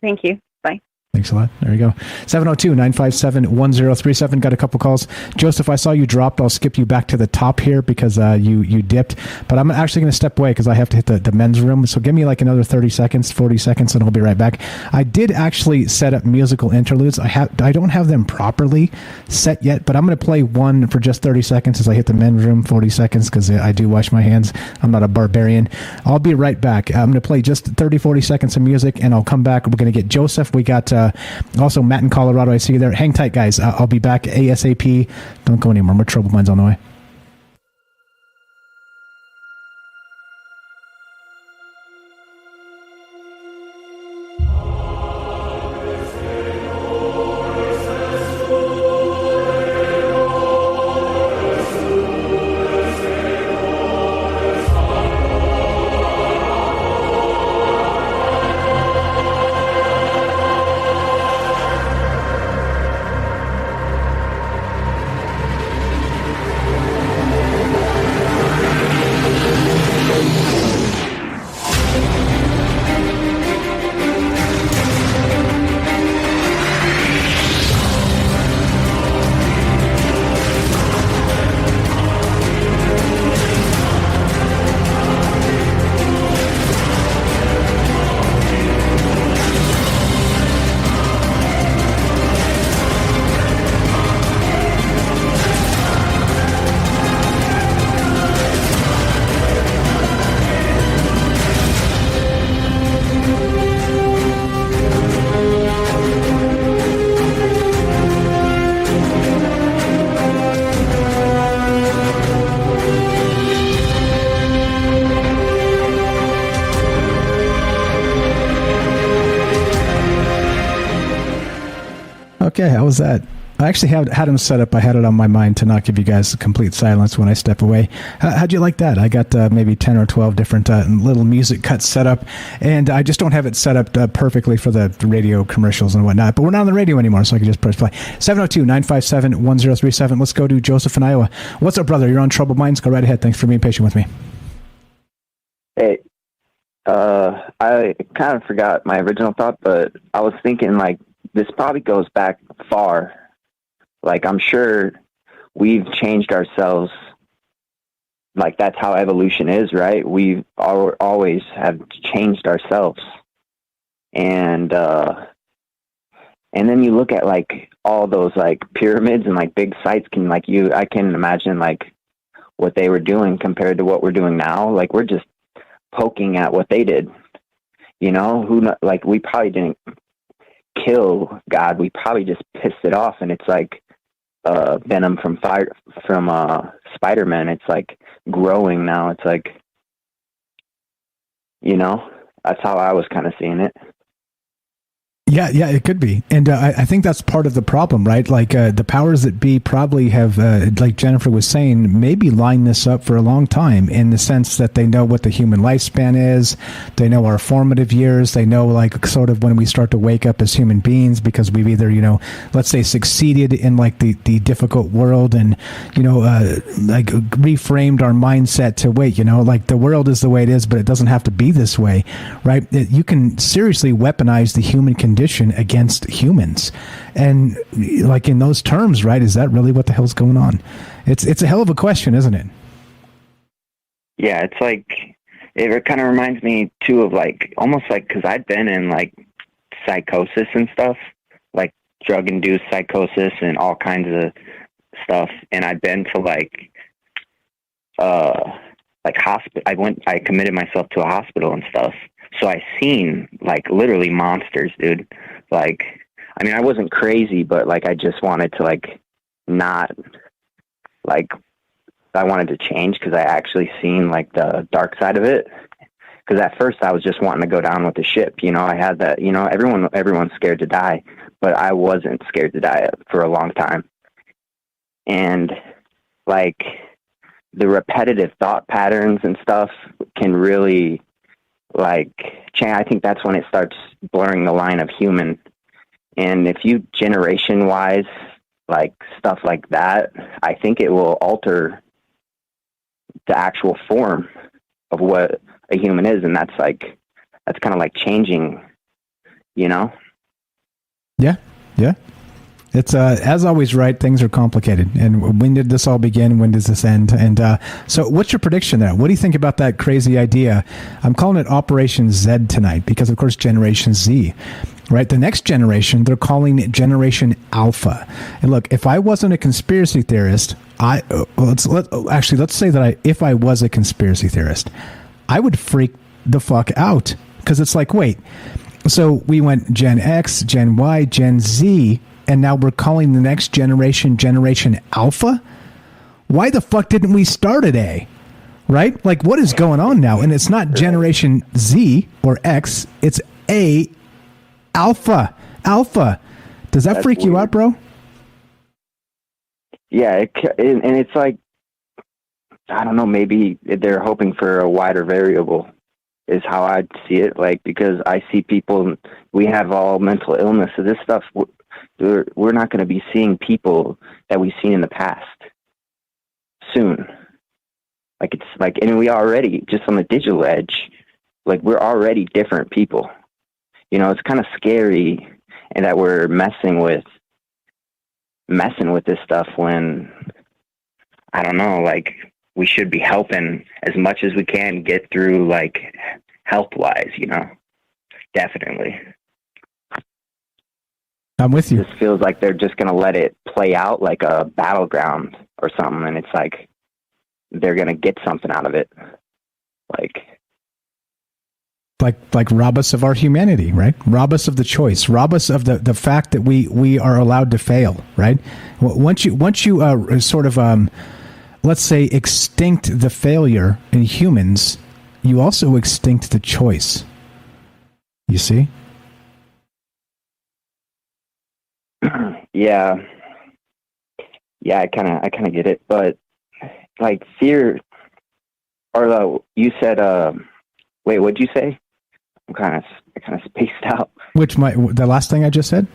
Thank you. Bye. Thanks a lot. There you go. 702-957-1037. Got a couple calls. Joseph, I saw you dropped. I'll skip you back to the top here because you dipped. But I'm actually going to step away because I have to hit the men's room. So give me like another 30 seconds, 40 seconds, and I'll be right back. I did actually set up musical interludes. I don't have them properly set yet, but I'm going to play one for just 30 seconds as I hit the men's room, 40 seconds because I do wash my hands. I'm not a barbarian. I'll be right back. I'm going to play just 30, 40 seconds of music, and I'll come back. We're going to get Joseph. We got also Matt in Colorado. I see you there. Hang tight, guys. I'll be back ASAP. Don't go anymore. More Troubled Minds on the way. Okay, how was that? I actually had them set up. I had it on my mind to not give you guys complete silence when I step away. How'd you like that? I got maybe 10 or 12 different little music cuts set up, and I just don't have it set up perfectly for the radio commercials and whatnot. But we're not on the radio anymore, so I can just press play. 702-957-1037. Let's go to Joseph in Iowa. What's up, brother? You're on Troubled Minds. Go right ahead. Thanks for being patient with me. Hey, I kind of forgot my original thought, but I was thinking like this probably goes back far. Like I'm sure we've changed ourselves. Like that's how evolution is, right? We've always have changed ourselves, and then you look at like all those like pyramids and like big sites. I can imagine like what they were doing compared to what we're doing now. Like we're just poking at what they did, you know, like we probably didn't kill God. We probably just pissed it off. And it's like, venom from Spider-Man. It's like growing now. It's like, you know, that's how I was kind of seeing it. Yeah, it could be. And I think that's part of the problem, right? Like the powers that be probably have, like Jennifer was saying, maybe lined this up for a long time in the sense that they know what the human lifespan is. They know our formative years. They know like sort of when we start to wake up as human beings because we've either, you know, let's say succeeded in like the difficult world and, you know, like reframed our mindset to wait, you know, like the world is the way it is, but it doesn't have to be this way, right? You can seriously weaponize the human condition against humans, and like in those terms, right? Is that really what the hell's going on? It's a hell of a question, isn't it? Yeah, it's like it kind of reminds me too of like almost like because I'd been in like psychosis and stuff, like drug-induced psychosis and all kinds of stuff, and I'd been to like hospital. I committed myself to a hospital and stuff. So I seen like literally monsters, dude. Like, I mean, I wasn't crazy, but like I just wanted to like not like I wanted to change because I actually seen like the dark side of it. Because at first I was just wanting to go down with the ship. You know, I had that. You know, everyone's scared to die, but I wasn't scared to die for a long time. And like the repetitive thought patterns and stuff can really like change. I think that's when it starts blurring the line of human. And if you generation wise like stuff like that, I think it will alter the actual form of what a human is, and that's kind of like changing, you know. Yeah It's as always, right? Things are complicated. And when did this all begin? When does this end? And so what's your prediction there? What do you think about that crazy idea? I'm calling it Operation Z tonight because, of course, Generation Z, right? The next generation, they're calling it Generation Alpha. And look, if I wasn't a conspiracy theorist, let's say that if I was a conspiracy theorist, I would freak the fuck out because it's like, wait, so we went Gen X, Gen Y, Gen Z, and now we're calling the next generation Generation Alpha? Why the fuck didn't we start at A? Right? Like, what is going on now? And it's not Generation Z or X. It's A, Alpha. Alpha. Does that freak you out, bro? Yeah, and it's like, I don't know, maybe they're hoping for a wider variable is how I'd see it. Like, because I see people, we have all mental illness. So this stuff, we're not going to be seeing people that we've seen in the past soon. Like, it's like, and we already, just on the digital edge, like, we're already different people. You know, it's kind of scary, and that we're messing with this stuff when, I don't know, like, we should be helping as much as we can get through, like, health-wise, you know? Definitely. I'm with you. It just feels like they're just going to let it play out like a battleground or something, and it's like they're going to get something out of it. Like rob us of our humanity, right? Rob us of the choice. Rob us of the fact that we are allowed to fail, right? Once you sort of, let's say, extinct the failure in humans, you also extinct the choice. You see? Yeah, I kind of get it, but like fear, or you said, wait, what'd you say? I kind of spaced out. The last thing I just said?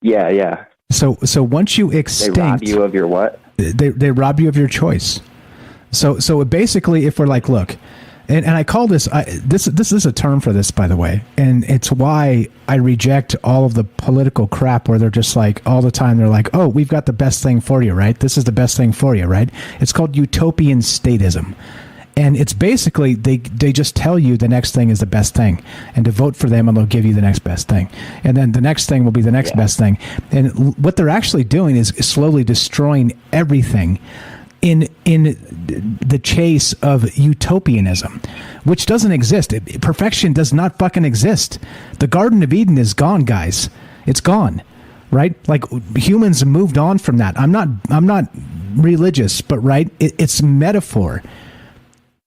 Yeah. So once you extinct, they rob you of your what? They rob you of your choice. So basically, if we're like, look, And I call this this is a term for this, by the way, and it's why I reject all of the political crap where they're just like all the time they're like, oh, we've got the best thing for you, right? This is the best thing for you, right? It's called utopian statism. And it's basically they just tell you the next thing is the best thing, and to vote for them and they'll give you the next best thing, and then the next thing will be the next best thing. And what they're actually doing is slowly destroying everything in the chase of utopianism, which doesn't exist. Perfection does not fucking exist. The Garden of Eden is gone, guys. It's gone, right? Like humans moved on from that. I'm not religious, but right, it's metaphor.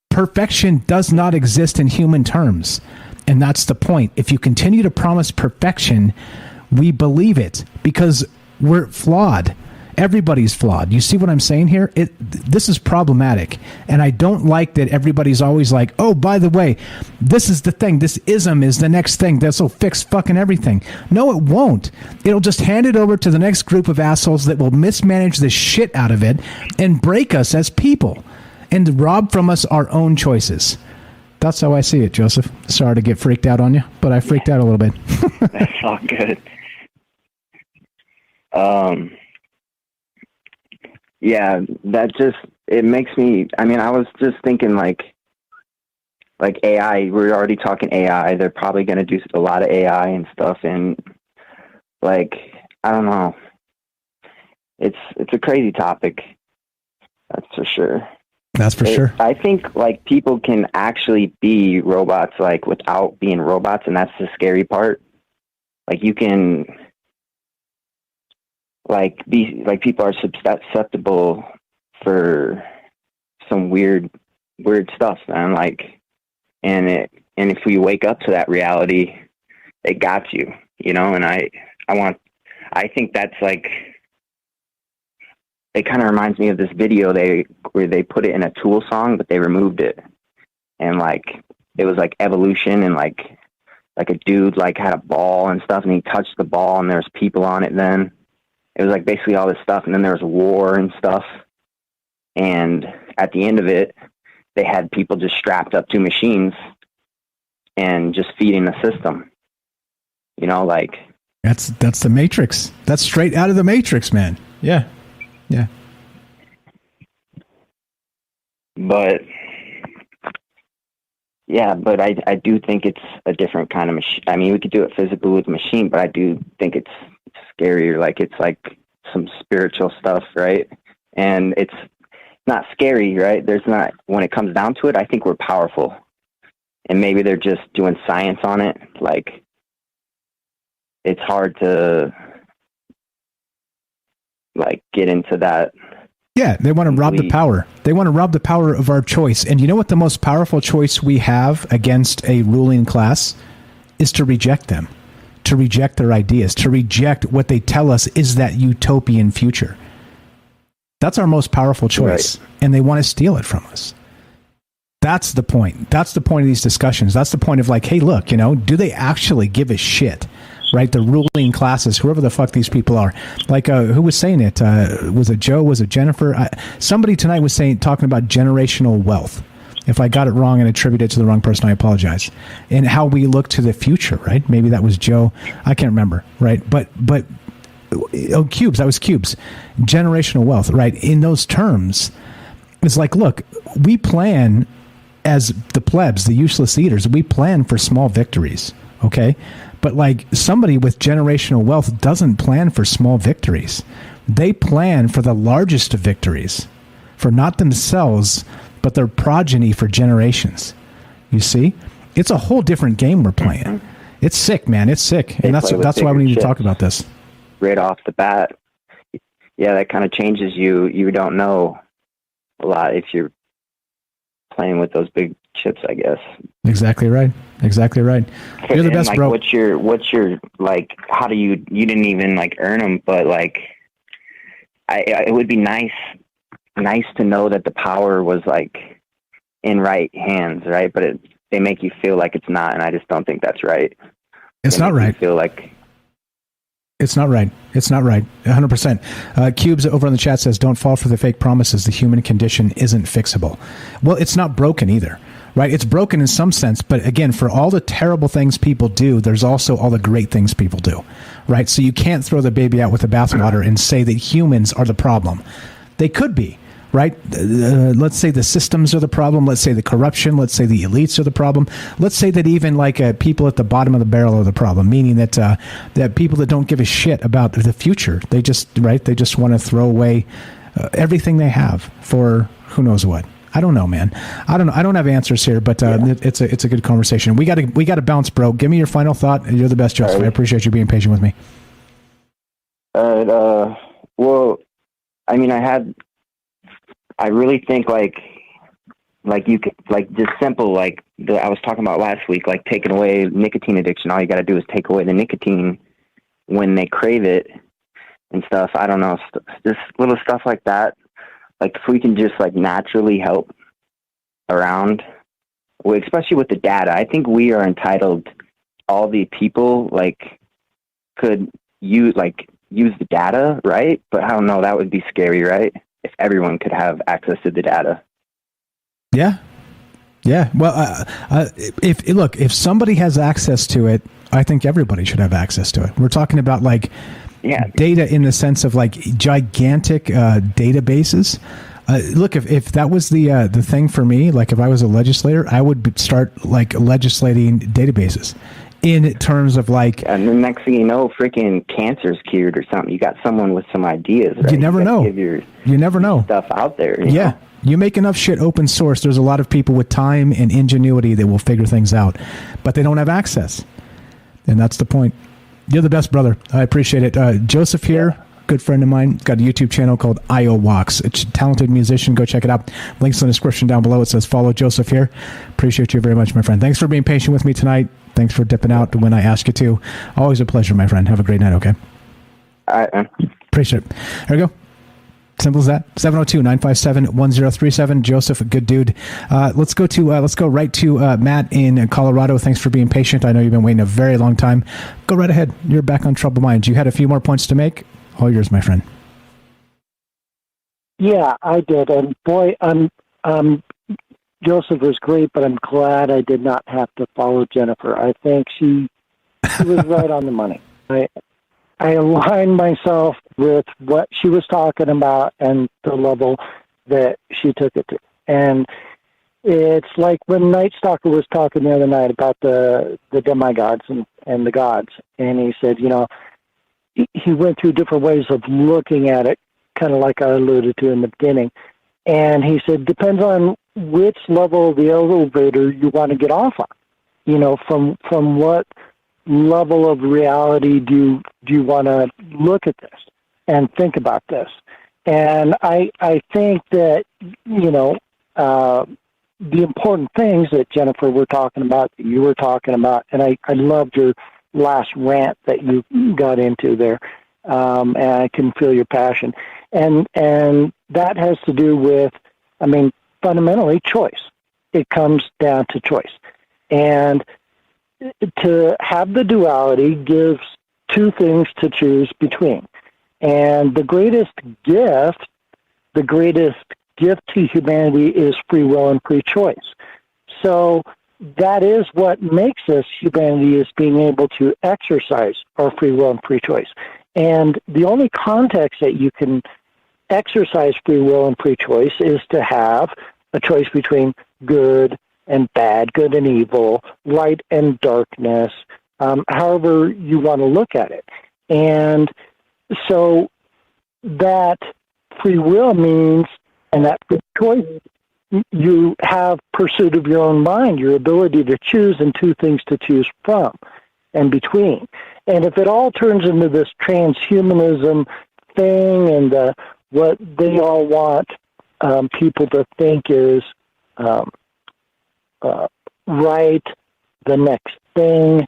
Perfection does not exist in human terms. And that's the point. If you continue to promise perfection, we believe it because we're flawed. Everybody's flawed. You see what I'm saying here? This is problematic. And I don't like that everybody's always like, oh, by the way, this is the thing. This ism is the next thing. This will fix fucking everything. No, it won't. It'll just hand it over to the next group of assholes that will mismanage the shit out of it and break us as people and rob from us our own choices. That's how I see it, Joseph. Sorry to get freaked out on you, but I freaked out a little bit. That's all good. Yeah, that just, it makes me, I mean, I was just thinking like AI, we're already talking AI. They're probably going to do a lot of AI and stuff. And like, I don't know. It's a crazy topic. That's for sure. That's for sure. I think like people can actually be robots like without being robots, and that's the scary part. Like you can like be like people are susceptible for some weird stuff, man. Like, and if we wake up to that reality, it got you, you know. And I think that's like. It kind of reminds me of this video where they put it in a Tool song, but they removed it, and like it was like evolution, and like a dude like had a ball and stuff, and he touched the ball, and there's people on it. Then it was like basically all this stuff, and then there was war and stuff, and at the end of it, they had people just strapped up to machines and just feeding the system. You know, like that's the Matrix. That's straight out of the Matrix, man. Yeah. Yeah. But I do think it's a different kind of machine. I mean, we could do it physically with a machine, but I do think it's scarier. Like it's like some spiritual stuff, right? And it's not scary, right? There's not, when it comes down to it, I think we're powerful. And maybe they're just doing science on it. Like it's hard to like get into that. Yeah, they want to rob the power. They want to rob the power of our choice. And you know what the most powerful choice we have against a ruling class is? To reject them, to reject their ideas, to reject what they tell us is that utopian future. That's our most powerful choice. Right. And they want to steal it from us. That's the point. That's the point of these discussions. That's the point of like, hey, look, you know, do they actually give a shit? Right, the ruling classes, whoever the fuck these people are. Like, who was saying it? Was it Joe? Was it Jennifer? Somebody tonight was talking about generational wealth. If I got it wrong and attributed it to the wrong person, I apologize. And how we look to the future, right? Maybe that was Joe. I can't remember, right? But Cubes. That was Cubes. Generational wealth, right? In those terms, it's like, look, we plan as the plebs, the useless eaters. We plan for small victories, okay? But like somebody with generational wealth doesn't plan for small victories. They plan for the largest of victories, for not themselves, but their progeny for generations. You see? It's a whole different game we're playing. It's sick, man. It's sick. And that's why we need to talk about this. Right off the bat. Yeah, that kind of changes you. You don't know a lot if you're playing with those big chips, I guess. Exactly right. Exactly right. You're the best, like, bro. What's your like? How do you didn't even like earn them, but like, it would be nice to know that the power was like in right hands, right? But they make you feel like it's not, and I just don't think that's right. It's not right. Feel like it's not right. It's not right. 100%. Cubes over in the chat says, "Don't fall for the fake promises. The human condition isn't fixable." Well, it's not broken either. right? It's broken in some sense, but again, for all the terrible things people do, there's also all the great things people do, right? So you can't throw the baby out with the bathwater and say that humans are the problem. They could be, right? Let's say the systems are the problem. Let's say the corruption. Let's say the elites are the problem. Let's say that even like people at the bottom of the barrel are the problem, meaning that that people that don't give a shit about the future, they just want to throw away everything they have for who knows what. I don't know, man. I don't know. I don't have answers here, but it's a good conversation. We got to bounce, bro. Give me your final thought. You're the best, Joseph. Right. I appreciate you being patient with me. All right. Well, I mean, I really think like you could, like, just simple, like I was talking about last week, like taking away nicotine addiction. All you got to do is take away the nicotine when they crave it and stuff. I don't know, just little stuff like that. Like if we can just like naturally help around, well, especially with the data, I think we are entitled. All the people like could use the data, right? But I don't know. That would be scary, right? If everyone could have access to the data. Yeah. Well, if somebody has access to it, I think everybody should have access to it. We're talking about like data in the sense of like gigantic databases. Look, if that was the thing for me, like if I was a legislator, I would start like legislating databases in terms of like. And the next thing you know, freaking cancer's cured or something. You got someone with some ideas. Right? You never know. You never know stuff out there. You know? You make enough shit open source. There's a lot of people with time and ingenuity that will figure things out, but they don't have access, and that's the point. You're the best, brother. I appreciate it. Joseph here, good friend of mine, got a YouTube channel called IO Walks. It's a talented musician. Go check it out. Links in the description down below. It says follow Joseph here. Appreciate you very much, my friend. Thanks for being patient with me tonight. Thanks for dipping out when I ask you to. Always a pleasure, my friend. Have a great night, okay? All right, man. Appreciate it. There we go. Simple as that. 702-957-1037. Joseph, a good dude. Let's go right to Matt in Colorado. Thanks for being patient. I know you've been waiting a very long time. Go right ahead. You're back on Troubled Minds. You had a few more points to make. All yours, my friend. Yeah, I did. And boy, Joseph was great, but I'm glad I did not have to follow Jennifer. I think she was right on the money. I aligned myself with what she was talking about and the level that she took it to. And it's like when Night Stalker was talking the other night about the demigods and the gods. And he said, he went through different ways of looking at it, kind of like I alluded to in the beginning. And he said, depends on which level of the elevator you want to get off on. From what level of reality do you want to look at this and think about this? And I think that, the important things that Jennifer were talking about, that you were talking about, and I loved your last rant that you got into there, and I can feel your passion. And that has to do with, fundamentally choice. It comes down to choice. And to have the duality gives two things to choose between. And the greatest gift to humanity is free will and free choice. So that is what makes us humanity, is being able to exercise our free will and free choice. And the only context that you can exercise free will and free choice is to have a choice between good and bad, good and evil, light and darkness, however you want to look at it. And so that free will means, and that free choice, you have pursuit of your own mind, your ability to choose, and two things to choose from and between. And if it all turns into this transhumanism thing and what they all want people to think is right, the next thing,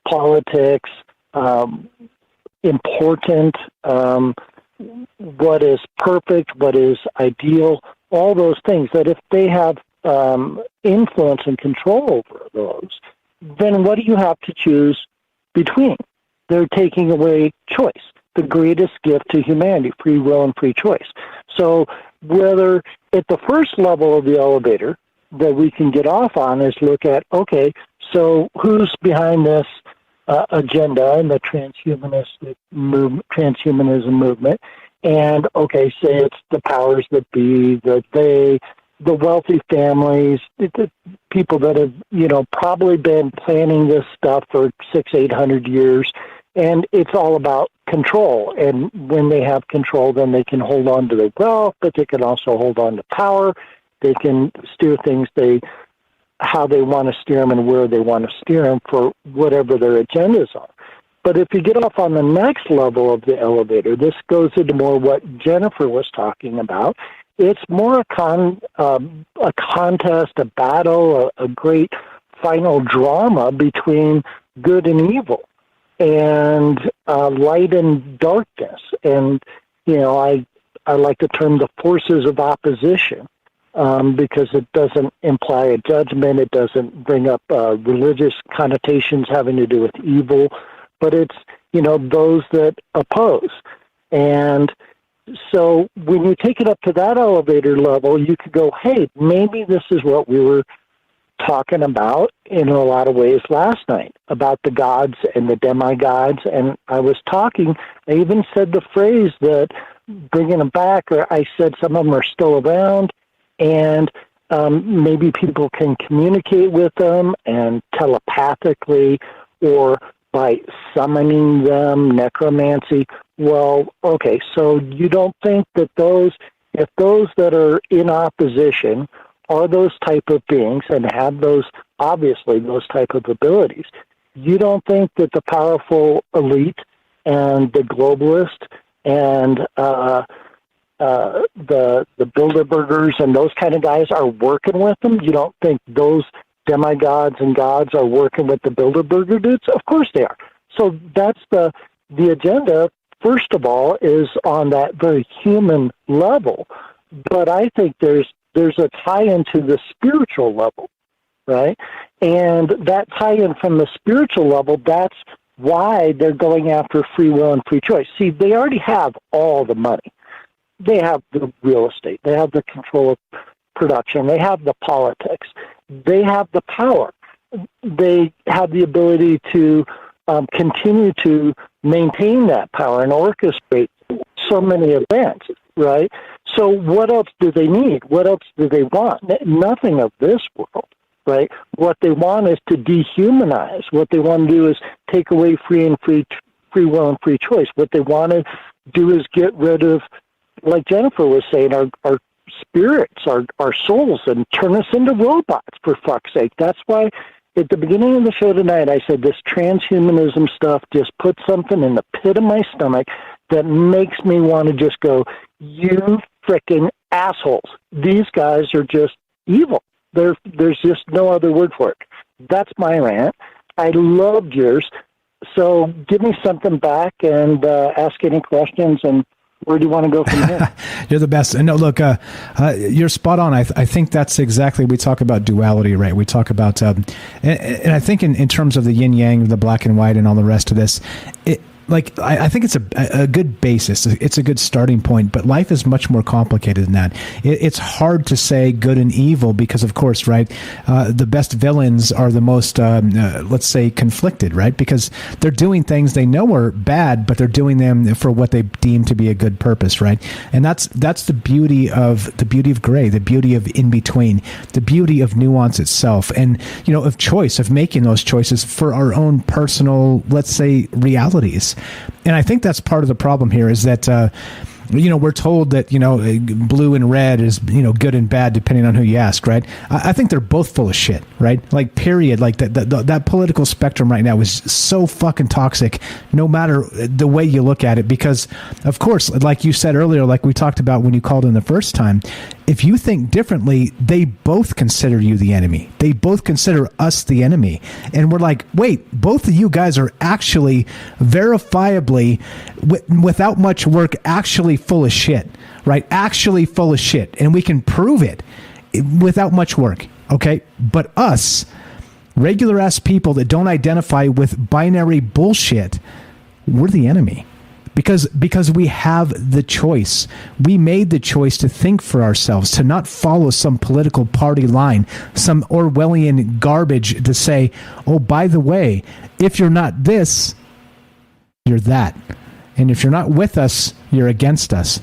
politics, important, what is perfect, what is ideal, all those things, that if they have influence and control over those, then what do you have to choose between? They're taking away choice, the greatest gift to humanity, free will and free choice. So whether at the first level of the elevator, that we can get off on is look at, okay, so who's behind this agenda and the transhumanism movement? And, okay, say it's the powers that be, the wealthy families, the people that have, probably been planning this stuff for 600-800 years. And it's all about control. And when they have control, then they can hold on to their wealth, but they can also hold on to power. They can steer things how they want to steer them and where they want to steer them for whatever their agendas are. But if you get off on the next level of the elevator, this goes into more what Jennifer was talking about. It's more a contest, a battle, a great final drama between good and evil, and light and darkness. And, I like the term the forces of opposition, because it doesn't imply a judgment. It doesn't bring up religious connotations having to do with evil, but it's, those that oppose. And so when you take it up to that elevator level, you could go, hey, maybe this is what we were talking about in a lot of ways last night, about the gods and the demigods. And I even said the phrase that, bringing them back, or I said some of them are still around, and maybe people can communicate with them and telepathically or by summoning them, necromancy. Well, okay, so you don't think that if those that are in opposition are those type of beings and have those type of abilities, you don't think that the powerful elite and the globalist and the Bilderbergers and those kind of guys are working with them? You don't think those demigods and gods are working with the Bilderberger dudes? Of course they are. So that's the agenda, first of all, is on that very human level. But I think there's a tie-in to the spiritual level, right? And that tie-in from the spiritual level, that's why they're going after free will and free choice. See, they already have all the money. They have the real estate. They have the control of production. They have the politics. They have the power. They have the ability to continue to maintain that power and orchestrate so many events, right? So what else do they need? What else do they want? Nothing of this world, right? What they want is to dehumanize. What they want to do is take away free will and free choice. What they want to do is get rid of, like Jennifer was saying, our spirits, our souls, and turn us into robots, for fuck's sake. That's why at the beginning of the show tonight, I said this transhumanism stuff just puts something in the pit of my stomach that makes me want to just go, you frickin' assholes. These guys are just evil. There's just no other word for it. That's my rant. I loved yours. So give me something back and ask any questions, and where do you want to go from here? You're the best. No, look, you're spot on. I think that's exactly, we talk about duality, right? We talk about, and I think in terms of the yin yang, the black and white, and all the rest of this, I think it's a good basis. It's a good starting point, but life is much more complicated than that. It's hard to say good and evil because, of course, right, the best villains are the most, let's say, conflicted, right? Because they're doing things they know are bad, but they're doing them for what they deem to be a good purpose, right? And that's the beauty of gray, the beauty of in between, the beauty of nuance itself, and of choice, of making those choices for our own personal, let's say, realities. And I think that's part of the problem here is that, we're told that, blue and red is, good and bad depending on who you ask, right? I think they're both full of shit, right? Like, period. Like, that political spectrum right now is so fucking toxic, no matter the way you look at it. Because, of course, like you said earlier, like we talked about when you called in the first time, if you think differently, they both consider you the enemy. They both consider us the enemy. And we're like, wait, both of you guys are actually verifiably, without much work, actually full of shit, right? Actually full of shit. And we can prove it without much work, okay? But us, regular ass people that don't identify with binary bullshit, we're the enemy. because we have the choice. We made the choice to think for ourselves, to not follow some political party line, some Orwellian garbage to say, oh, by the way, if you're not this, you're that. And if you're not with us, you're against us.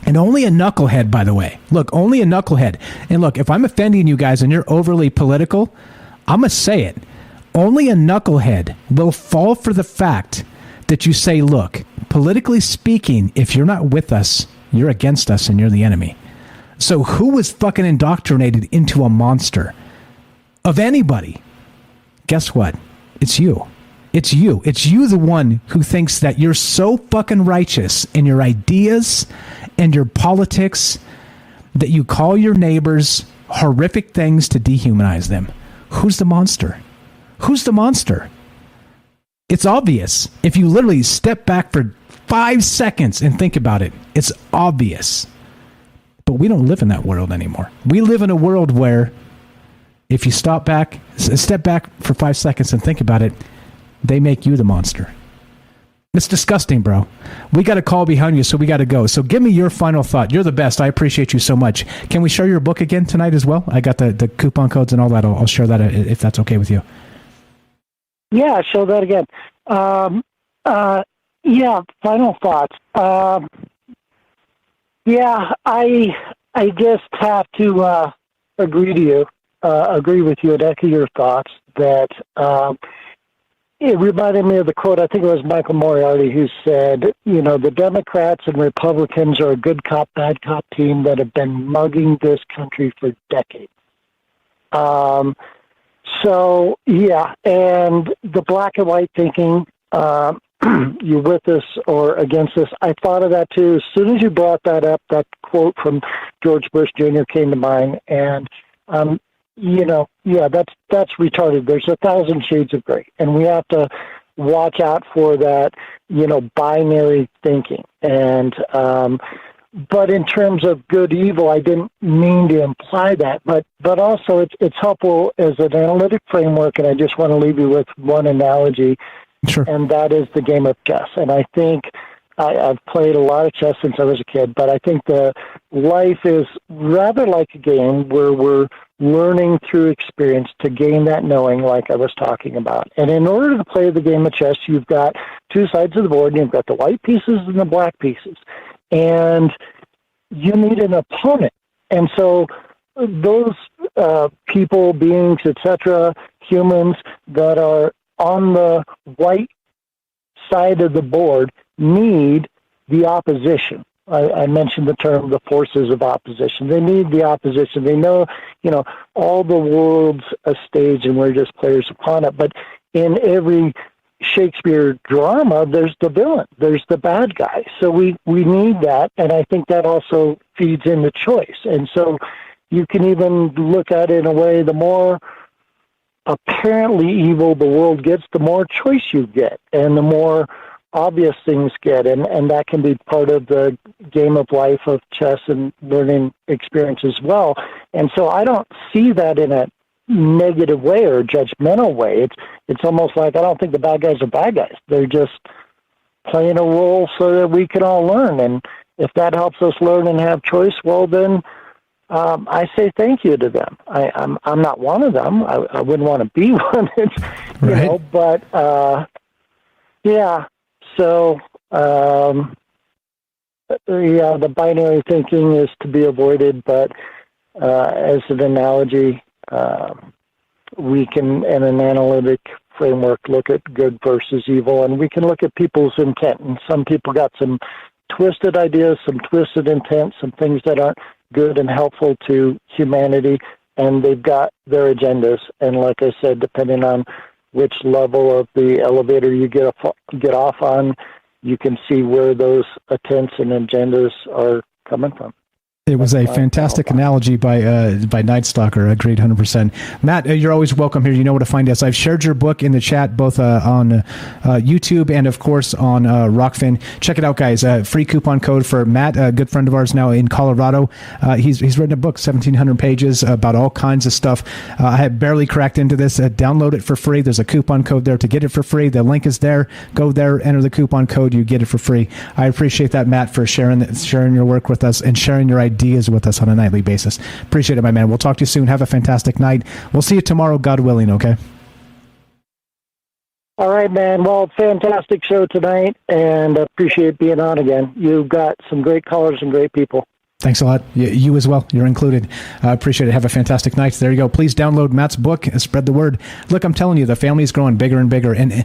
And only a knucklehead, by the way. Look, only a knucklehead. And look, if I'm offending you guys and you're overly political, I'm going to say it. Only a knucklehead will fall for the fact that you say, look, politically speaking, if you're not with us, you're against us and you're the enemy. So who was fucking indoctrinated into a monster? Of anybody. Guess what? It's you. It's you. It's you, the one who thinks that you're so fucking righteous in your ideas and your politics that you call your neighbors horrific things to dehumanize them. Who's the monster? Who's the monster? It's obvious. If you literally step back for 5 seconds and think about it, it's obvious. But we don't live in that world anymore. We live in a world where if you step back for 5 seconds and think about it, they make you the monster. It's disgusting, bro. We got a call behind you, so we got to go. So give me your final thought. You're the best. I appreciate you so much. Can we share your book again tonight as well? I got the coupon codes and all that. I'll share that if that's okay with you. Yeah, show that again. Yeah, final thoughts. Yeah, I just have to agree with you and echo your thoughts that it reminded me of the quote, I think it was Michael Moriarty, who said, you know, the Democrats and Republicans are a good cop, bad cop team that have been mugging this country for decades. So, yeah, and the black and white thinking, you're with us or against us. I thought of that too. As soon as you brought that up, that quote from George Bush Jr. came to mind. And, you know, yeah, that's retarded. There's 1,000 shades of gray. And we have to watch out for that, you know, binary thinking. And, but in terms of good, evil, I didn't mean to imply that, but also it's helpful as an analytic framework. And I just want to leave you with one analogy. Sure. And that is the game of chess. And I think I've played a lot of chess since I was a kid, but I think the life is rather like a game where we're learning through experience to gain that knowing like I was talking about. And in order to play the game of chess, you've got two sides of the board, and you've got the white pieces and the black pieces. And you need an opponent. And so those people, beings, etc., humans that are on the white side of the board need the opposition. I mentioned the term the forces of opposition. They need the opposition. They know, you know, all the world's a stage and we're just players upon it. But in every Shakespeare drama, there's the villain, there's the bad guy. So we need that, and I think that also feeds into choice. And so you can even look at it in a way, the more apparently evil the world gets, the more choice you get, and the more obvious things get, and that can be part of the game of life of chess and learning experience as well. And so I don't see that in a negative way or judgmental way. It's almost like I don't think the bad guys are bad guys. They're just playing a role so that we can all learn. And if that helps us learn and have choice, well then I say thank you to them. I'm not one of them. I wouldn't want to be one. You know, but yeah. So yeah, the binary thinking is to be avoided. But as an analogy, we can, in an analytic framework, look at good versus evil, and we can look at people's intent. And some people got some twisted ideas, some twisted intent, some things that aren't good and helpful to humanity, and they've got their agendas. And like I said, depending on which level of the elevator you get off on, you can see where those intents and agendas are coming from. It was a fantastic analogy by Night Stalker. Agreed 100%. Matt, you're always welcome here. You know where to find us. I've shared your book in the chat, both on YouTube and, of course, on Rockfin. Check it out, guys. Free coupon code for Matt, a good friend of ours now in Colorado. He's written a book, 1,700 pages, about all kinds of stuff. I have barely cracked into this. Download it for free. There's a coupon code there to get it for free. The link is there. Go there, enter the coupon code. You get it for free. I appreciate that, Matt, for sharing your work with us and sharing your ideas with us on a nightly basis. Appreciate it, my man. We'll talk to you soon. Have a fantastic night. We'll see you tomorrow, God willing, okay? All right, man. Well, fantastic show tonight, and appreciate being on again. You've got some great callers and great people. Thanks a lot. You as well. You're included. Appreciate it. Have a fantastic night. There you go. Please download Matt's book and spread the word. Look, I'm telling you, the family is growing bigger and bigger, and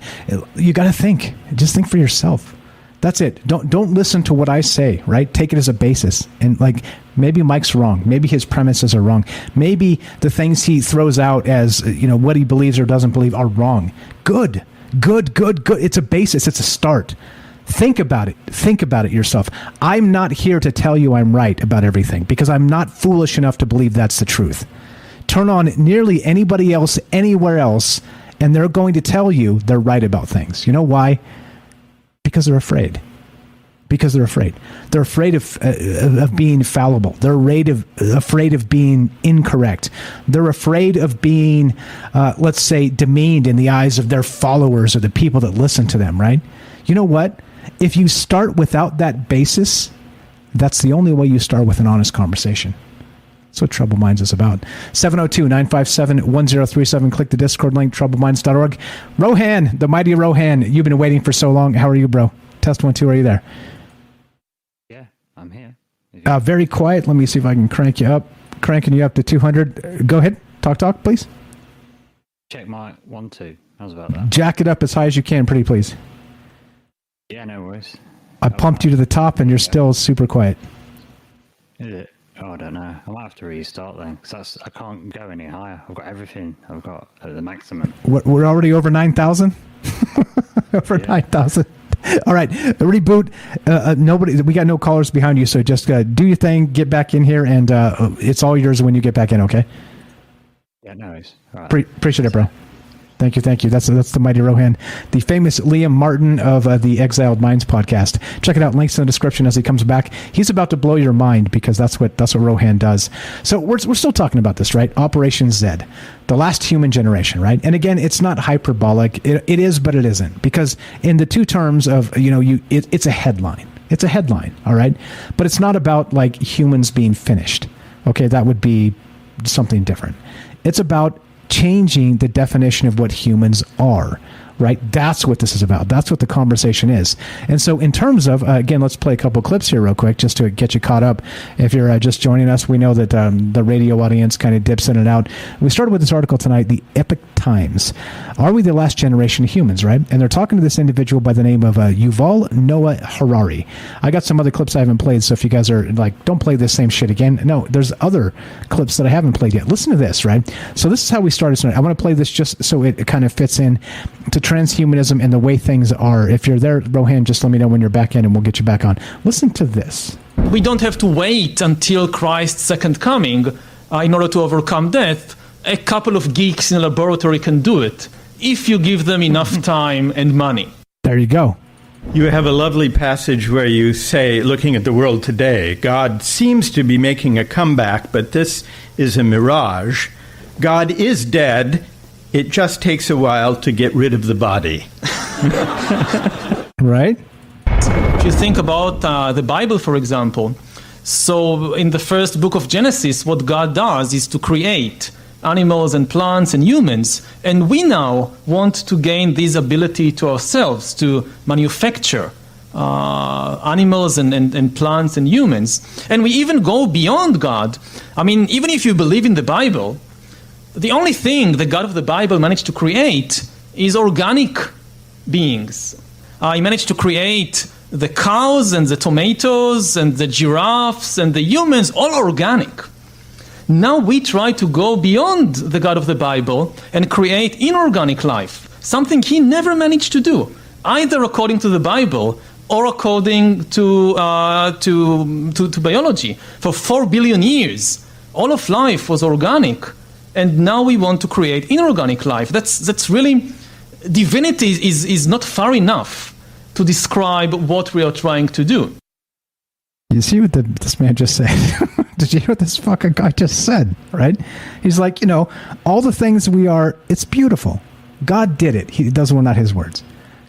you got to think. Just think for yourself. That's it. Don't listen to what I say, right? Take it as a basis. And maybe Mike's wrong. Maybe his premises are wrong. Maybe the things he throws out as, what he believes or doesn't believe are wrong. Good. It's a basis. It's a start. Think about it. Think about it yourself. I'm not here to tell you I'm right about everything because I'm not foolish enough to believe that's the truth. Turn on nearly anybody else, anywhere else, and they're going to tell you they're right about things. You know why? Because they're afraid. They're afraid of being fallible. They're afraid of being incorrect. They're afraid of being, let's say, demeaned in the eyes of their followers or the people that listen to them, right? You know what? If you start without that basis, that's the only way you start with an honest conversation. That's what Troubled Minds is about. 702-957-1037. Click the Discord link, troubledminds.org. Rohan, the mighty Rohan, you've been waiting for so long. How are you, bro? Test 1, 2, are you there? Yeah, I'm here. Very quiet. Let me see if I can crank you up. Cranking you up to 200. Go ahead. Talk, please. Check my 1, 2. How's about that? Jack it up as high as you can, pretty please. Yeah, no worries. I pumped you to the top and you're still super quiet. Is it? Oh, I don't know. I might have to restart then, because I can't go any higher. I've got everything. I've got at the maximum. We're already over 9,000? Over 9,000. All right, reboot. Nobody. We got no callers behind you, so just do your thing, get back in here, and it's all yours when you get back in, okay? Yeah, no worries. All right. Appreciate it, bro. Thank you. That's the mighty Rohan, the famous Liam Martin of the Exiled Minds podcast. Check it out. Links in the description as he comes back. He's about to blow your mind because that's what Rohan does. So we're still talking about this, right? Operation Z, the last human generation, right? And again, it's not hyperbolic. It is, but it isn't, because in the two terms of it's a headline. It's a headline, all right? But it's not about like humans being finished. Okay, that would be something different. It's about changing the definition of what humans are, right? That's what this is about. That's what the conversation is. And so in terms of, again, let's play a couple clips here real quick just to get you caught up. If you're just joining us, we know that the radio audience kind of dips in and out. We started with this article tonight, the Epic Times. Are we the last generation of humans, right? And they're talking to this individual by the name of Yuval Noah Harari. I got some other clips I haven't played, so if you guys are like, don't play this same shit again. No, there's other clips that I haven't played yet. Listen to this, right? So this is how we started tonight. I want to play this just so it kind of fits in to transhumanism and the way things are. If you're there, Rohan, just let me know when you're back in and we'll get you back on. Listen to this. We don't have to wait until Christ's second coming in order to overcome death. A couple of geeks in a laboratory can do it if you give them enough time and money. There you go. You have a lovely passage where you say, looking at the world today, God seems to be making a comeback, but this is a mirage. God is dead. It just takes a while to get rid of the body. Right? If you think about the Bible, for example, so in the first book of Genesis, what God does is to create animals and plants and humans, and we now want to gain this ability to ourselves to manufacture animals and plants and humans. And we even go beyond God. I mean, even if you believe in the Bible, the only thing the God of the Bible managed to create is organic beings. He managed to create the cows and the tomatoes and the giraffes and the humans, all organic. Now we try to go beyond the God of the Bible and create inorganic life, something he never managed to do, either according to the Bible or according to biology. For 4 billion years, all of life was organic, and now we want to create inorganic life. That's really, divinity is not far enough to describe what we are trying to do. You see what this man just said? Did you hear what this fucking guy just said, right? He's like, all the things we are, it's beautiful. God did it. Those were not his words.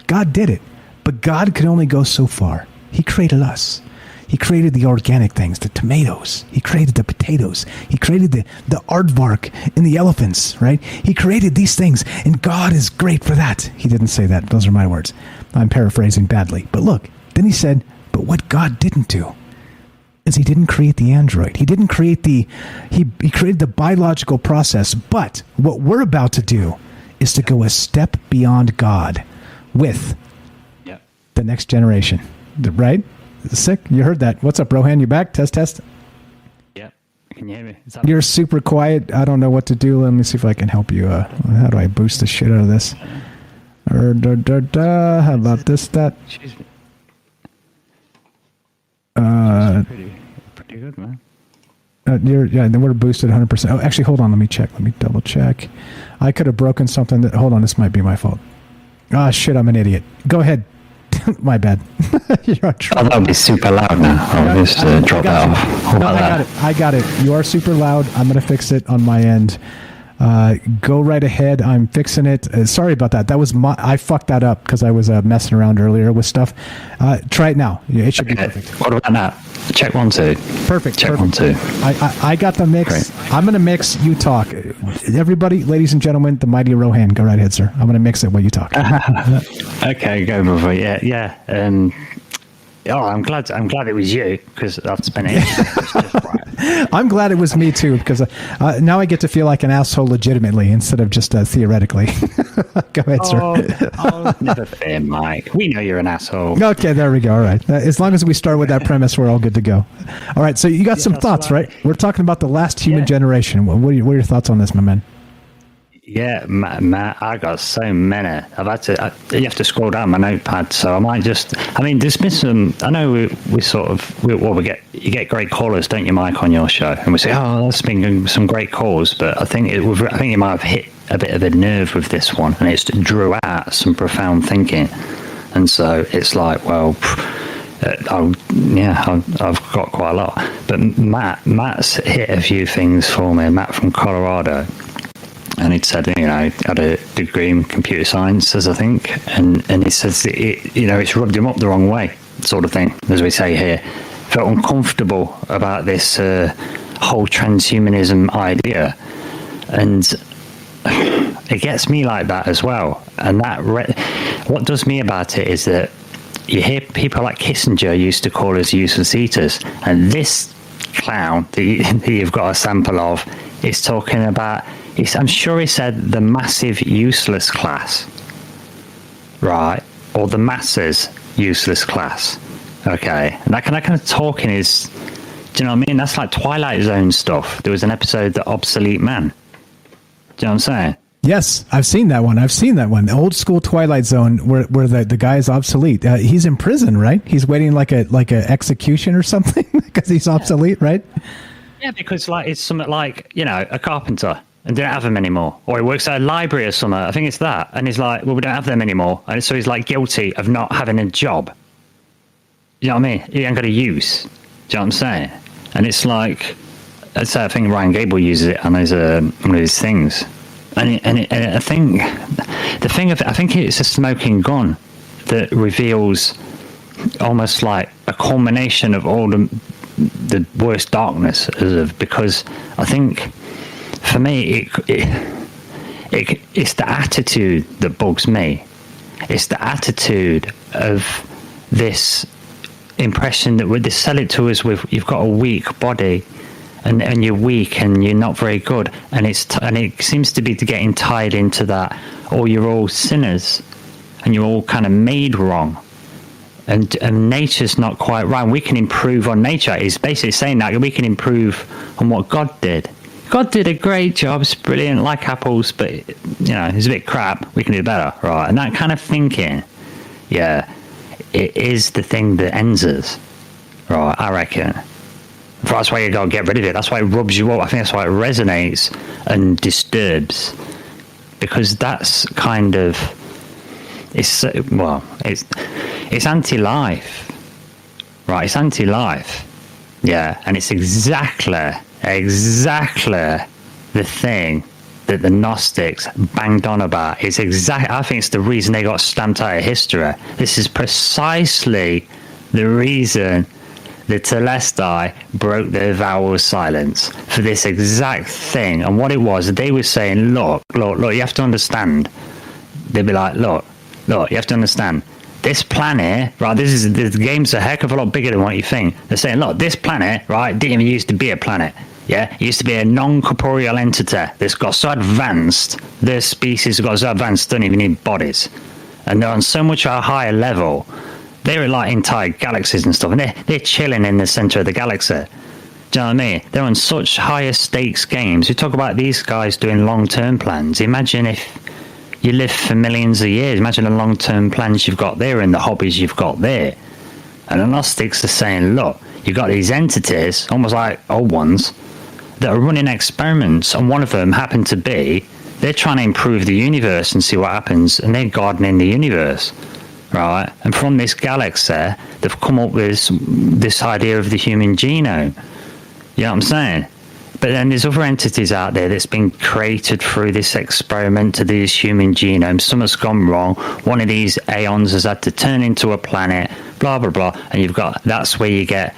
God did it. But God could only go so far. He created us. He created the organic things, the tomatoes. He created the potatoes. He created the aardvark in the elephants, right? He created these things, and God is great for that. He didn't say that. Those are my words. I'm paraphrasing badly. But look, then he said, but what God didn't do is he didn't create the android. He didn't create he created the biological process. But what we're about to do is to go a step beyond God with the next generation. Right? Sick? You heard that. What's up, Rohan? You back? Test. Yeah. Can you hear me? You're super quiet. I don't know what to do. Let me see if I can help you. How do I boost the shit out of this? How about this, that? Pretty good, man. Then we're boosted 100%. Oh, actually, hold on. Let me check. Let me double check. I could have broken something. Hold on. This might be my fault. Ah, shit. I'm an idiot. Go ahead. My bad. You're on track. That'll be super loud now. I'll just drop that off. No, I got it. You are super loud. I'm going to fix it on my end. Go right ahead. I'm fixing it. Sorry about that. I fucked that up because I was messing around earlier with stuff. Try it now. It should be perfect. What about now? Check 1, 2. Perfect. Check 1, 2. I got the mix. Great. I'm going to mix. You talk. Everybody, ladies and gentlemen, the mighty Rohan. Go right ahead, sir. I'm going to mix it while you talk. Okay, go brother. Yeah. I'm glad it was you because I've spent it. I'm glad it was me too because now I get to feel like an asshole legitimately instead of just theoretically. Go ahead, sir. Never fear, Mike. We know you're an asshole. Okay, there we go. All right. As long as we start with that premise, we're all good to go. All right. So you got some thoughts, right? We're talking about the last human generation. What are your thoughts on this, my man? Yeah, Matt, I got so many. I've had to. You have to scroll down my notepad, so I might just. I mean, there's been some. I know you get great callers, don't you, Mike, on your show, and we say, oh, there's been some great calls, but I think you might have hit a bit of a nerve with this one, and it's drew out some profound thinking, and so it's like, well. I've got quite a lot, but Matt's hit a few things for me. Matt from Colorado. And he said, had a degree in computer sciences, I think, and he says, it's rubbed him up the wrong way, sort of thing, as we say here. Felt uncomfortable about this whole transhumanism idea, and it gets me like that as well. And what does me about it is that you hear people like Kissinger used to call us useless eaters, and this clown that you've got a sample of is talking about. I'm sure he said the massive useless class, right? Or the masses useless class. Okay. And that kind of talking is, do you know what I mean? That's like Twilight Zone stuff. There was an episode, The Obsolete Man. Do you know what I'm saying? Yes, I've seen that one. The old school Twilight Zone where the guy is obsolete. He's in prison, right? He's waiting like a execution or something because he's obsolete, right? Yeah, because it's something like, a carpenter. And don't have them anymore. Or he works at a library or something. I think it's that. And he's like, well, we don't have them anymore. And so he's like guilty of not having a job. You know what I mean? He ain't got a use. Do you know what I'm saying? And it's like, I think Ryan Gable uses it on one of his things. And I think I think it's a smoking gun that reveals almost like a culmination of all the worst darkness because I think for me it's the attitude that bugs me. It's the attitude of this impression that they sell it to us with you've got a weak body and you're weak and you're not very good, and it seems to be getting tied into that, or you're all sinners and you're all kind of made wrong. And nature's not quite right. We can improve on nature. It's basically saying that we can improve on what God did. God did a great job. It's brilliant, like apples, but it's a bit crap. We can do better, right? And that kind of thinking, yeah, it is the thing that ends us, right? I reckon. That's why you got to get rid of it. That's why it rubs you up. I think that's why it resonates and disturbs, because that's kind of it's anti-life, right? It's anti-life, yeah, and it's exactly the thing that the Gnostics banged on about. It's I think it's the reason they got stamped out of history. This is precisely the reason the Telestai broke their vow of silence for this exact thing. And what it was, they were saying, look, you have to understand. They'd be like, look, you have to understand. This planet, right, the game's a heck of a lot bigger than what you think. They're saying, look, this planet, right, didn't even used to be a planet. Yeah, it used to be a non-corporeal entity that's got so advanced, their species got so advanced, don't even need bodies. And they're on so much a higher level. They're like entire galaxies and stuff, and they're chilling in the center of the galaxy. Do you know what I mean? They're on such higher stakes games. We talk about these guys doing long-term plans. Imagine if you live for millions of years. Imagine the long-term plans you've got there and the hobbies you've got there. And the Gnostics are saying, look, you've got these entities, almost like old ones, that are running experiments, and one of them happened to be, they're trying to improve the universe and see what happens, and they're gardening the universe. Right, and from this galaxy, they've come up with this idea of the human genome. You know what I'm saying? But then there's other entities out there that's been created through this experiment to do this human genome. Something's gone wrong. One of these aeons has had to turn into a planet, blah, blah, blah. And that's where you get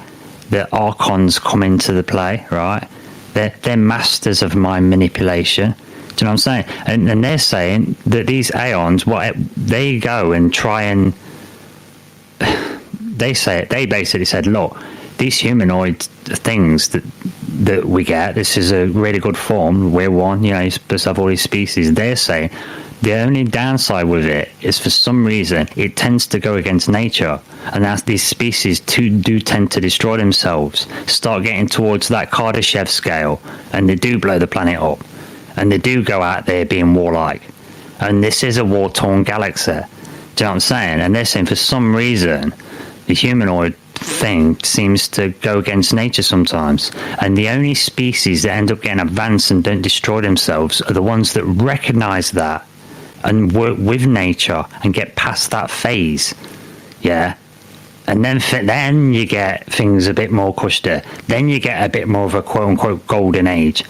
the Archons come into the play, right? They're masters of mind manipulation. Do you know what I'm saying? And they're saying that these aeons, they go and try and they basically said, look, these humanoid things that we get, this is a really good form. We're one, you're supposed to have all these species. They're saying the only downside with it is for some reason it tends to go against nature, and as these species do tend to destroy themselves, start getting towards that Kardashev scale, and they do blow the planet up. And they do go out there being warlike. And this is a war-torn galaxy. Do you know what I'm saying? And they're saying for some reason, the humanoid thing seems to go against nature sometimes. And the only species that end up getting advanced and don't destroy themselves are the ones that recognize that and work with nature and get past that phase. Yeah? And then you get things a bit more cushy. Then you get a bit more of a quote-unquote golden age.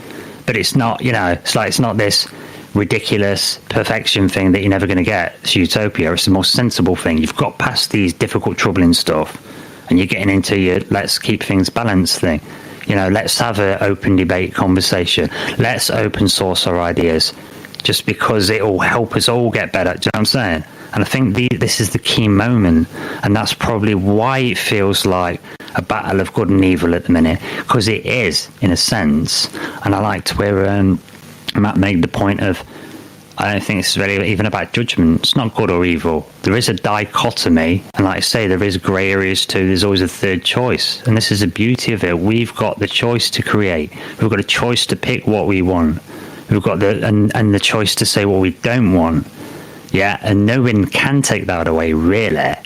But it's not, it's not this ridiculous perfection thing that you're never going to get. It's utopia. It's the most sensible thing. You've got past these difficult, troubling stuff, and you're getting into your let's keep things balanced thing. Let's have an open debate conversation. Let's open source our ideas, just because it will help us all get better. Do you know what I'm saying? And I think this is the key moment, and that's probably why it feels like a battle of good and evil at the minute, because it is, in a sense. And I liked where Matt made the point of, I don't think it's really even about judgment. It's not good or evil. There is a dichotomy, and like I say, there is grey areas too. There's always a third choice, and this is the beauty of it. We've got the choice to create. We've got a choice to pick what we want. We've got the choice to say what we don't want. Yeah, and no one can take that away, really.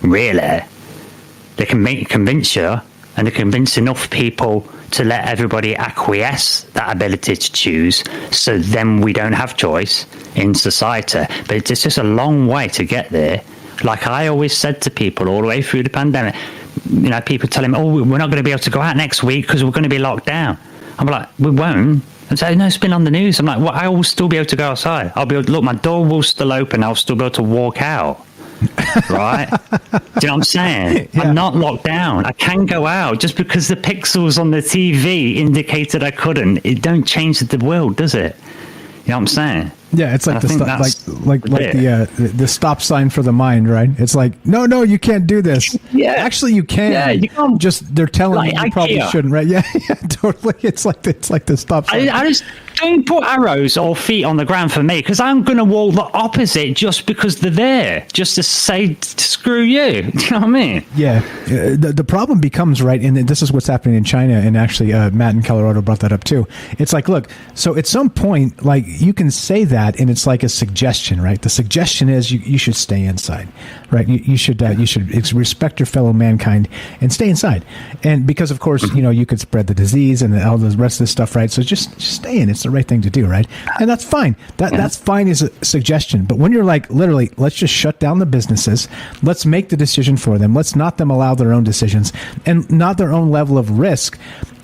They can convince you, and they convince enough people to let everybody acquiesce that ability to choose, so then we don't have choice in society. But it's just a long way to get there. Like I always said to people all the way through the pandemic, people telling me, we're not going to be able to go out next week because we're going to be locked down. I'm like, we won't. And say, no, it's been on the news. I'm like, well, I will still be able to go outside. I'll be able to look, my door will still open. I'll still be able to walk out. Right? Do you know what I'm saying? Yeah. I'm not locked down. I can go out. Just because the pixels on the TV indicated I couldn't, it don't change the world, does it? You know what I'm saying? Yeah, it's like the stop sign for the mind, right? It's like, no, you can't do this. Yeah, actually, you can. Yeah, you can't. Just they're telling you probably shouldn't, right? Yeah, totally. It's like the stop sign. I just don't put arrows or feet on the ground for me, because I'm going to walk the opposite just because they're there, just to say screw you. Do you know what I mean? Yeah. The problem becomes, right, and this is what's happening in China, and actually Matt in Colorado brought that up too. It's like, look, so at some point, like, you can say that, that, and it's like a suggestion, right? The suggestion is you should stay inside, right? You should respect your fellow mankind and stay inside. And because, of course, you could spread the disease and all the rest of this stuff, right? So just stay in. It's the right thing to do, right? And that's fine. That's fine as a suggestion. But when you're like, literally, let's just shut down the businesses. Let's make the decision for them. Let's not them allow their own decisions and not their own level of risk.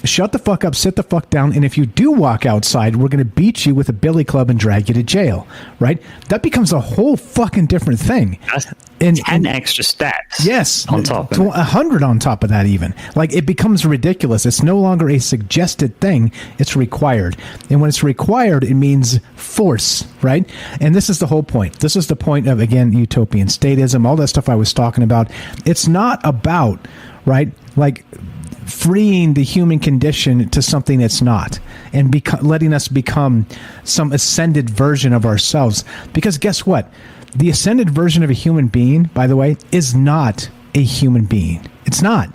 Shut the fuck up, sit the fuck down, and if you do walk outside, we're going to beat you with a billy club and drag you to jail, right? That becomes a whole fucking different thing. That's 10 extra steps. Yes. On top. 100 on top of that even. Like, it becomes ridiculous. It's no longer a suggested thing. It's required. And when it's required, it means force, right? And this is the whole point. This is the point of, again, utopian statism, all that stuff I was talking about. It's not about, right, like, freeing the human condition to something it's not, and letting us become some ascended version of ourselves. Because guess what? The ascended version of a human being, by the way, is not a human being. It's not.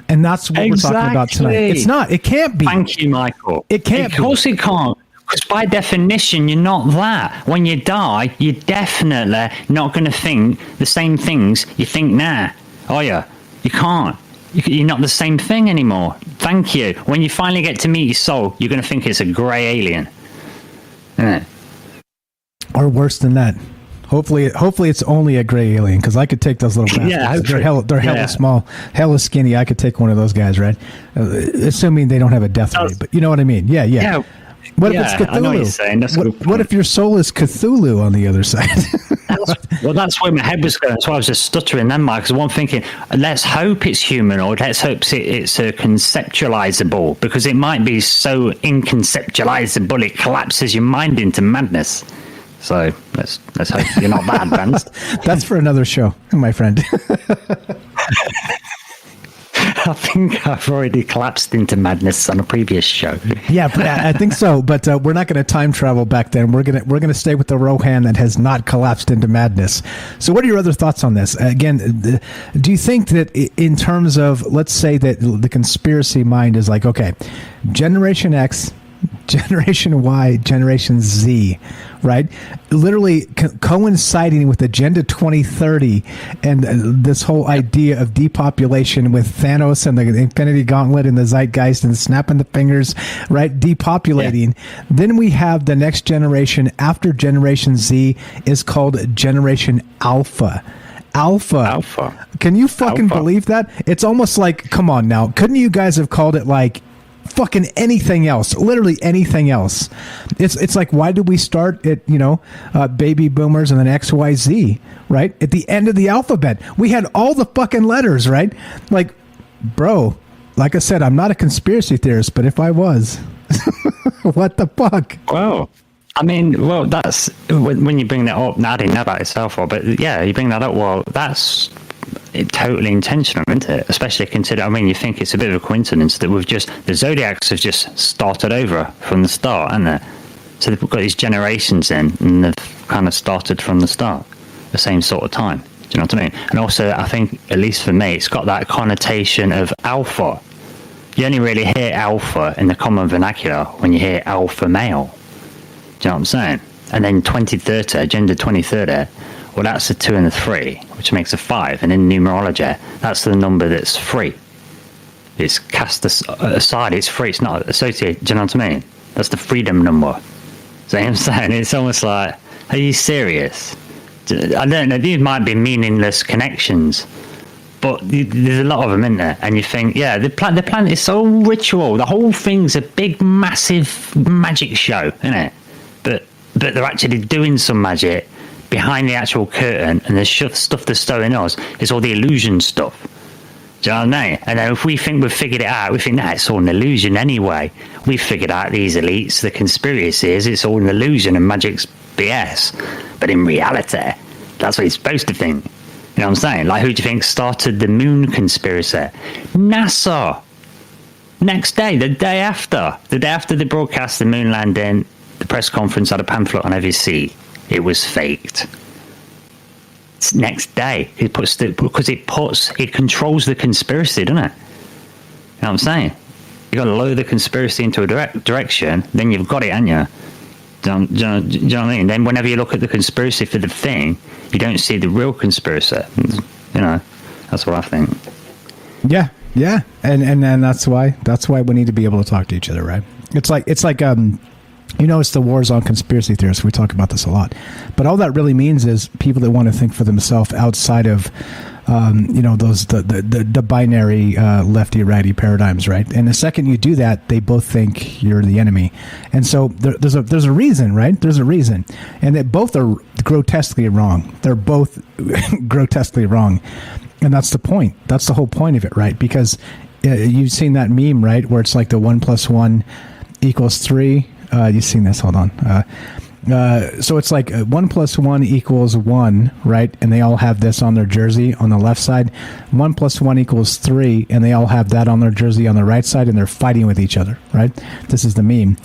And that's what we're talking about tonight. It's not. It can't be. Thank you, Michael. It can't be. Of course it can't. Because by definition, you're not that. When you die, you're definitely not going to think the same things you think now, are you? You can't. You're not the same thing anymore. Thank you. When you finally get to meet your soul, you're going to think it's a grey alien. Isn't it? Or worse than that. Hopefully it's only a grey alien, because I could take those little bastards. Yeah, they're hella small, hella skinny. I could take one of those guys, right? Assuming they don't have a death ray, but you know what I mean? Yeah. What if it's Cthulhu? I know what you're saying. What if your soul is Cthulhu on the other side? That's where my head was going. That's why I was just stuttering then, Mike. Because I'm thinking, let's hope it's humanoid. Let's hope it's conceptualizable, because it might be so inconceptualizable it collapses your mind into madness. So let's hope you're not that advanced. That's for another show, my friend. I think I've already collapsed into madness on a previous show. Yeah, I think so. But we're not going to time travel back then. We're gonna stay with the Rohan that has not collapsed into madness. So, what are your other thoughts on this? Again, do you think that in terms of, let's say that the conspiracy mind is like, okay, Generation X, Generation Y, Generation Z, right? Literally coinciding with Agenda 2030 and this whole idea of depopulation with Thanos and the Infinity Gauntlet and the Zeitgeist and snapping the fingers, right? Depopulating. Yeah. Then we have the next generation after Generation Z is called Generation Alpha. Alpha. Can you fucking believe that? It's almost like, come on now. Couldn't you guys have called it like fucking anything else, literally anything else? It's like, why did we start at baby boomers and then XYZ, right? At the end of the alphabet, we had all the fucking letters, right? Like, bro, like I said, I'm not a conspiracy theorist, but if I was, what the fuck? Wow. I mean, well, that's when you bring that up. I didn't know about itself, but yeah, you bring that up. Well, that's totally intentional, isn't it? Especially consider, I mean, you think it's a bit of a coincidence that the Zodiacs have just started over from the start, haven't they? So they've got these generations in, and they've kind of started from the start, the same sort of time. Do you know what I mean? And also, I think, at least for me, it's got that connotation of alpha. You only really hear alpha in the common vernacular when you hear alpha male. Do you know what I'm saying? And then 2030, Agenda 2030, well, that's a 2 and a 3, which makes a 5. And in numerology, that's the number that's free. It's cast aside, it's free, it's not associated. Do you know what I mean? That's the freedom number. So I'm saying, it's almost like, are you serious? I don't know, these might be meaningless connections, but there's a lot of them in there. And you think, yeah, the planet is so ritual. The whole thing's a big, massive magic show, isn't it? But they're actually doing some magic behind the actual curtain, and the stuff that's showing us is all the illusion stuff. Do you know what I mean? And then if we think we've figured it out, we think, nah, it's all an illusion anyway. We've figured out these elites, the conspiracies, it's all an illusion and magic's BS. But in reality, that's what you're supposed to think. You know what I'm saying? Like, who do you think started the moon conspiracy? NASA. Next day, the day after they broadcast the moon landing, the press conference had a pamphlet on every seat. It was faked. It's next day. It controls the conspiracy, doesn't it? You know what I'm saying? You got to lower the conspiracy into a direction, then you've got it, haven't you? Do you know what I mean? Then whenever you look at the conspiracy for the thing, you don't see the real conspiracy. You know, that's what I think. Yeah, yeah, and that's why we need to be able to talk to each other, right? It's like you know, it's the wars on conspiracy theorists. We talk about this a lot, but all that really means is people that want to think for themselves outside of you know, those the binary lefty righty paradigms, right? And the second you do that, they both think you're the enemy, and so there's a reason, right? There's a reason, and they both are grotesquely wrong. They're both grotesquely wrong, and that's the point. That's the whole point of it, right? Because you've seen that meme, right, where it's like the 1 + 1 = 3. You've seen this? Hold on. So it's like 1 + 1 = 1, right? And they all have this on their jersey on the left side. 1 + 1 = 3, and they all have that on their jersey on the right side, and they're fighting with each other, right? This is the meme.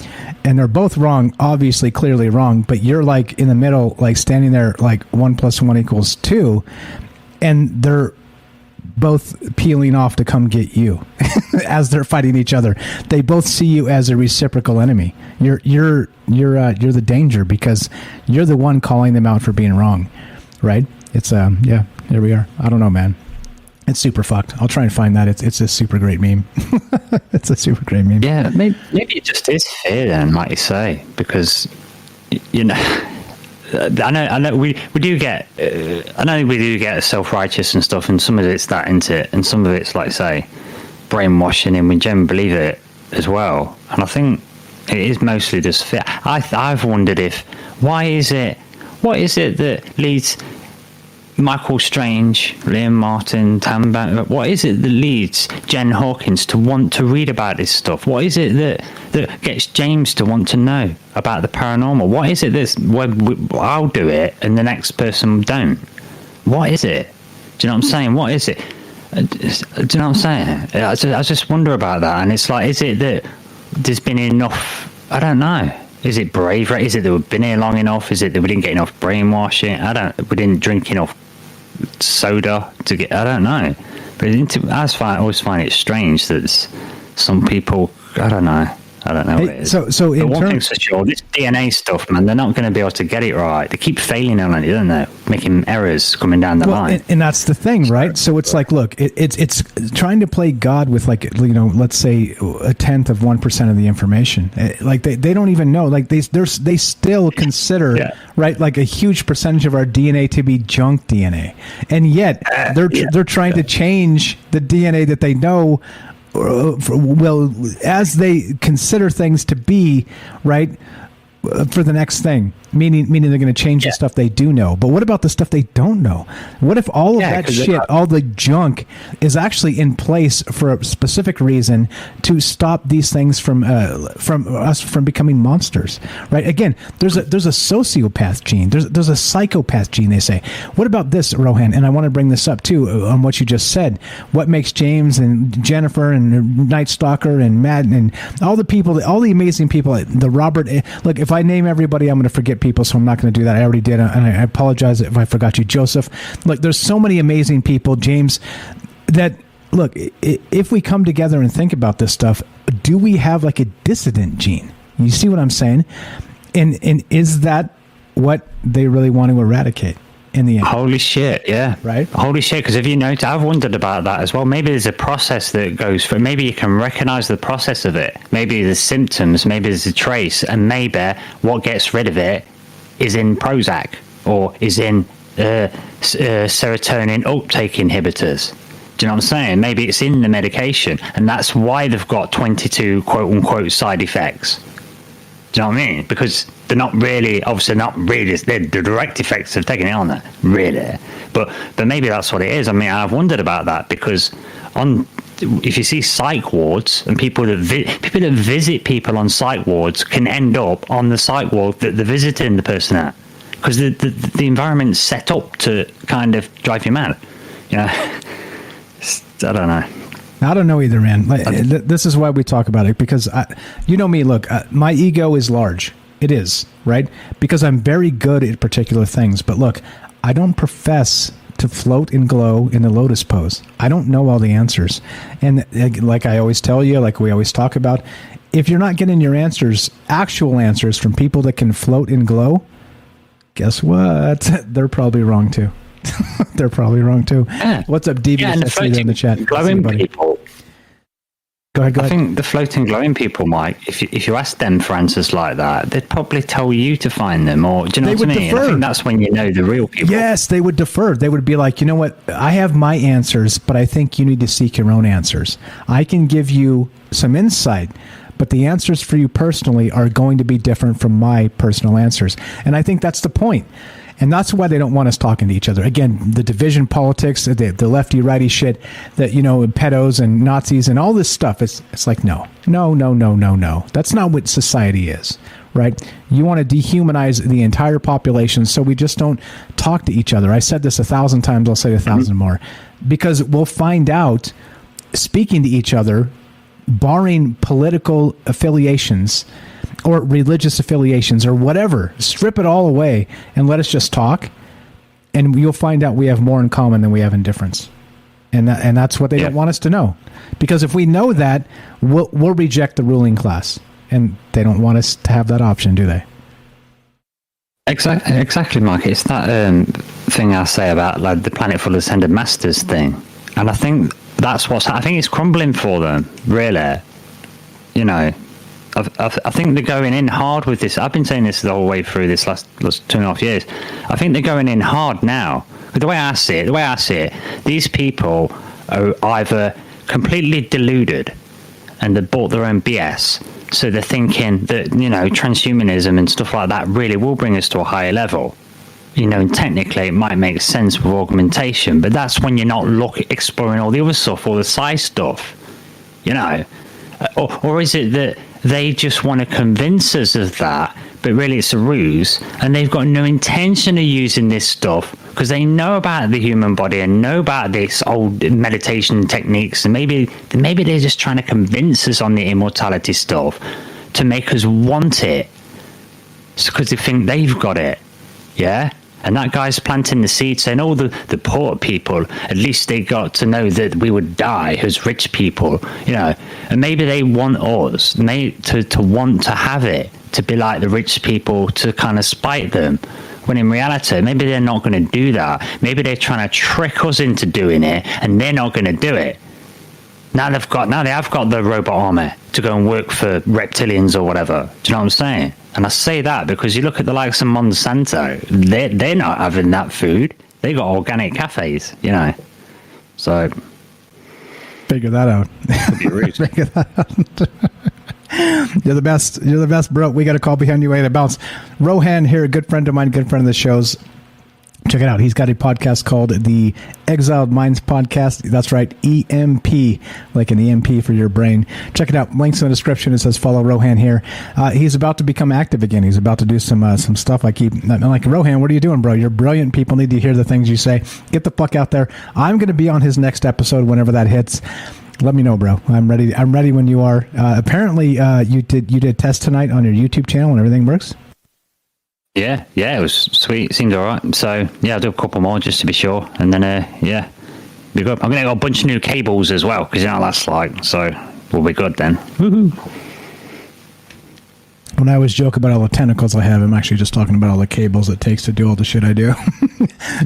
And they're both wrong, obviously, clearly wrong, but you're like in the middle, like standing there like 1 + 1 = 2, and they're both peeling off to come get you as they're fighting each other. They both see you as a reciprocal enemy. You're the danger because you're the one calling them out for being wrong, right? It's yeah, there we are. I don't know, man. It's super fucked. I'll try and find that. It's a super great meme. It's a super great meme. Yeah, maybe it just is fear then, like you say, because you know. I know we do get self-righteous and stuff, and some of it's that into it, and some of it's like say brainwashing, and we generally believe it as well. And I think it is mostly just fear. I've wondered what is it that leads Michael Strange, Liam Martin, Tam Bang, what is it that leads Jen Hawkins to want to read about this stuff? What is it that gets James to want to know about the paranormal? What is it I'll do it and the next person don't? What is it? Do you know what I'm saying? What is it? Do you know what I'm saying? I just wonder about that. And it's like, is it that there's been enough? I don't know. Is it bravery? Is it that we've been here long enough? Is it that we didn't get enough brainwashing? We didn't drink enough soda to get. I don't know. But I always find it strange that some people. I don't know what it is. So but one thing's for sure, this DNA stuff, man, they're not going to be able to get it right. They keep failing on it, don't they? Making errors coming down the line. And that's the thing, right? So it's like, look, it's trying to play God with, like, you know, let's say 1/10 of 1% of the information. Like they don't even know. Like they still consider right, like a huge percentage of our DNA to be junk DNA, and yet they're trying to change the DNA that they know. Well, as they consider things to be right for the next thing, meaning they're going to change the stuff they do know. But what about the stuff they don't know? What if all of that shit, all the junk, is actually in place for a specific reason to stop these things from becoming monsters? Right? Again, there's a sociopath gene. There's a psychopath gene. They say. What about this, Rohan? And I want to bring this up too on what you just said. What makes James and Jennifer and Night Stalker and Matt and all the people, all the amazing people, the Robert. Look, if I name everybody, I'm going to forget people, so I'm not going to do that. I already did, and I apologize if I forgot you, Joseph. Look, there's so many amazing people, James, that, look, if we come together and think about this stuff, do we have like a dissident gene? You see what I'm saying? And is that what they really want to eradicate in the end? Holy shit, yeah. Right? Holy shit, because if you notice, I've wondered about that as well. Maybe there's a process that goes for, maybe you can recognize the process of it. Maybe there's symptoms, maybe there's a trace, and maybe what gets rid of it is in Prozac or is in serotonin uptake inhibitors. Do you know what I'm saying? Maybe it's in the medication, and that's why they've got 22 quote-unquote side effects. Do you know what I mean? Because they're not really, obviously not really, they're the direct effects of taking it on there, really. But maybe that's what it is. I mean, I've wondered about that because if you see psych wards and people that visit people on psych wards can end up on the psych ward that they're visiting the person at, because the environment's set up to kind of drive you mad. You know, I don't know. I don't know either, man. This is why we talk about it, because you know me. Look, my ego is large. It is, right? Because I'm very good at particular things. But look, I don't profess to float and glow in the lotus pose. I don't know all the answers. And like I always tell you, like we always talk about, if you're not getting your answers, actual answers from people that can float and glow, guess what? They're probably wrong too. They're probably wrong too. Yeah. What's up, Devious? Yeah, and I see you in the chat. Glowing people. Go ahead. I think the floating glowing people, Mike, if you ask them for answers like that, they'd probably tell you to find them, or do you know what I mean? Defer. I think that's when you know the real people. Yes, they would defer. They would be like, you know what? I have my answers, but I think you need to seek your own answers. I can give you some insight, but the answers for you personally are going to be different from my personal answers. And I think that's the point. And that's why they don't want us talking to each other. Again, the division politics, the lefty-righty shit, that, you know, pedos and Nazis and all this stuff, it's like, no. That's not what society is, right? You want to dehumanize the entire population, so we just don't talk to each other. I said this 1,000 times, I'll say 1,000 more. Because we'll find out, speaking to each other, barring political affiliations or religious affiliations or whatever, strip it all away and let us just talk, and you'll find out we have more in common than we have in difference. And that's what they don't want us to know. Because if we know that, we'll reject the ruling class. And they don't want us to have that option, do they? Exactly, Mike. It's that thing I say about like the planet full of ascended masters thing. And I think that's I think it's crumbling for them, really. You know, I think they're going in hard with this. I've been saying this the whole way through this last 2.5 years. I think they're going in hard now. But the way I see it, these people are either completely deluded and they bought their own BS. So they're thinking that, you know, transhumanism and stuff like that really will bring us to a higher level. You know, and technically it might make sense with augmentation, but that's when you're not exploring all the other stuff, all the side stuff, you know. Or is it that they just want to convince us of that, but really it's a ruse, and they've got no intention of using this stuff because they know about the human body and know about this old meditation techniques, and maybe they're just trying to convince us on the immortality stuff to make us want it because they think they've got it. Yeah? And that guy's planting the seed saying, oh, the poor people, at least they got to know that we would die as rich people, you know. And maybe they want us to want to have it, to be like the rich people, to kind of spite them. When in reality, maybe they're not going to do that. Maybe they're trying to trick us into doing it, and they're not going to do it. Now they have got the robot army to go and work for reptilians or whatever. Do you know what I'm saying? And I say that because you look at the likes of Monsanto, they're not having that food. They got organic cafes, you know. So figure that out. Figure that out. You're the best. You're the best, bro. We got a call behind you. Way to bounce. Rohan here, a good friend of mine, good friend of the show's. Check it out. He's got a podcast called the Exiled Minds Podcast. That's right, EMP, like an EMP for your brain. Check it out. Links in the description. It says follow Rohan here. He's about to become active again. He's about to do some stuff. I'm like, Rohan, what are you doing, bro? You're brilliant. People need to hear the things you say. Get the fuck out there. I'm going to be on his next episode whenever that hits. Let me know, bro. I'm ready. I'm ready when you are. Apparently, you did test tonight on your YouTube channel and everything works. Yeah, it was sweet. It seemed all right. So, yeah, I'll do a couple more just to be sure. And then, yeah, be good. I'm going to get a bunch of new cables as well, because you know what that's like. So, we'll be good then. Woohoo. When I always joke about all the tentacles I have, I'm actually just talking about all the cables it takes to do all the shit I do.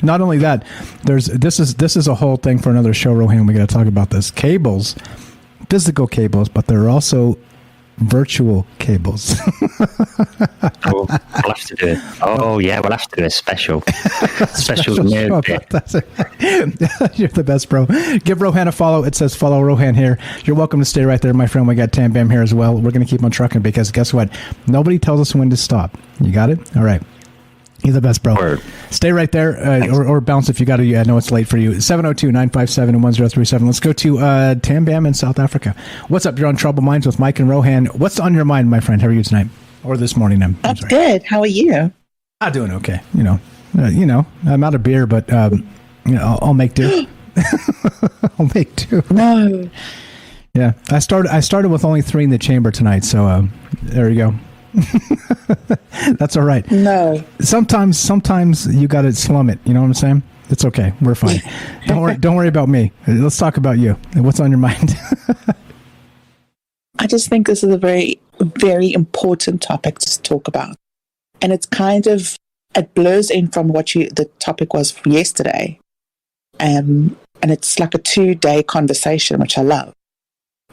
Not only that, this is a whole thing for another show, Rohan. We got to talk about this. Cables, physical cables, but there are also virtual cables. We'll have to do it. Oh yeah, we'll have to do a special nerd bit. You're the best, bro. Give Rohan a follow. It says follow Rohan here. You're welcome to stay right there, my friend. We got Tam Bam here as well. We're going to keep on trucking because guess what? Nobody tells us when to stop. You got it? All right. You're the best, bro. Word. Stay right there, or bounce if you got to. I know it's late for you. 702-957-1037. Let's go to Tam Bam in South Africa. What's up? You're on Troubled Minds with Mike and Rohan. What's on your mind, my friend? How are you tonight? Or this morning? I'm sorry. Good. How are you? I'm doing okay. You know, I'm out of beer, but I'll make do. I'll make do. No. Yeah, I started with only 3 in the chamber tonight, so there you go. That's all right. No. Sometimes you got to slum it. You know what I'm saying? It's okay. We're fine. Don't worry about me. Let's talk about you. What's on your mind? I just think this is a very, very important topic to talk about. And it's kind of, it blurs in from what the topic was yesterday. And it's like a 2-day conversation, which I love.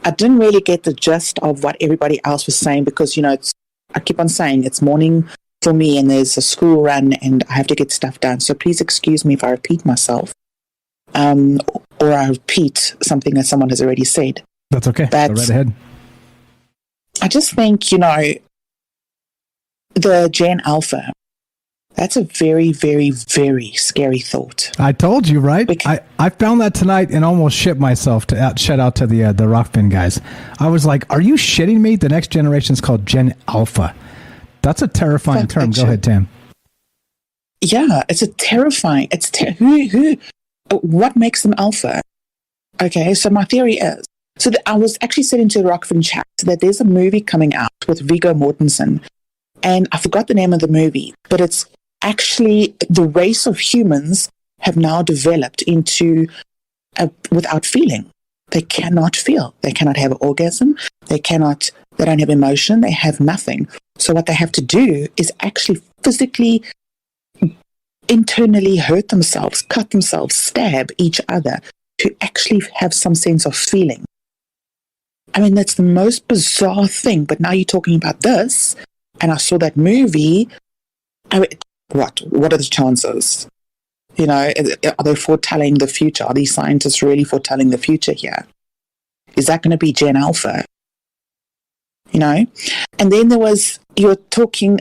I didn't really get the gist of what everybody else was saying because, I keep on saying it's morning for me and there's a school run and I have to get stuff done. So please excuse me if I repeat myself or I repeat something that someone has already said. That's okay. Go right ahead. I just think, the Gen Alpha, that's a very, very, very scary thought. I told you, right? I found that tonight and almost shit myself to shout out to the Rockfin guys. I was like, are you shitting me? The next generation is called Gen Alpha. That's a terrifying term. Go ahead, Tam. Yeah, it's a terrifying. What makes them alpha? Okay, so my theory is, I was actually sitting to the Rockfin chat that there's a movie coming out with Viggo Mortensen, and I forgot the name of the movie, but it's actually the race of humans have now developed into without feeling. They cannot feel. They cannot have an orgasm. They don't have emotion. They have nothing. So what they have to do is actually physically, internally hurt themselves, cut themselves, stab each other to actually have some sense of feeling. I mean, that's the most bizarre thing. But now you're talking about this, and I saw that movie. What are the chances? Are they foretelling the future? Are these scientists really foretelling the future here? Is that going to be Gen Alpha? And then you're talking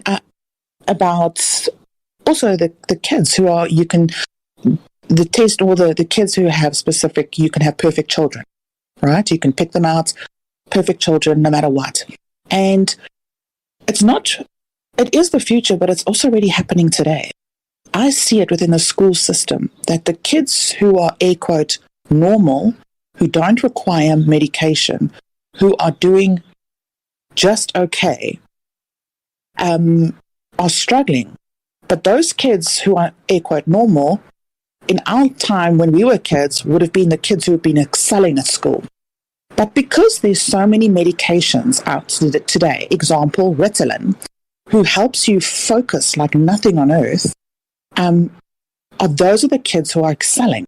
about also the kids who are, the test, or the kids who have specific, you can have perfect children, right? You can pick them out, perfect children, no matter what. And it is the future, but it's also already happening today. I see it within the school system that the kids who are, air quote, normal, who don't require medication, who are doing just okay, are struggling. But those kids who are, air quote, normal, in our time when we were kids, would have been the kids who have been excelling at school. But because there's so many medications out today, example, Ritalin, who helps you focus like nothing on earth, those are the kids who are excelling.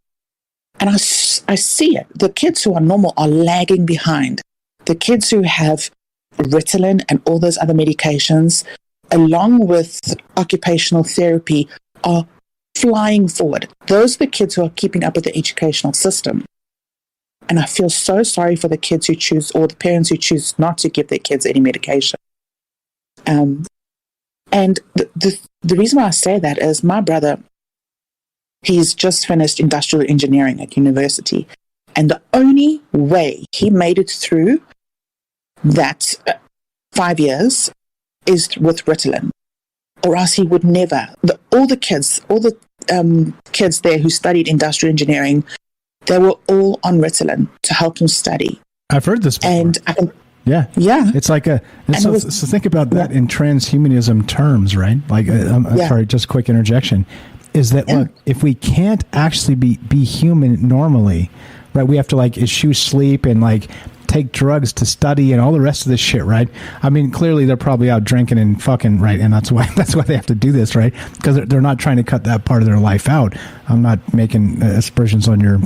And I see it. The kids who are normal are lagging behind. The kids who have Ritalin and all those other medications, along with occupational therapy, are flying forward. Those are the kids who are keeping up with the educational system. And I feel so sorry for the kids who choose, or the parents who choose not to give their kids any medication. And the reason why I say that is my brother, he's just finished industrial engineering at university. And the only way he made it through that 5 years is with Ritalin. Or else he would never. All the kids there who studied industrial engineering, they were all on Ritalin to help them study. I've heard this before. And yeah. It's like so think about that in transhumanism terms, right? Like, sorry, just a quick interjection. Is that, look, if we can't actually be human normally, right, we have to like eschew sleep and like take drugs to study and all the rest of this shit, right? I mean, clearly they're probably out drinking and fucking, right? And that's why they have to do this, right? Because they're not trying to cut that part of their life out. I'm not making aspersions on your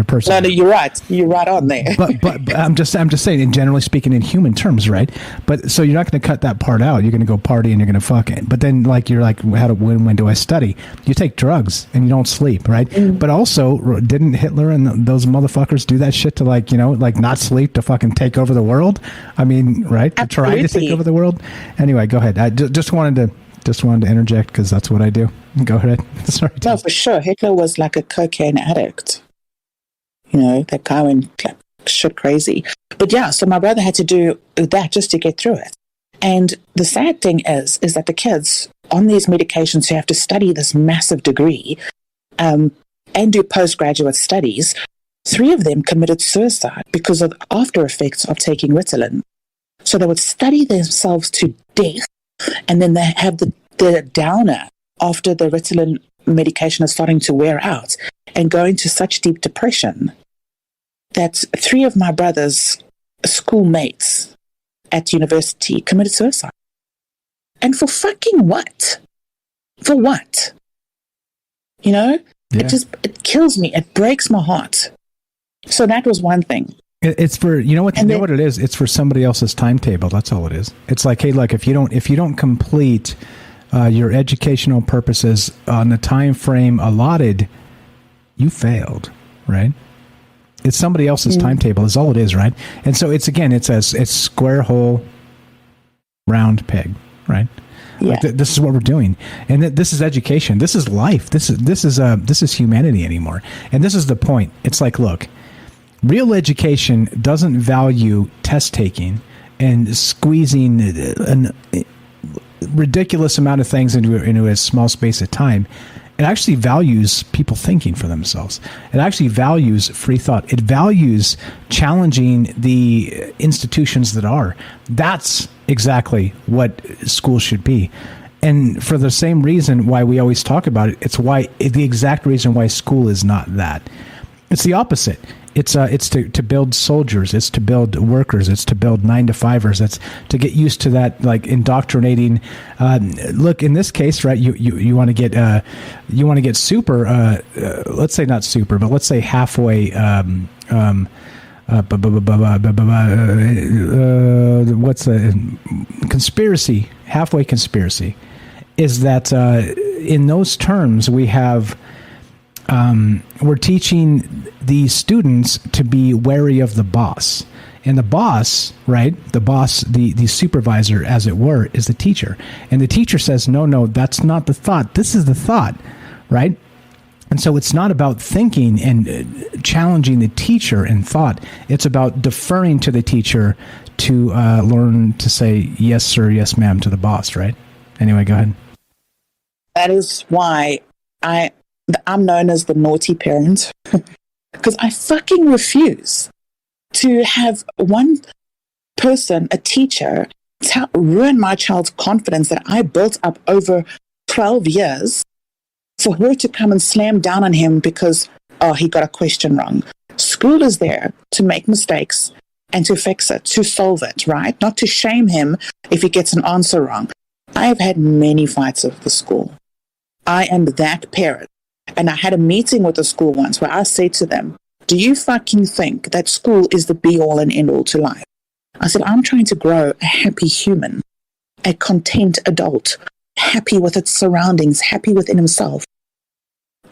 person. No, you're right. You're right on there. but I'm just saying, in generally speaking, in human terms, right? But so you're not going to cut that part out. You're going to go party and you're going to fuck it. But then, like, you're like, when do I study? You take drugs and you don't sleep, right? But also, didn't Hitler and those motherfuckers do that shit to like not sleep to fucking take over the world? I mean, right? To try to take over the world. Anyway, go ahead. I just wanted to interject because that's what I do. Go ahead. Sorry. No, for sure. Hitler was like a cocaine addict. That guy went shit crazy. But yeah, so my brother had to do that just to get through it. And the sad thing is that the kids on these medications who have to study this massive degree and do postgraduate studies, 3 of them committed suicide because of the after effects of taking Ritalin. So they would study themselves to death, and then they have the downer after the Ritalin medication is starting to wear out and go into such deep depression that 3 of my brothers schoolmates at university committed suicide. And for fucking what? For what? You know? Yeah. It kills me. It breaks my heart. So that was one thing. It's for, you know what it is? It's for somebody else's timetable. That's all it is. It's like, hey, look, if you don't complete your educational purposes on the time frame allotted, you failed, right? It's somebody else's timetable is all it is, right? And so it's square hole, round peg, right? Yeah. Like this is what we're doing, and this is education. This is life. This is humanity anymore. And this is the point. It's like, look, real education doesn't value test taking and squeezing a ridiculous amount of things into a small space of time. It actually values people thinking for themselves. It actually values free thought. It values challenging the institutions that are. That's exactly what school should be. And for the same reason why we always talk about it, it's the exact reason why school is not that. It's the opposite. It's to build soldiers. It's to build workers. It's to build 9-to-5ers. It's to get used to that, like indoctrinating. Look, in this case, right? You want to get super. Let's say not super, but let's say halfway. What's the conspiracy? Halfway conspiracy is that in those terms we have. We're teaching the students to be wary of the boss. And the boss, right, the supervisor, as it were, is the teacher. And the teacher says, no, that's not the thought. This is the thought, right? And so it's not about thinking and challenging the teacher in thought. It's about deferring to the teacher to learn to say, yes, sir, yes, ma'am, to the boss, right? Anyway, go ahead. That is why I'm known as the naughty parent, because I fucking refuse to have one person, a teacher, ruin my child's confidence that I built up over 12 years for her to come and slam down on him because, he got a question wrong. School is there to make mistakes and to fix it, to solve it, right? Not to shame him if he gets an answer wrong. I have had many fights with the school. I am that parent. And I had a meeting with the school once where I said to them, do you fucking think that school is the be-all and end-all to life? I said, I'm trying to grow a happy human, a content adult, happy with its surroundings, happy within himself.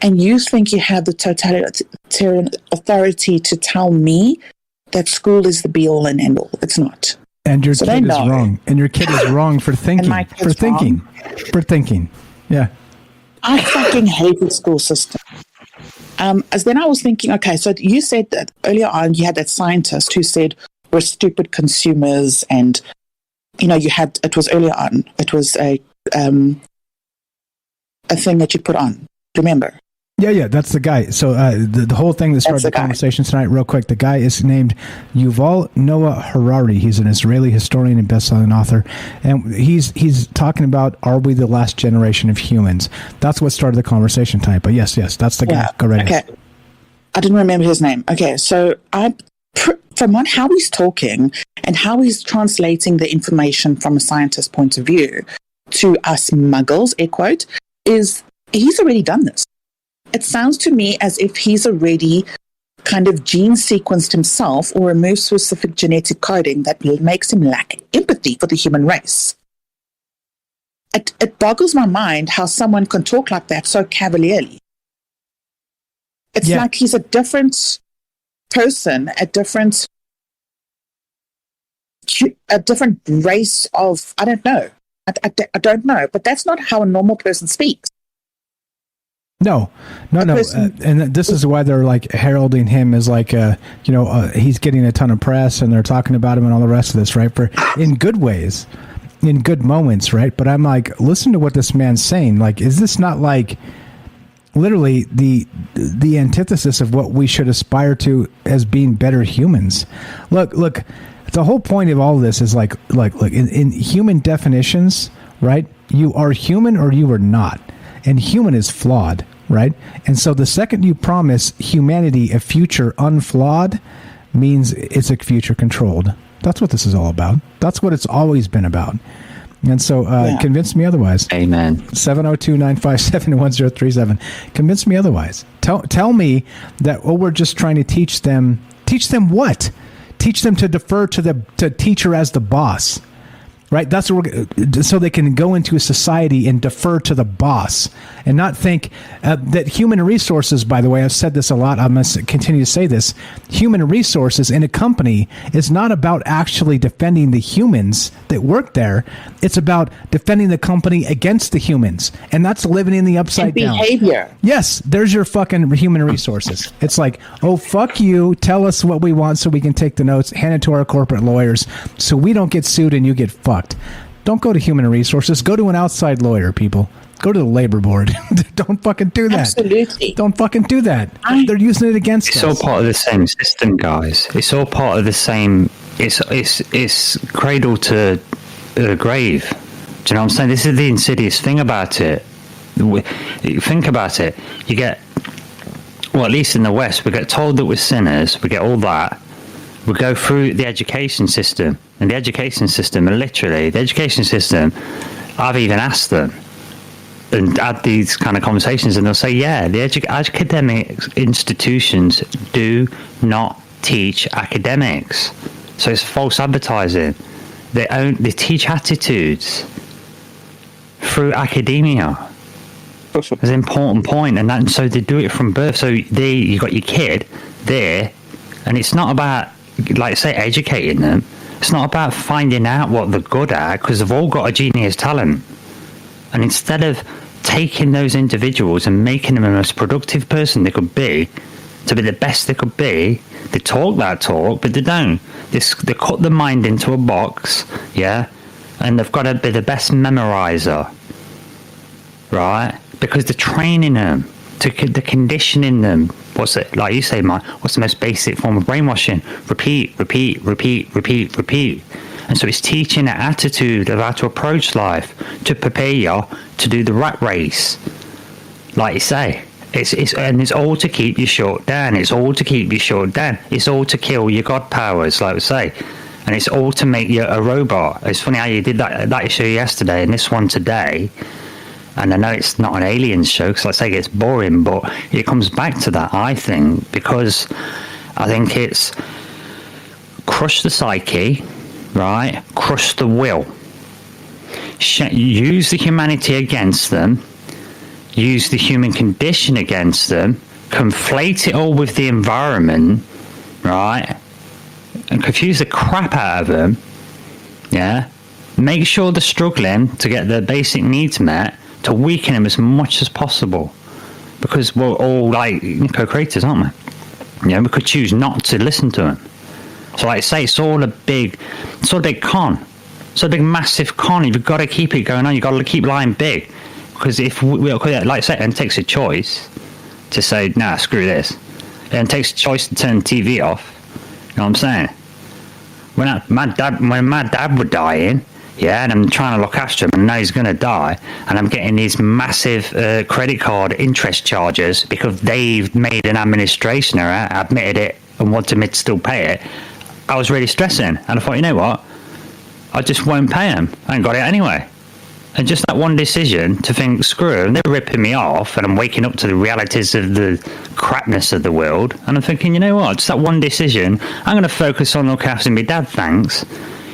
And you think you have the totalitarian authority to tell me that school is the be-all and end-all. It's not. And your kid is wrong. And your kid is wrong for thinking. For thinking. Yeah. I fucking hate the school system. As then I was thinking, okay, so you said that earlier on you had that scientist who said we're stupid consumers, and it was earlier on. It was a thing that you put on. Remember? Yeah, that's the guy. So the whole thing that started the conversation tonight, real quick, the guy is named Yuval Noah Harari. He's an Israeli historian and best-selling author, and he's talking about, are we the last generation of humans? That's what started the conversation tonight. But yes, that's the guy. Go right ahead. Okay, I didn't remember his name. Okay, so from how he's talking and how he's translating the information from a scientist's point of view to us muggles, air quote, is he's already done this. It sounds to me as if he's already kind of gene sequenced himself or removed specific genetic coding that makes him lack empathy for the human race. It boggles my mind how someone can talk like that so cavalierly. It's like he's a different person, a different race of, I don't know. I don't know, but that's not how a normal person speaks. No. And this is why they're like heralding him as like, he's getting a ton of press and they're talking about him and all the rest of this, right? In good ways, in good moments, right? But I'm like, listen to what this man's saying. Like, is this not like literally the antithesis of what we should aspire to as being better humans? Look, the whole point of all of this is like in human definitions, right? You are human or you are not. And human is flawed, right? And so the second you promise humanity a future unflawed, means it's a future controlled. That's what this is all about. That's what it's always been about. And so convince me otherwise. Amen. 702-957-1037. Convince me otherwise. Tell me that we're just trying to teach them. Teach them what? Teach them to defer to the teacher as the boss. Right? That's what so they can go into a society and defer to the boss and not think that human resources, by the way, I've said this a lot. I'm going to continue to say this. Human resources in a company is not about actually defending the humans that work there. It's about defending the company against the humans. And that's living in the upside down. Behavior. Yes. There's your fucking human resources. It's like, oh, fuck you. Tell us what we want so we can take the notes, hand it to our corporate lawyers so we don't get sued and you get fucked. Don't go to human resources. Go to an outside lawyer, people. Go to the labor board. Don't fucking do that. Absolutely. Don't fucking do that. They're using it against us. It's all part of the same system, guys. It's all part of the same. It's cradle to grave. Do you know what I'm saying? This is the insidious thing about it. Think about it. You get, well, at least in the West, we get told that we're sinners. We get all that. We go through the education system. And the education system, literally, the education system, I've even asked them and had these kind of conversations, and they'll say, yeah, the academic institutions do not teach academics. So it's false advertising. They teach attitudes through academia. It's an important point, and so they do it from birth. So you got your kid there, and it's not about, like say, educating them. It's not about finding out what they're good at, because they've all got a genius talent. And instead of taking those individuals and making them the most productive person they could be, to be the best they could be, they talk that talk, but they don't. They cut the mind into a box, yeah? And they've got to be the best memorizer, right? Because they're training them, they're conditioning them. What's it, like you say, Mike, what's the most basic form of brainwashing? Repeat. And so it's teaching an attitude of how to approach life to prepare you to do the rat race. Like you say, it's all to keep you shut down. It's all to keep you shut down. It's all to kill your god powers, like we say. And it's all to make you a robot. It's funny how you did that issue yesterday and this one today. And I know it's not an aliens show, because I say it gets boring, but it comes back to that, I think, because I think it's crush the psyche, right? Crush the will. Use the humanity against them. Use the human condition against them. Conflate it all with the environment, right? And confuse the crap out of them, yeah? Make sure they're struggling to get their basic needs met, to weaken them as much as possible, because we're all like co-creators, aren't we? Yeah, we could choose not to listen to them. So, like I say, it's all a big con. It's a big, massive con. You've got to keep it going on. You've got to keep lying big, because if we like I say, and it takes a choice to say, nah, screw this. And it takes a choice to turn the TV off. You know what I'm saying? When my dad was dying. Yeah, and I'm trying to look after him, and now he's going to die, and I'm getting these massive credit card interest charges because they've made an administration error, admitted it, and wanted me to still pay it. I was really stressing, and I thought, you know what? I just won't pay them. I ain't got it anyway. And just that one decision to think, screw them, they're ripping me off, and I'm waking up to the realities of the crapness of the world, and I'm thinking, you know what? Just that one decision, I'm going to focus on looking after my dad, thanks.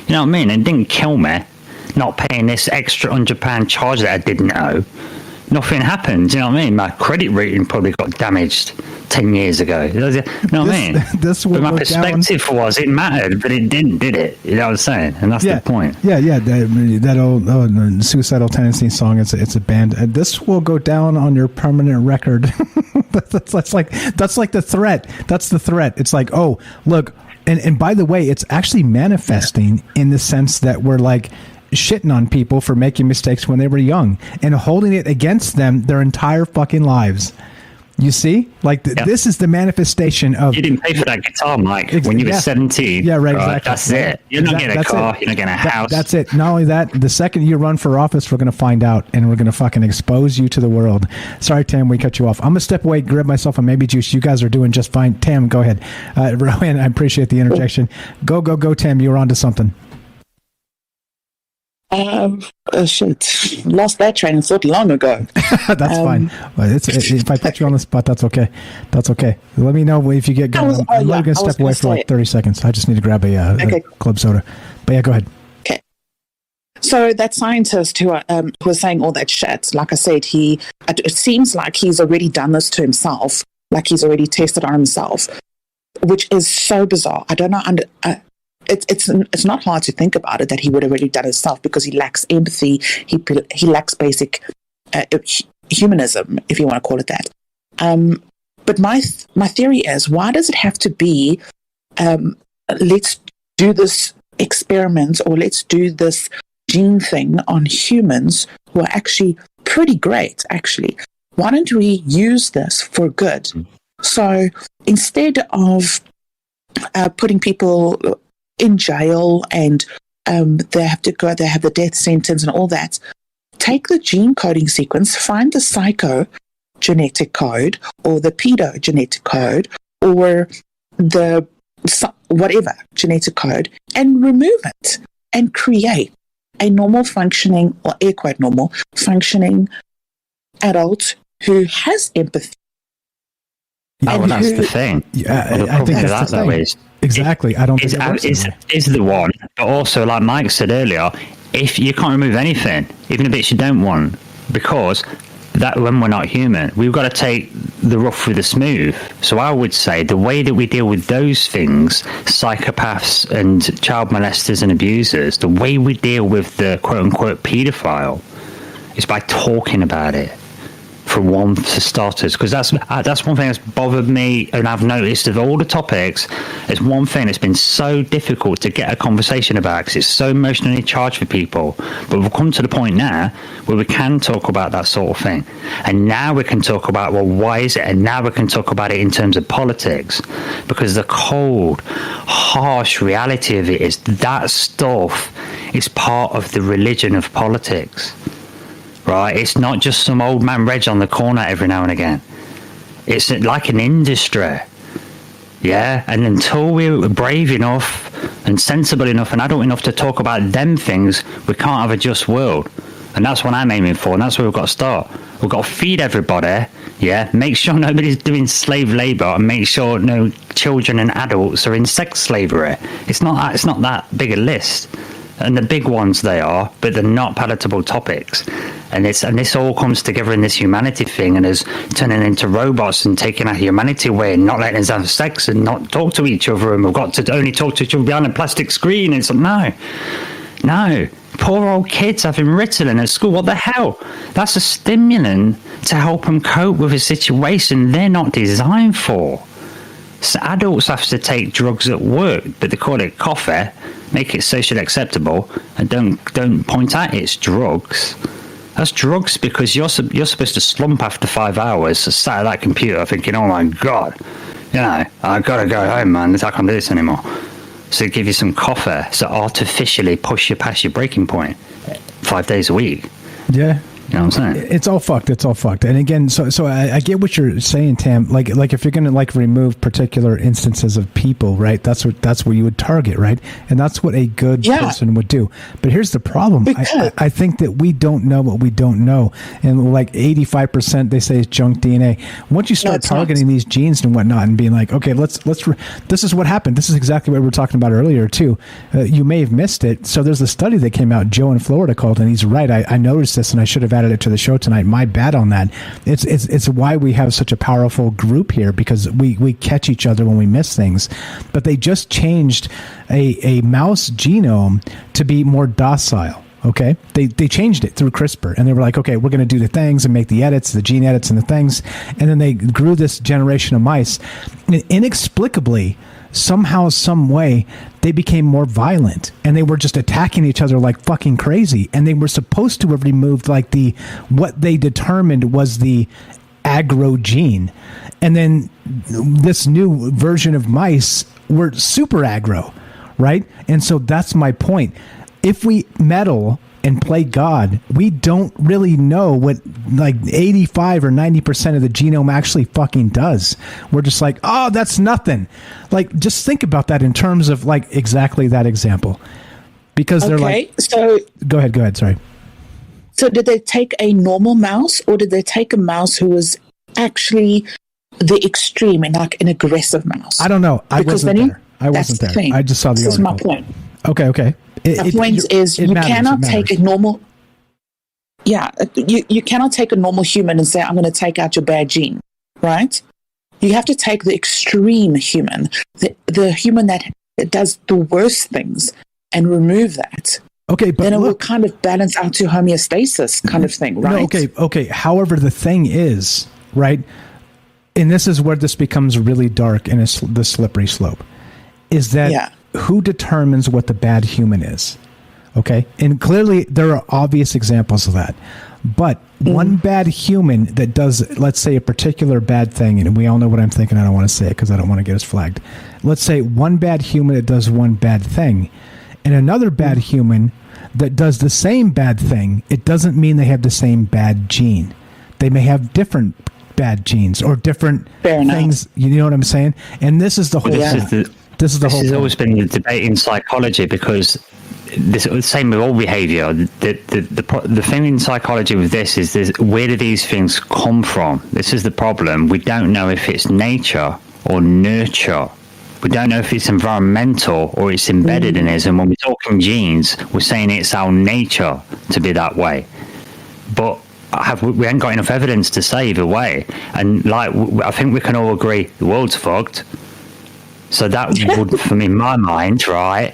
You know what I mean? It didn't kill me. Not paying this extra £100 charge that I didn't owe. Nothing happened. You know what I mean? My credit rating probably got damaged 10 years ago. You know what I mean? But my perspective was it mattered, but it didn't, did it? You know what I'm saying? And that's the point. Yeah. That old Suicidal Tendency song. It's a band. This will go down on your permanent record. that's like the threat. That's the threat. It's like, oh, look, and by the way, it's actually manifesting in the sense that we're like shitting on people for making mistakes when they were young and holding it against them their entire fucking lives. You see, like this is the manifestation of. You didn't pay for that guitar, Mike, when you were 17. Yeah, right. Exactly. That's it. You're not getting a car. You're not getting a house. That's it. Not only that, the second you run for office, we're going to find out, and we're going to fucking expose you to the world. Sorry, Tam, we cut you off. I'm gonna step away, grab myself a maybe juice. You guys are doing just fine. Tam, go ahead. Rowan, I appreciate the interjection. Go, Tam. You were onto something. Shit. Lost that train of thought long ago. That's fine. Well, if I put you on the spot, that's okay. That's okay. Let me know if you get going. I'm going to step away for like 30 seconds. I just need to grab a club soda. But yeah, go ahead. Okay. So that scientist who was saying all that shit, like I said, it seems like he's already done this to himself, like he's already tested on himself, which is so bizarre. I don't know. It's not hard to think about it that he would have already done it himself because he lacks empathy. He lacks basic humanism, if you want to call it that. But my theory is, why does it have to be? Let's do this experiment or let's do this gene thing on humans who are actually pretty great. Actually, why don't we use this for good? So instead of putting people in jail and they have the death sentence and all that, take the gene coding sequence, find the psychogenetic code or the pedogenetic code or the whatever genetic code and remove it and create a normal functioning, or air quote normal functioning adult who has empathy. Well, that's the thing. Yeah, I think that's the thing. Exactly. I don't think is the one, but also, like Mike said earlier, if you can't remove anything, even the bits you don't want, because that when we're not human, we've got to take the rough with the smooth. So I would say the way that we deal with those things, psychopaths and child molesters and abusers, the way we deal with the quote-unquote paedophile is by talking about it. For starters, because that's one thing that's bothered me, and I've noticed of all the topics, it's one thing that's been so difficult to get a conversation about because it's so emotionally charged for people. But we've come to the point now where we can talk about that sort of thing, and now we can talk about, well, why is it? And now we can talk about it in terms of politics, because the cold, harsh reality of it is that stuff is part of the religion of politics. Right, it's not just some old man Reg on the corner every now and again. It's like an industry. Yeah, and until we're brave enough and sensible enough and adult enough to talk about them things, we can't have a just world. And that's what I'm aiming for, and that's where we've got to start. We've got to feed everybody, yeah, make sure nobody's doing slave labour, and make sure no children and adults are in sex slavery. It's not that big a list. And the big ones they are, but they're not palatable topics. And this all comes together in this humanity thing, and is turning into robots and taking our humanity away and not letting us have sex and not talk to each other, and we've got to only talk to each other behind a plastic screen. It's like, no. Poor old kids having Ritalin at school. What the hell? That's a stimulant to help them cope with a situation they're not designed for. So adults have to take drugs at work, but they call it coffee, make it socially acceptable, and don't point out it's drugs. That's drugs because you're supposed to slump after 5 hours, sat at that computer thinking, oh my God, I gotta go home, man, I can't do this anymore. So they give you some coffee to artificially push you past your breaking point 5 days a week. Yeah. You know what I'm saying? It's all fucked. And again, so I get what you're saying, Tam. Like if you're going to remove particular instances of people, right? That's what you would target, right? And that's what a good person would do. But here's the problem. I think that we don't know what we don't know, and 85% they say is junk DNA. Once you start targeting these genes and whatnot, and being like, okay, let's this is what happened. This is exactly what we were talking about earlier too. You may have missed it. So there's a study that came out. Joe in Florida called, and he's right. I noticed this, and I should have added it to the show tonight. My bad on that. It's why we have such a powerful group here, because we catch each other when we miss things. But they just changed a mouse genome to be more docile. Okay, they changed it through CRISPR, and they were like, okay, we're going to do the things and make the edits, the gene edits and the things, and then they grew this generation of mice, and inexplicably, somehow, some way, they became more violent, and they were just attacking each other like fucking crazy. And they were supposed to have removed what they determined was the aggro gene. And then this new version of mice were super aggro, right? And so that's my point. If we meddle and play God, we don't really know what like 85 or 90% of the genome actually fucking does. We're just like, oh, that's nothing. Like, just think about that in terms of like exactly that example. Because they're like, so go ahead, sorry. So did they take a normal mouse, or did they take a mouse who was actually the extreme and like an aggressive mouse? I don't know. I wasn't there. I just saw the This article. is my point. Okay. My point is you cannot take a normal... Yeah, you cannot take a normal human and say, I'm going to take out your bad gene, right? You have to take the extreme human, the human that does the worst things, and remove that. Okay, but then it will kind of balance out to homeostasis kind of thing, right? No, okay. However, the thing is, right, and this is where this becomes really dark and it's the slippery slope, is that who determines what the bad human is? Okay, and clearly there are obvious examples of that. But one bad human that does, let's say, a particular bad thing, and we all know what I'm thinking, I don't want to say it because I don't want to get us flagged. Let's say one bad human that does one bad thing, and another bad human that does the same bad thing, it doesn't mean they have the same bad gene. They may have different bad genes or different things. You know what I'm saying? And this is the whole. This has always been the debate in psychology, because this same with all behavior. The thing in psychology with this is where do these things come from? This is the problem. We don't know if it's nature or nurture. We don't know if it's environmental or it's embedded in us. And when we're talking genes, we're saying it's our nature to be that way. But we haven't got enough evidence to say either way. And I think we can all agree the world's fucked. So that would, from in my mind, right,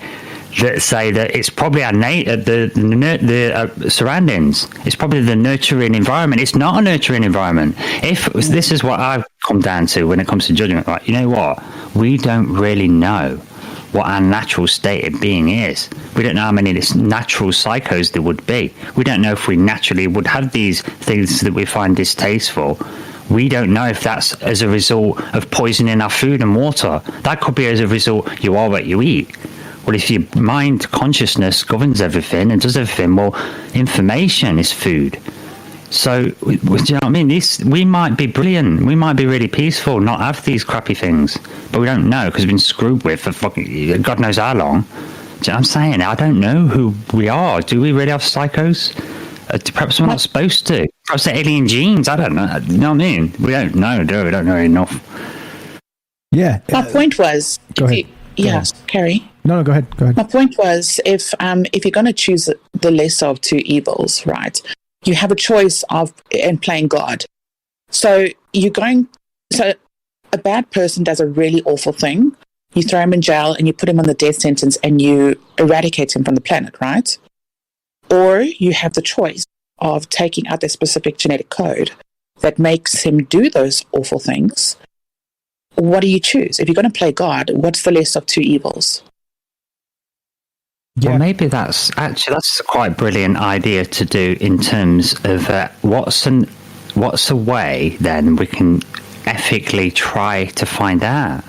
that say that it's probably our the surroundings. It's probably the nurturing environment. It's not a nurturing environment. This is what I've come down to when it comes to judgment. Like, you know what? We don't really know what our natural state of being is. We don't know how many natural psychos there would be. We don't know if we naturally would have these things that we find distasteful. We don't know if that's as a result of poisoning our food and water. That could be as a result, you are what you eat. Well, if your mind consciousness governs everything and does everything, well, information is food. So, do you know what I mean? We might be brilliant. We might be really peaceful, not have these crappy things. But we don't know because we've been screwed with for fucking God knows how long. Do you know what I'm saying? I don't know who we are. Do we really have psychos? Perhaps we're not supposed to. Perhaps they're alien genes. I don't know. You know what I mean? We don't know, do we? We don't know enough. Yeah. My point was... Go ahead. Yes, Carrie. No, go ahead. My point was, if you're going to choose the lesser of two evils, right, you have a choice in playing God. So a bad person does a really awful thing. You throw him in jail and you put him on the death sentence and you eradicate him from the planet, right? Or you have the choice of taking out their specific genetic code that makes him do those awful things. What do you choose? If you're going to play God, what's the less of two evils? Well, maybe that's a quite brilliant idea to do in terms of what's a way then we can ethically try to find out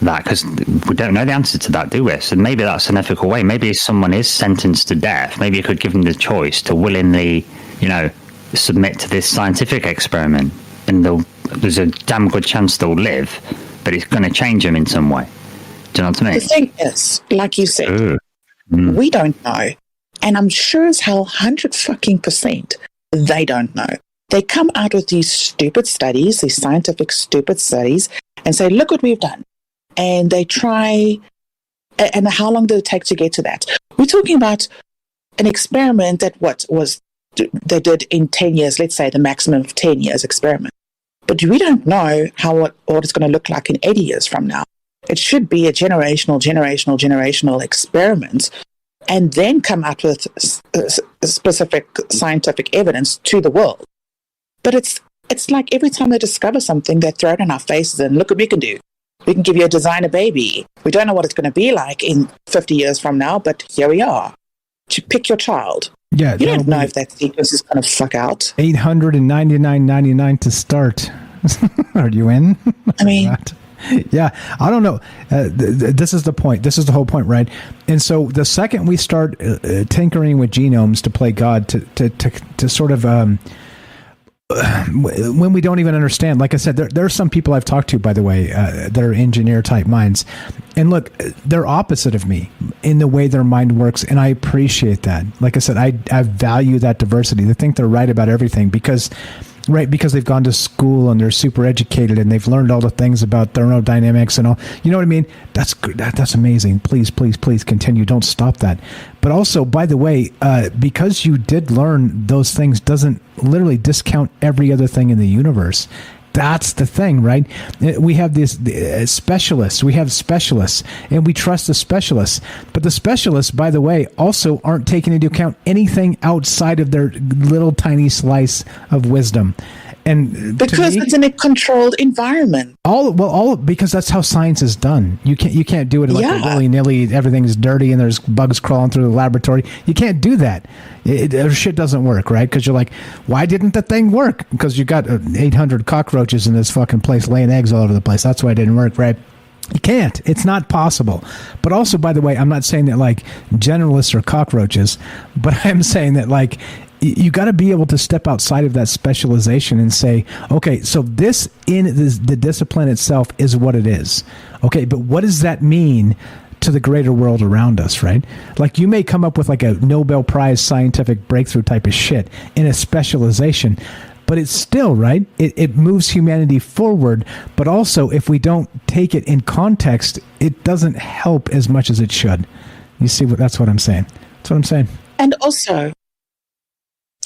that, because we don't know the answer to that, do we? So maybe that's an ethical way. Maybe if someone is sentenced to death, maybe you could give them the choice to willingly, submit to this scientific experiment, and there's a damn good chance they'll live, but it's going to change them in some way. Do you know what I mean? The thing is, like you said, we don't know. And I'm sure as hell 100% they don't know. They come out with these stupid studies, these scientific stupid studies, and say, look what we've done. And they try, and how long did it take to get to that? We're talking about an experiment that they did in 10 years, let's say the maximum of 10 years experiment. But we don't know what it's going to look like in 80 years from now. It should be a generational experiment, and then come out with specific scientific evidence to the world. But it's like every time they discover something, they throw it in our faces and look what we can do. We can give you a designer baby. We don't know what it's going to be like in 50 years from now, but here we are. To pick your child. Yeah, You don't know if that sequence is going to fuck out. $899.99 to start. Are you in? I mean, yeah, I don't know. This is the point. This is the whole point, right? And so the second we start tinkering with genomes to play God, to sort of when we don't even understand, like I said, there are some people I've talked to, by the way, that are engineer type minds, and look, they're opposite of me in the way their mind works, and I appreciate that. Like I said, I value that diversity. They think they're right about everything because they've gone to school and they're super educated and they've learned all the things about thermodynamics and all. You know what I mean? That's good. That's amazing. Please continue. Don't stop that. But also, by the way, because you did learn those things doesn't literally discount every other thing in the universe. That's the thing, right? We have these specialists. We have specialists, and we trust the specialists. But the specialists, by the way, also aren't taking into account anything outside of their little tiny slice of wisdom. And because it's in a controlled environment. All because that's how science is done. You can't do it like willy-nilly. Everything's dirty and there's bugs crawling through the laboratory. You can't do that. Shit doesn't work, right? Because you're like, why didn't the thing work? Because you got 800 cockroaches in this fucking place laying eggs all over the place. That's why it didn't work, right? You can't. It's not possible. But also, by the way, I'm not saying that like generalists are cockroaches, but I'm saying that like you got to be able to step outside of that specialization and say, okay, so this in the discipline itself is what it is. Okay, but what does that mean to the greater world around us, right? Like you may come up with like a Nobel Prize scientific breakthrough type of shit in a specialization, but it's still, right? It moves humanity forward, but also if we don't take it in context, it doesn't help as much as it should. You see, that's what I'm saying. That's what I'm saying. And also,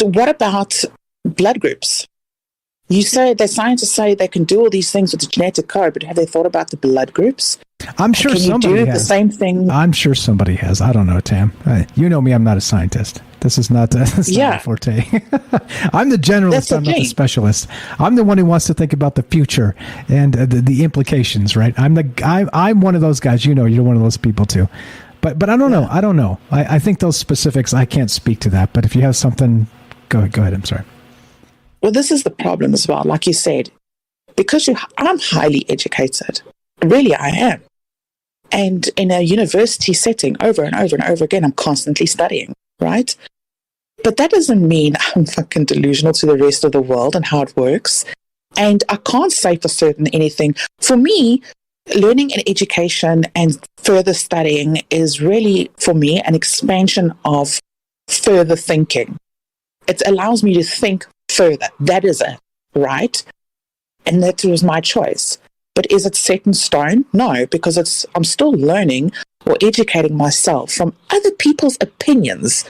what about blood groups? You say that scientists say they can do all these things with the genetic code, but have they thought about the blood groups? I'm sure somebody has. The same thing? I'm sure somebody has. I don't know, Tam. You know me. I'm not a scientist. This is not not my forte. I'm the generalist. I'm not the specialist. I'm the one who wants to think about the future and the implications. Right? I'm one of those guys. You know, you're one of those people too. But I don't know. I don't know. I think those specifics. I can't speak to that. But if you have something, go ahead. I'm sorry. Well, this is the problem as well. Like you said, because I'm highly educated. Really, I am. And in a university setting, over and over and over again, I'm constantly studying, right? But that doesn't mean I'm fucking delusional to the rest of the world and how it works. And I can't say for certain anything. For me, learning and education and further studying is really, for me, an expansion of further thinking. It allows me to think further. That is it, right? And that was my choice. But is it set in stone? No, because I'm still learning or educating myself from other people's opinions.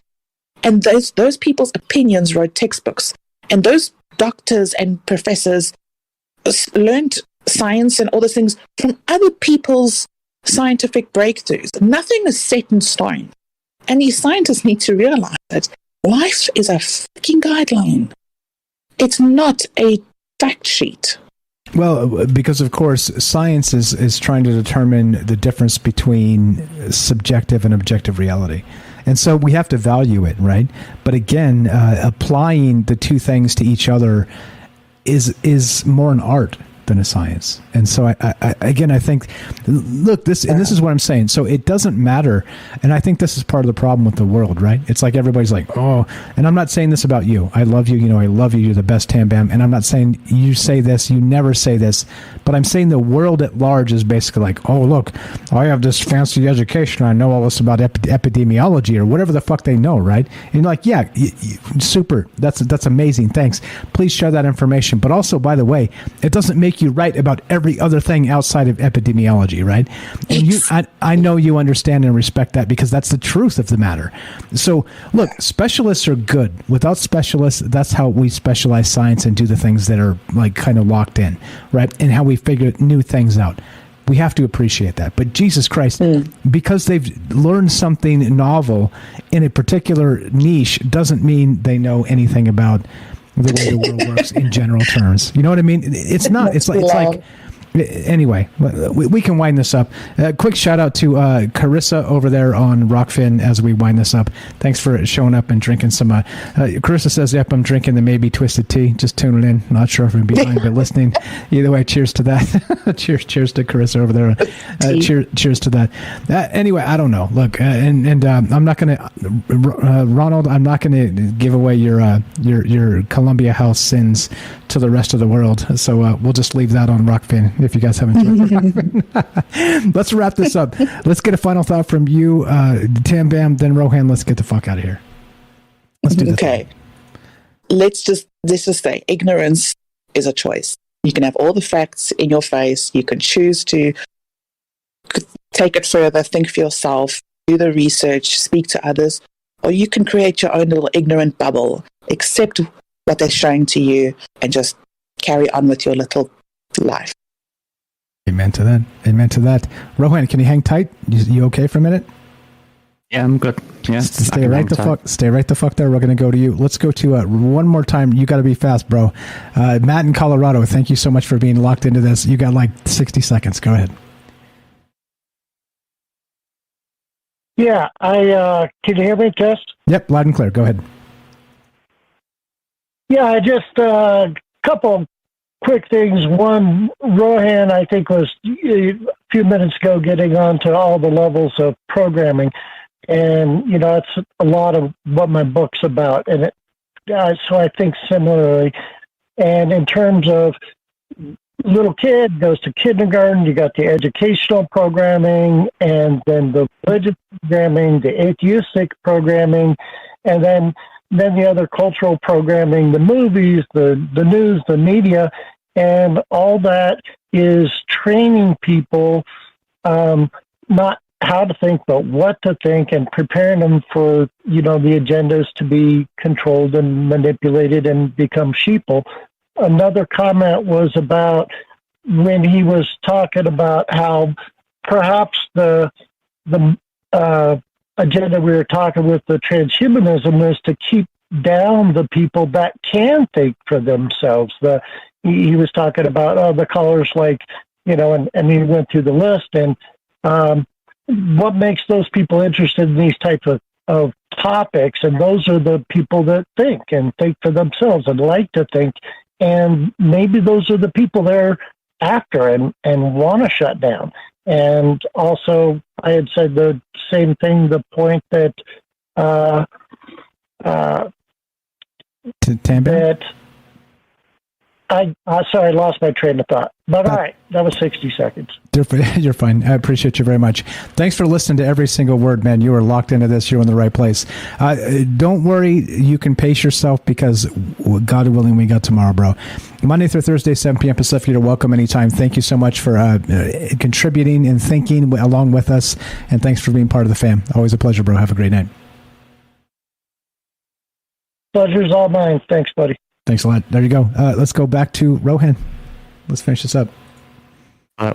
And those people's opinions wrote textbooks. And those doctors and professors learned science and all those things from other people's scientific breakthroughs. Nothing is set in stone. And these scientists need to realize that life is a fucking guideline. It's not a fact sheet. Well, because of course, science is trying to determine the difference between subjective and objective reality. And so we have to value it, right? But again, applying the two things to each other is more an art than a science. And so I think, look, this is what I'm saying. So it doesn't matter. And I think this is part of the problem with the world, right? It's like everybody's like, oh, and I'm not saying this about you. I love you. You know, I love you. You're the best, Tam Bam. And I'm not saying you say this, you never say this, but I'm saying the world at large is basically like, oh, look, I have this fancy education. I know all this about epidemiology or whatever the fuck they know, right? And you're like, yeah, super. That's amazing. Thanks. Please share that information. But also, by the way, it doesn't make you right about every other thing outside of epidemiology, right? And I know you understand and respect that because that's the truth of the matter. So look, specialists are good. Without specialists, that's how we specialize science and do the things that are like kind of locked in, right? And how we figure new things out. We have to appreciate that. But Jesus Christ, because they've learned something novel in a particular niche doesn't mean they know anything about the way the world works in general terms. You know what I mean? It's not. It's like Anyway, we can wind this up. Quick shout out to Carissa over there on Rockfin as we wind this up. Thanks for showing up and drinking some. Carissa says, "Yep, I'm drinking the maybe twisted tea. Just tuning in. Not sure if I'm behind, but listening. Either way, cheers to that. cheers to Carissa over there. Cheers to that. Anyway, I don't know. Look, and I'm not gonna, Ronald. I'm not gonna give away your Columbia House sins to the rest of the world. So we'll just leave that on Rockfin. If you guys haven't joined. Let's wrap this up. Let's get a final thought from you, Tam Bam, then Rohan. Let's get the fuck out of here. Let's do this. Okay. Let's just say ignorance is a choice. You can have all the facts in your face. You can choose to take it further, think for yourself, do the research, speak to others, or you can create your own little ignorant bubble, accept what they're showing to you, and just carry on with your little life. Amen to that. Amen to that. Rohan, can you hang tight? You okay for a minute? Yeah, I'm good. Yeah, stay right the fuck there. We're going to go to you. Let's go to one more time. You got to be fast, bro. Matt in Colorado, thank you so much for being locked into this. You got like 60 seconds. Go ahead. Yeah, can you hear me, Test? Yep, loud and clear. Go ahead. Yeah, I just couple quick things. One, Rohan, I think, was a few minutes ago getting onto all the levels of programming. And, it's a lot of what my book's about. And so I think similarly. And in terms of little kid goes to kindergarten, you got the educational programming, and then the religious programming, the atheistic programming, and then the other cultural programming, the movies, the news, the media, and all that is training people not how to think, but what to think, and preparing them for, the agendas to be controlled and manipulated and become sheeple. Another comment was about when he was talking about how perhaps the agenda we were talking with the transhumanism is to keep down the people that can think for themselves. He was talking about the callers, like, and he went through the list, and what makes those people interested in these types of topics, and those are the people that think for themselves and like to think, and maybe those are the people they're after and want to shut down. And also, I had said the same thing, the point that I lost my train of thought. But all right, that was 60 seconds. You're fine. I appreciate you very much. Thanks for listening to every single word, man. You are locked into this. You're in the right place. Don't worry. You can pace yourself because, God willing, we got tomorrow, bro. Monday through Thursday, 7 p.m. Pacific. You're welcome anytime. Thank you so much for contributing and thinking along with us. And thanks for being part of the fam. Always a pleasure, bro. Have a great night. Pleasure's all mine. Thanks, buddy. Thanks a lot. There you go. Let's go back to Rohan. Let's finish this up. That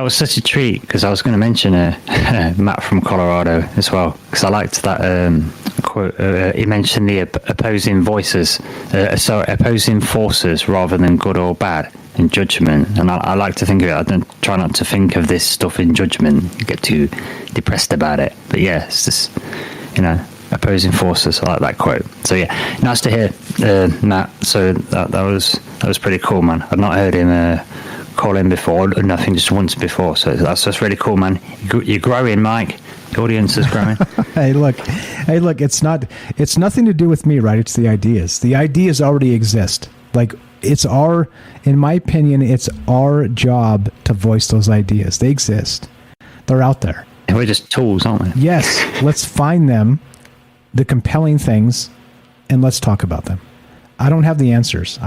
was such a treat, because I was going to mention Matt from Colorado as well, because I liked that quote. He mentioned the opposing opposing forces rather than good or bad in judgment. And I like to think of it. I don't try not to think of this stuff in judgment, get too depressed about it. But yeah, it's just, opposing forces. I like that quote. So yeah, nice to hear, Matt. So that was pretty cool, man. I've not heard him call in before, nothing, just once before. So that's just really cool, man. You're growing, Mike. The audience is growing. Hey, look. It's nothing to do with me, right? It's the ideas. The ideas already exist. Like, in my opinion, it's our job to voice those ideas. They exist. They're out there. And we're just tools, aren't we? Yes. Let's find them, the compelling things, and let's talk about them. I don't have the answers.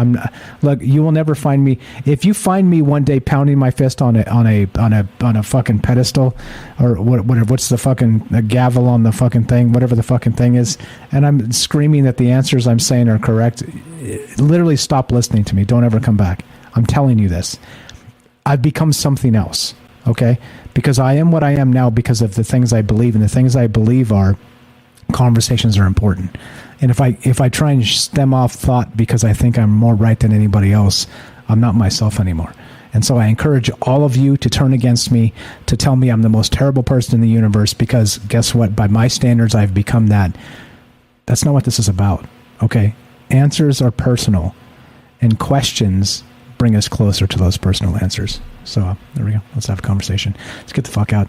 Look, you will never find me. If you find me one day pounding my fist on a fucking pedestal, or what's the fucking gavel on the fucking thing, whatever the fucking thing is, and I'm screaming that the answers I'm saying are correct, literally stop listening to me. Don't ever come back. I'm telling you this. I've become something else, okay? Because I am what I am now because of the things I believe, and the things I believe are conversations are important. And if I try and stem off thought because I think I'm more right than anybody else, I'm not myself anymore. And so I encourage all of you to turn against me, to tell me I'm the most terrible person in the universe, because guess what? By my standards, I've become that. That's not what this is about, okay? Answers are personal, and questions bring us closer to those personal answers. So there we go. Let's have a conversation. Let's get the fuck out.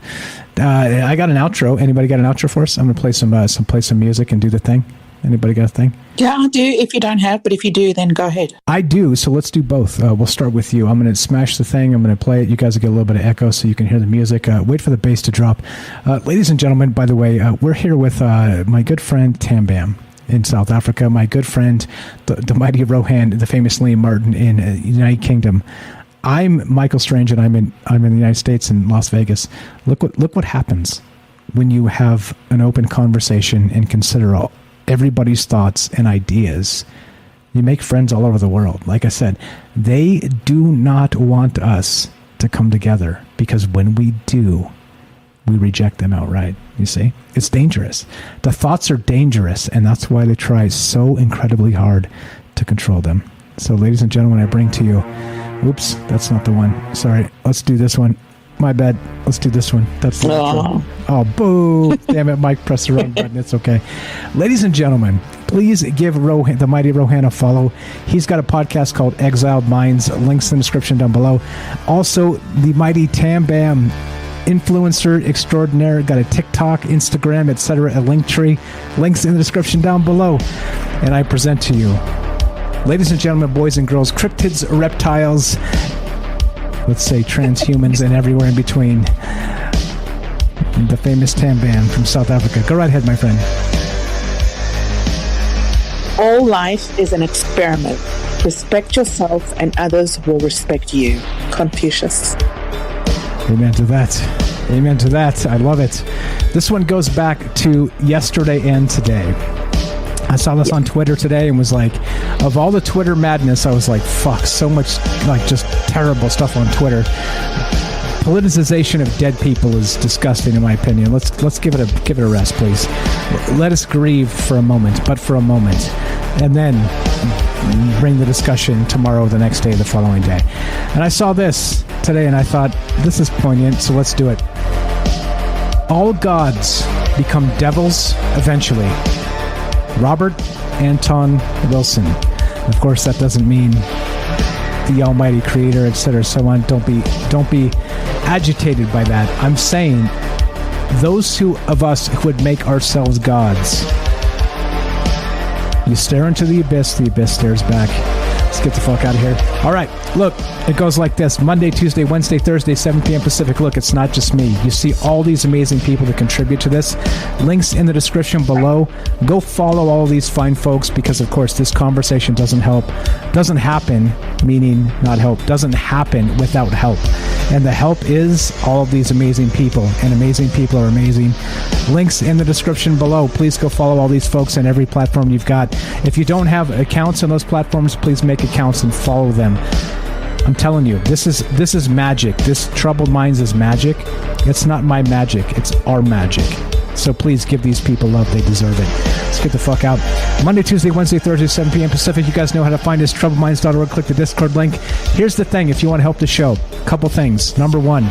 I got an outro. Anybody got an outro for us? I'm going to play some music and do the thing. Anybody got a thing? Yeah, I do. If you don't have, but if you do, then go ahead. I do, so let's do both. We'll start with you. I'm going to smash the thing. I'm going to play it. You guys will get a little bit of echo so you can hear the music. Wait for the bass to drop. Ladies and gentlemen, by the way, we're here with my good friend Tam Bam in South Africa, my good friend, the mighty Rohan, the famous Liam Martin in the United Kingdom. I'm Michael Strange, and I'm in the United States in Las Vegas. Look what happens when you have an open conversation and consider everybody's thoughts and ideas. You make friends all over the world. Like I said, they do not want us to come together, because when we do, we reject them outright. You see? It's dangerous. The thoughts are dangerous, and that's why they try so incredibly hard to control them. So, ladies and gentlemen, I bring to you... Oops, that's not the one. Sorry. Let's do this one. My bad. Let's do this one. That's the intro. Oh, boo. Damn it, Mike. Press the wrong button. It's okay. Ladies and gentlemen, please give the mighty Rohan a follow. He's got a podcast called Exiled Minds. Links in the description down below. Also, the mighty Tam Bam, influencer extraordinaire, got a TikTok, Instagram, etc., a Linktree. Links in the description down below. And I present to you, ladies and gentlemen, boys and girls, cryptids, reptiles, let's say transhumans, and everywhere in between, the famous Tam Bam from South Africa. Go right ahead, my friend. All life is an experiment. Respect yourself and others will respect you. Confucius. Amen to that. Amen to that. I love it. This one goes back to yesterday and today. I saw this on Twitter today and was like, of all the Twitter madness, I was like, fuck, so much like just terrible stuff on Twitter. Politicization of dead people is disgusting, in my opinion. Let's give it a rest, please. Let us grieve for a moment, but for a moment, and then bring the discussion tomorrow, the next day, the following day. And I saw this today, and I thought, this is poignant, so let's do it. All gods become devils eventually. Robert Anton Wilson. Of course, that doesn't mean the Almighty Creator, etc., so on. Don't be agitated by that. I'm saying those of us who would make ourselves gods. You stare into the abyss stares back. Let's get the fuck out of here. All right, look, it goes like this. Monday, Tuesday, Wednesday, Thursday, 7 p.m. Pacific. Look, it's not just me. You see all these amazing people that contribute to this. Links in the description below. Go follow all these fine folks, because, of course, this conversation doesn't happen, meaning not help, doesn't happen without help. And the help is all of these amazing people, and amazing people are amazing. Links in the description below. Please go follow all these folks on every platform you've got. If you don't have accounts on those platforms, please make accounts and follow them. I'm telling you, this is magic. This Troubled Minds is magic. It's not my magic. It's our magic. So please give these people love. They deserve it. Let's get the fuck out. Monday, Tuesday, Wednesday, Thursday, 7 p.m. Pacific. You guys know how to find us. TroubledMinds.org. Click the Discord link. Here's the thing. If you want to help the show, a couple things. Number 1,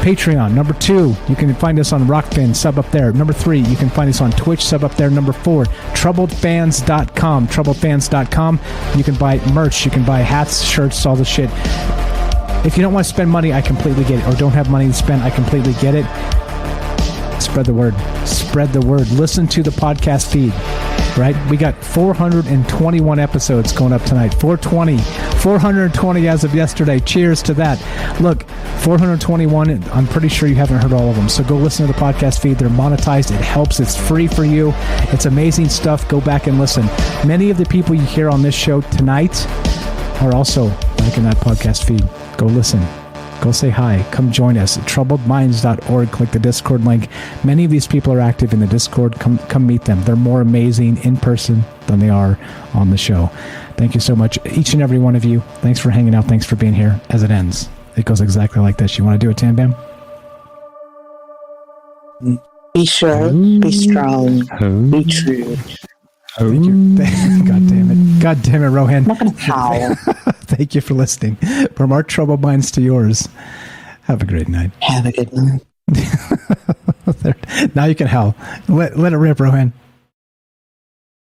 Patreon. Number 2, you can find us on Rockfin, sub up there. Number 3, you can find us on Twitch, sub up there. Number 4, TroubledFans.com. TroubledFans.com. You can buy merch. You can buy hats, shirts, all the shit. If you don't want to spend money, I completely get it. Or don't have money to spend, I completely get it. Spread the word. Spread the word. Listen to the podcast feed. Right? We got 421 episodes going up tonight. 420 as of yesterday. Cheers to that. Look, 421, I'm pretty sure you haven't heard all of them. So go listen to the podcast feed. They're monetized. It helps. It's free for you. It's amazing stuff. Go back and listen. Many of the people you hear on this show tonight are also back in that podcast feed. Go listen. Go say hi. Come join us at TroubledMinds.org. Click the Discord link. Many of these people are active in the Discord. Come meet them. They're more amazing in person than they are on the show. Thank you so much, each and every one of you. Thanks for hanging out. Thanks for being here. As it ends, it goes exactly like this. You want to do it, Tam Bam? Be sure, be strong, be true. Thank you. God damn it. God damn it, Rohan. I'm not going to howl. Thank you for listening. From our troubled minds to yours. Have a great night. Have a good night. Now you can howl. Let it rip, Rohan.